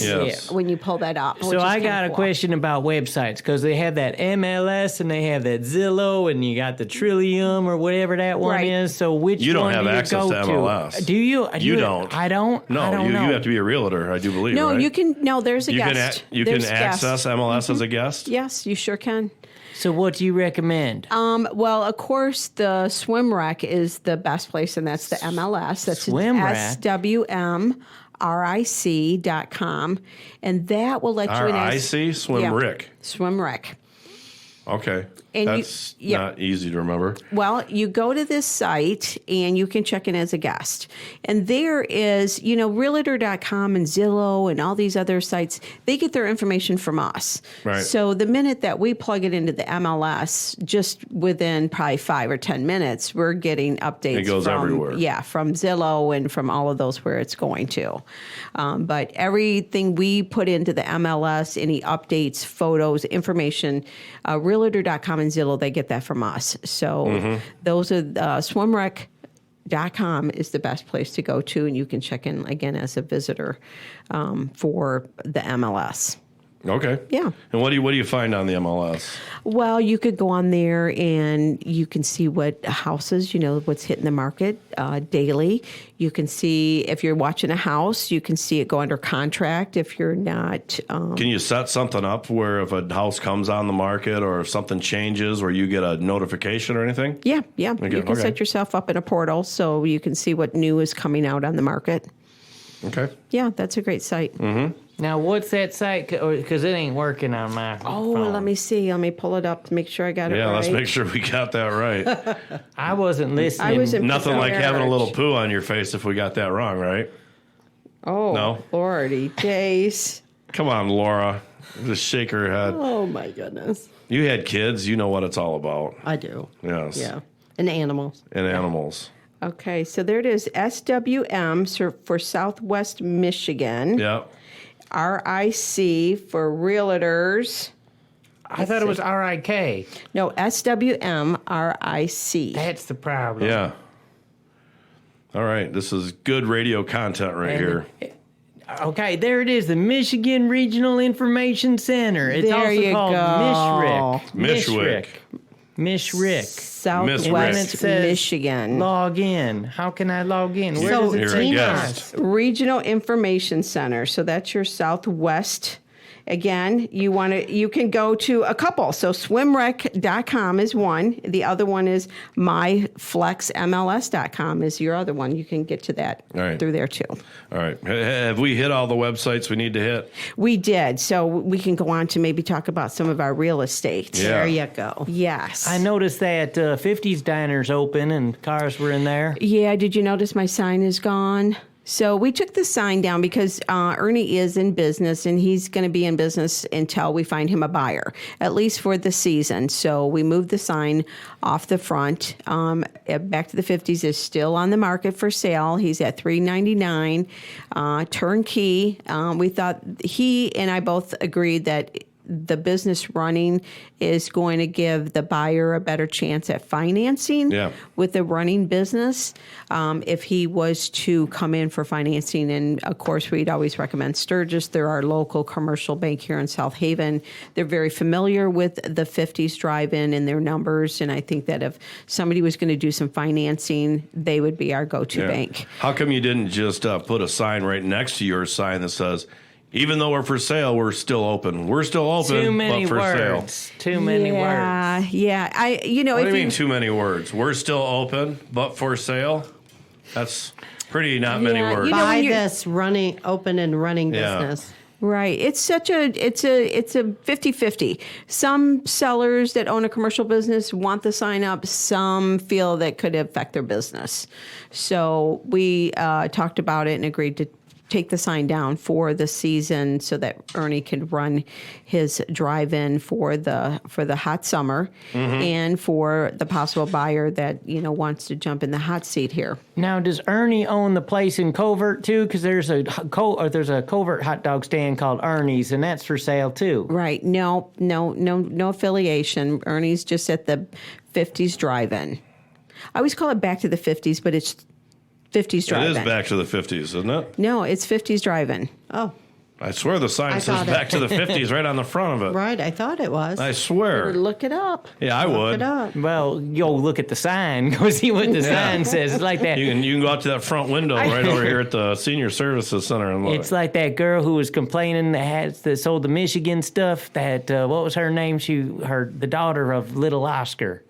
when you pull that up. So I got a question about websites, because they have that MLS and they have that Zillow and you got the Trillium or whatever that one is. So which you don't one have do you access go to MLS. Do you? You don't. I don't. No, I don't you know. have to be a realtor, I do believe. No, right? you can. No, there's a you guest. You There's can access MLS as a guest? Yes, you sure can. So what do you recommend? Well, of course, the SwimRec is the best place, and that's the MLS. That's SWMRIC.com, and that will let you in. RIC? SwimRic. SwimRec. Okay. And that's not easy to remember. Well, you go to this site and you can check in as a guest. And there is, Realtor.com and Zillow and all these other sites, they get their information from us. Right. So the minute that we plug it into the MLS, just within probably 5 or 10 minutes, we're getting updates. It goes everywhere. Yeah, from Zillow and from all of those where it's going to. But everything we put into the MLS, any updates, photos, information, Realtor.com and Zillow, they get that from us. So those are swimrec.com is the best place to go to, and you can check in again as a visitor for the MLS. Okay. Yeah. And what do you find on the MLS? Well, you could go on there and you can see what houses, what's hitting the market daily. You can see if you're watching a house, you can see it go under contract. If you're not, can you set something up where if a house comes on the market or if something changes, where you get a notification or anything? Yeah. Okay. You can set yourself up in a portal so you can see what new is coming out on the market. Okay. Yeah, that's a great site. Mm-hmm. Now, what's that site? Because it ain't working on my phone. Let me see. Let me pull it up to make sure I got it right. Yeah, let's make sure we got that right. I wasn't listening. I was in Nothing like having a little poo on your face if we got that wrong, right? Oh, no? Lordy days. Come on, Laura. Just shake her head. Oh, my goodness. You had kids. You know what it's all about. I do. Yes. Yeah. And animals. And animals. Okay, so there it is. SWM for Southwest Michigan. Yeah. RIC for Realtors. I thought it was RIK. No, SWM RIC. That's the problem. Yeah. All right. This is good radio content right here. Okay, there it is. The Michigan Regional Information Center. It's there also you called go. MISHRIC. Southwest Michigan. Log in. How can I log in? Where So does it take us? Regional Information Center. So that's your Southwest. Again, you can go to a couple. So swimrec.com is one. The other one is myflexmls.com is your other one. You can get to that through there too. All right. Have we hit all the websites we need to hit? We did. So we can go on to maybe talk about some of our real estate. Yeah. There you go. Yes. I noticed that 50s Diner's open and cars were in there. Yeah. Did you notice my sign is gone? So we took the sign down because Ernie is in business, and he's going to be in business until we find him a buyer, at least for the season. So we moved the sign off the front. Back to the 50s is still on the market for sale. He's at $399, turnkey. We thought he and I both agreed that the business running is going to give the buyer a better chance at financing with the running business. If he was to come in for financing, and of course, we'd always recommend Sturgis. They're our local commercial bank here in South Haven. They're very familiar with the 50s drive-in and their numbers, and I think that if somebody was going to do some financing, they would be our go-to bank. How come you didn't just put a sign right next to your sign that says, even though we're for sale, we're still open. We're still open, too many but for words. sale. Too many words. Yeah. What do you mean too many words? We're still open, but for sale? That's pretty not many words. Buy this open and running business. Right. It's a 50-50. Some sellers that own a commercial business want the sign up. Some feel that could affect their business. So we talked about it and agreed to take the sign down for the season so that Ernie could run his drive-in for the hot summer and for the possible buyer that wants to jump in the hot seat here. Now, does Ernie own the place in Covert too? Because there's a Covert hot dog stand called Ernie's, and that's for sale too. Right? No affiliation. Ernie's just at the 50s drive-in. I always call it Back to the 50s, but it's 50s drive-in. It is Back to the 50s, isn't it? No, it's 50s drive-in. Oh. I swear the sign says Back to the 50s right on the front of it. Right, I thought it was. I swear. Look it up. Yeah, I would. Look it up. Well, go look at the sign. Go see what the sign says. It's like that. You can go out to that front window right over here at the Senior Services Center and look. It's like that girl who was complaining that sold the Michigan stuff. That what was her name? The daughter of Little Oscar.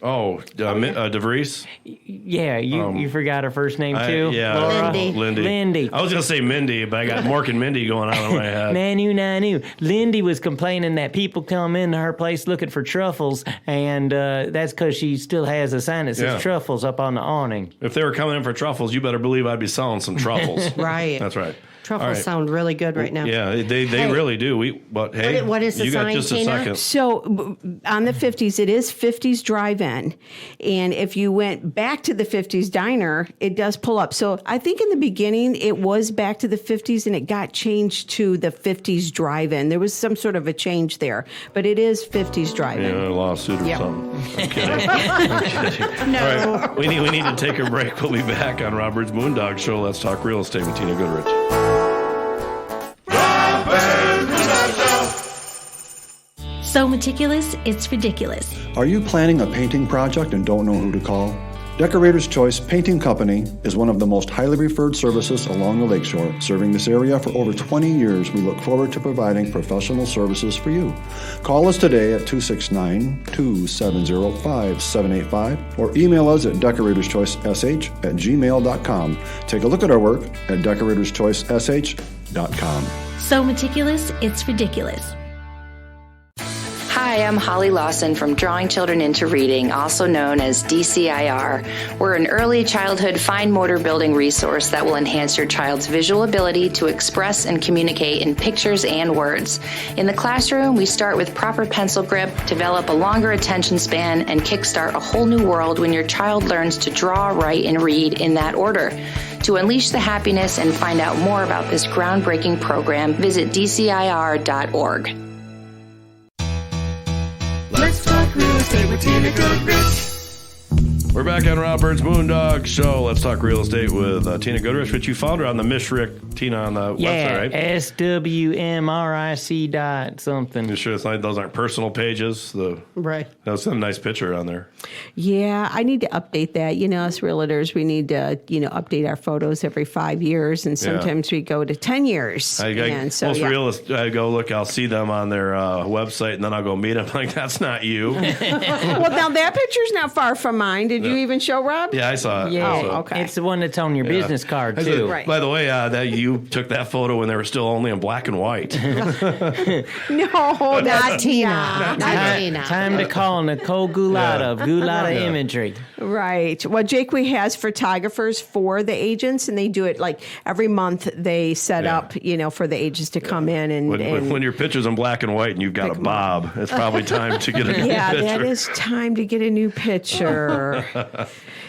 Oh, DeVries? Yeah, you forgot her first name too? Yeah. Laura? Lindy. I was going to say Mindy, but I got Mork and Mindy going on in my head. Nanu. Lindy was complaining that people come into her place looking for truffles, and that's because she still has a sign that says truffles up on the awning. If they were coming in for truffles, you better believe I'd be selling some truffles. Right. That's right. Truffles sound really good right now. Yeah, they really do. But hey, what is the you sign, got just Tina? a second. So on the 50s, it is 50s drive-in. And if you went back to the 50s diner, it does pull up. So I think in the beginning, it was back to the 50s and it got changed to the 50s drive-in. There was some sort of a change there. But it is 50s drive-in. Yeah, a lawsuit or something. I'm kidding. I'm kidding. No. All right, we need to take a break. We'll be back on Robert's Moondog Show. Let's talk real estate with Tina Goodrich. So meticulous, it's ridiculous. Are you planning a painting project and don't know who to call? Decorator's Choice Painting Company is one of the most highly referred services along the lakeshore. Serving this area for over 20 years, we look forward to providing professional services for you. Call us today at 269-270-5785 or email us at decoratorschoicesh@gmail.com. Take a look at our work at decoratorschoicesh.com. So meticulous, it's ridiculous. Hi, I'm Holly Lawson from Drawing Children into Reading, also known as DCIR. We're an early childhood fine motor building resource that will enhance your child's visual ability to express and communicate in pictures and words. In the classroom, we start with proper pencil grip, develop a longer attention span, and kickstart a whole new world when your child learns to draw, write, and read in that order. To unleash the happiness and find out more about this groundbreaking program, visit DCIR.org. Let's talk real estate with Tina Goodrich. We're back on Robert's Moondog Show. Let's talk real estate with Tina Goodrich, which you found her on the Mishrick, Tina, on the website, right? SWMRIC dot something. You sure those aren't personal pages? Right. That's a nice picture on there. Yeah, I need to update that. Us realtors, we need to, update our photos every 5 years, and sometimes we go to 10 years. Most realists, I go look, I'll see them on their website, and then I'll go meet them. Like, that's not you. Well, now that picture's not far from mine. Did you even show Rob? Yeah, I saw it. Yeah, okay. It's the one that's on your business card, too. Right. By the way, that you took that photo when they were still only in black and white. No, not Tina. Not Tina. Time to call Nicole Gulata of Gulata Imagery. Right. Well, Jakeway has photographers for the agents, and they do it like every month. They set up, for the agents to come in and when your picture's in black and white and you've got a bob, it's probably time to get a new picture. Yeah, that is time to get a new picture.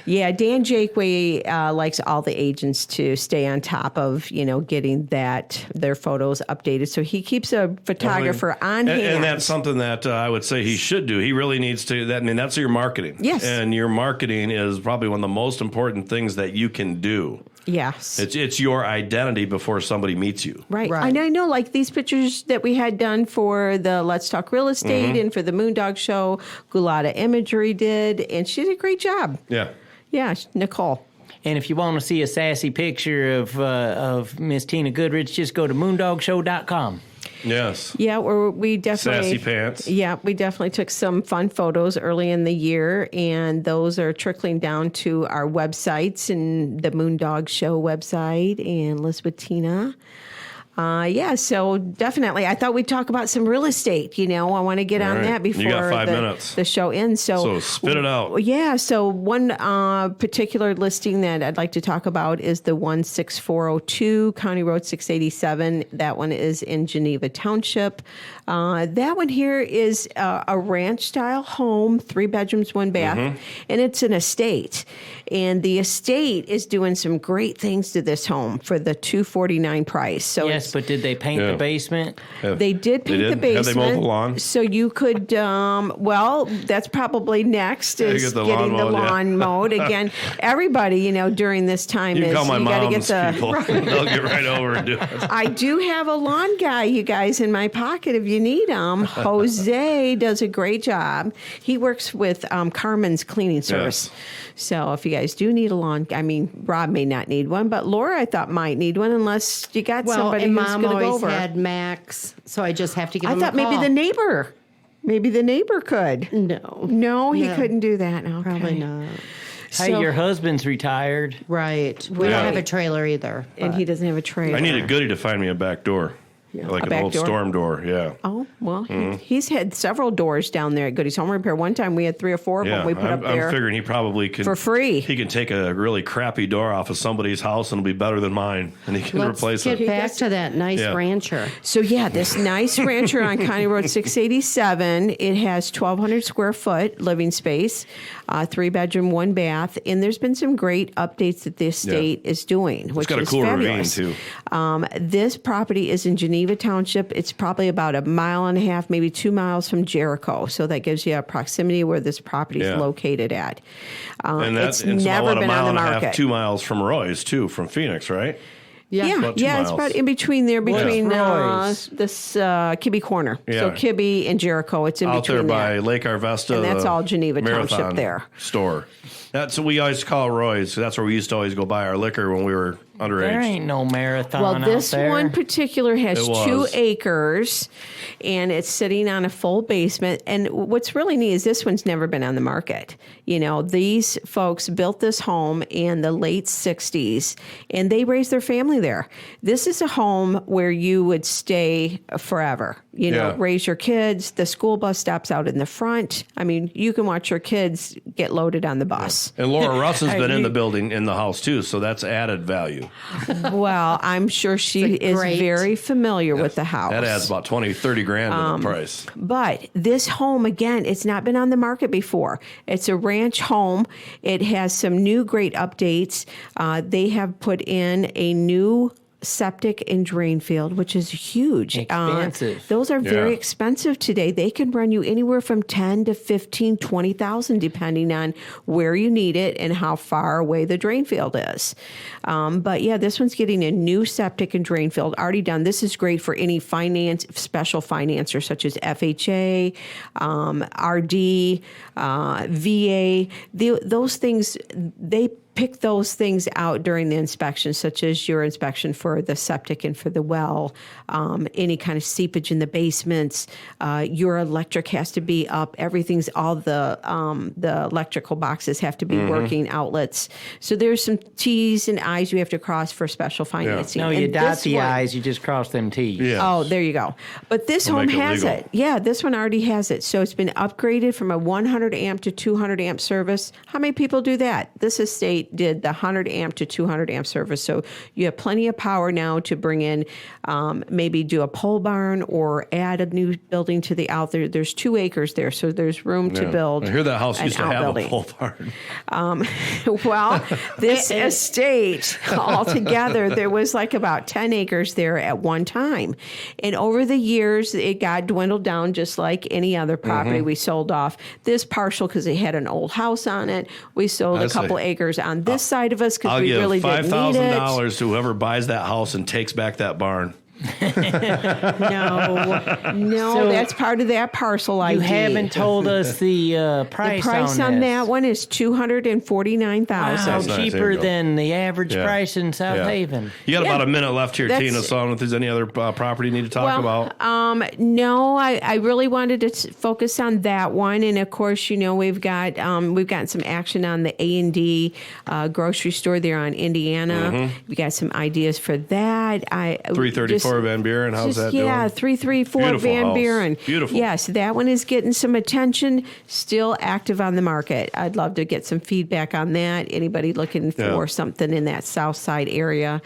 Yeah, Dan Jakeway likes all the agents to stay on top of, getting their photos updated. So he keeps a photographer on hand. And that's something that I would say he should do. He really needs to. That's your marketing. Yes. And your marketing is probably one of the most important things that you can do. Yes. It's your identity before somebody meets you. Right. And I know, like these pictures that we had done for the Let's Talk Real Estate and for the Moondog show, Gulata Imagery did, and she did a great job. Yeah. Yeah, Nicole. And if you want to see a sassy picture of Miss Tina Goodrich, just go to moondogshow.com. Yes. Yeah, we definitely sassy pants. Yeah, we definitely took some fun photos early in the year, and those are trickling down to our websites and the Moondog Show website and Elizabeth Tina. So definitely. I thought we'd talk about some real estate. I want to get on that before you got 5 minutes. The show ends. So spit it out. Yeah. So one particular listing that I'd like to talk about is the 16402 County Road 687. That one is in Geneva Township. That one here is a ranch-style home, 3 bedrooms, 1 bath, and it's an estate. And the estate is doing some great things to this home for the $249 price. So yes, but did they paint the basement? They did paint the basement. Have they mowed the lawn? So you could, that's probably next is getting the lawn mowed. Again, everybody, during this time you is call my you got to get the people. They'll get right over and do it. I do have a lawn guy, you guys, in my pocket if you need him. Jose does a great job. He works with Carmen's cleaning service. Yes. So if you guys do need a lawn, Rob may not need one, but Laura, I thought, might need one unless you got somebody who's going to go over. Mom always had Max, so I just have to give him I thought a call. maybe the neighbor could. No, he couldn't do that. Okay. Probably not. Hey, your husband's retired. Right. We don't have a trailer either. And he doesn't have a trailer. I need a goodie to find me a back door. Like an old storm door, yeah. Oh, well, he's had several doors down there at Goody's Home Repair. One time we had 3 or 4 of them we put up there. I'm figuring he probably could. For free. He can take a really crappy door off of somebody's house and it'll be better than mine. And he can replace it. Let's get back to that nice rancher. So, this nice rancher on County Road 687, it has 1,200 square foot living space, 3 bedroom, 1 bath. And there's been some great updates that the estate is doing, which is fabulous. It's got a cool ravine, too. This property is in Geneva Township. It's probably about 1.5 miles, maybe 2 miles from Jericho. So that gives you a proximity where this property is located at. And it's never been on the market. 2 miles from Roy's, too, from Phoenix, right? Yeah, it's about in between there, between this Kibbe Corner. Yeah. So Kibbe and Jericho, it's in out between there by Lake Arvesta. And that's all Geneva Township there. Store. That's what we always call Roy's. That's where we used to always go buy our liquor when we were underage. There ain't no marathon Well, this out there. one particular has 2 acres, and it's sitting on a full basement. And what's really neat is this one's never been on the market. These folks built this home in the late 60s, and they raised their family there. This is a home where you would stay forever. Raise your kids. The school bus stops out in the front. You can watch your kids get loaded on the bus. And Laura Russ has been in the building, in the house, too, so that's added value. Well, I'm sure she is very familiar with the house. That adds about 20, 30 grand to the price. But this home, again, it's not been on the market before. It's a ranch home. It has some new great updates. They have put in a new septic and drain field, which is huge. Expensive. Those are very expensive today. They can run you anywhere from 10 to 15, 20,000, depending on where you need it and how far away the drain field is. But this one's getting a new septic and drain field already done. This is great for any special financer such as FHA, RD, VA. Those things, they pick those things out during the inspection, such as your inspection for the septic and for the well, any kind of seepage in the basements. Your electric has to be up. Everything's all the electrical boxes have to be working outlets. So there's some T's and I's you have to cross for special financing. No, you dot the I's, you just cross them T's. Yes. Oh, there you go. But this home has it. Yeah, this one already has it. So it's been upgraded from a 100 amp to 200 amp service. How many people do that? This estate they did the 100 amp to 200 amp service. So you have plenty of power now to bring in, maybe do a pole barn or add a new building to the out there. There's 2 acres there, so there's room to build. I hear that house used to have a pole barn. Well, this estate altogether, there was like about 10 acres there at one time. And over the years, it got dwindled down just like any other property we sold off. This partial, because it had an old house on it, we sold a couple acres on this side of us because we really didn't need it. I'll give $5,000 to whoever buys that house and takes back that barn. No, that's part of that parcel ID. You haven't told us the price. The price on that one is $249,000. Wow, cheaper than the average price in South Haven. You got about a minute left here, Tina. So if there's any other property you need to talk about. No, I really wanted to focus on that one, and of course, we've gotten some action on the A&D grocery store there on Indiana. We got some ideas for that. 334 Van Buren, how's that doing? Yeah, 334 Beautiful Van house. Buren. Beautiful. Yes, that one is getting some attention, still active on the market. I'd love to get some feedback on that. Anybody looking for something in that south side area?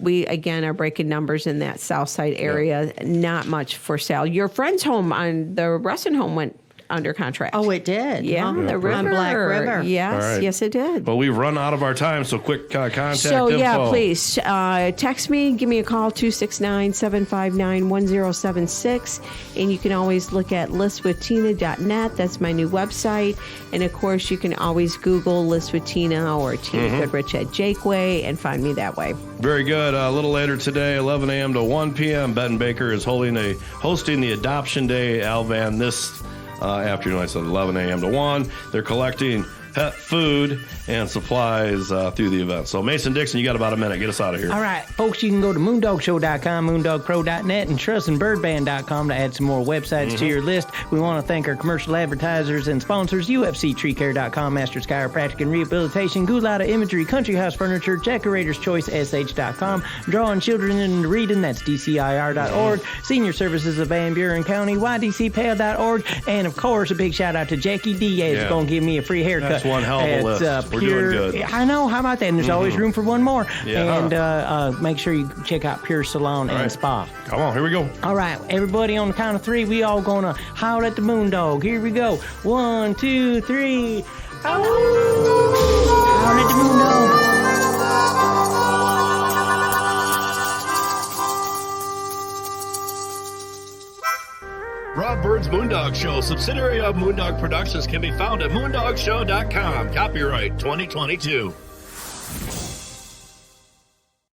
We, again, are breaking numbers in that south side area. Not much for sale. Your friend's home on the Russin home went under contract. Oh, it did? Yeah, the river. On Black River. Yes, yes, it did. But we've run out of our time, so quick contact So, info. please text me, give me a call, 269-759-1076. And you can always look at listwithtina.net. That's my new website. And, of course, you can always Google List with Tina or Tina Goodrich at Jakeway and find me that way. Very good. A little later today, 11 a.m. to 1 p.m., Ben Baker is hosting the Adoption Day Alvan this afternoon. I said 11 a.m. to 1. They're collecting pet food and supplies through the event. So, Mason Dixon, you got about a minute. Get us out of here. All right, folks, you can go to moondogshow.com, moondogpro.net, and trustandbirdband.com to add some more websites to your list. We want to thank our commercial advertisers and sponsors, UFC TreeCare.com, Masters Chiropractic and Rehabilitation, Gulata Imagery, Country House Furniture, Decorator's Choice, SH.com, Drawing Children into Reading, that's DCIR.org, Senior Services of Van Buren County, YDCPAL.org, and, of course, a big shout-out to Jackie Diaz is going to give me a free haircut. That's one hell of a list. We're doing good. I know. How about that? And there's always room for one more. Yeah. And make sure you check out Pure Salon and Spa. Come on, here we go. All right, everybody, on the count of 3, we all gonna howl at the Moondog. Here we go. 1, 2, 3. Howl at the Moondog. Rob Byrd's Moondog Show, subsidiary of Moondog Productions, can be found at moondogshow.com. Copyright 2022.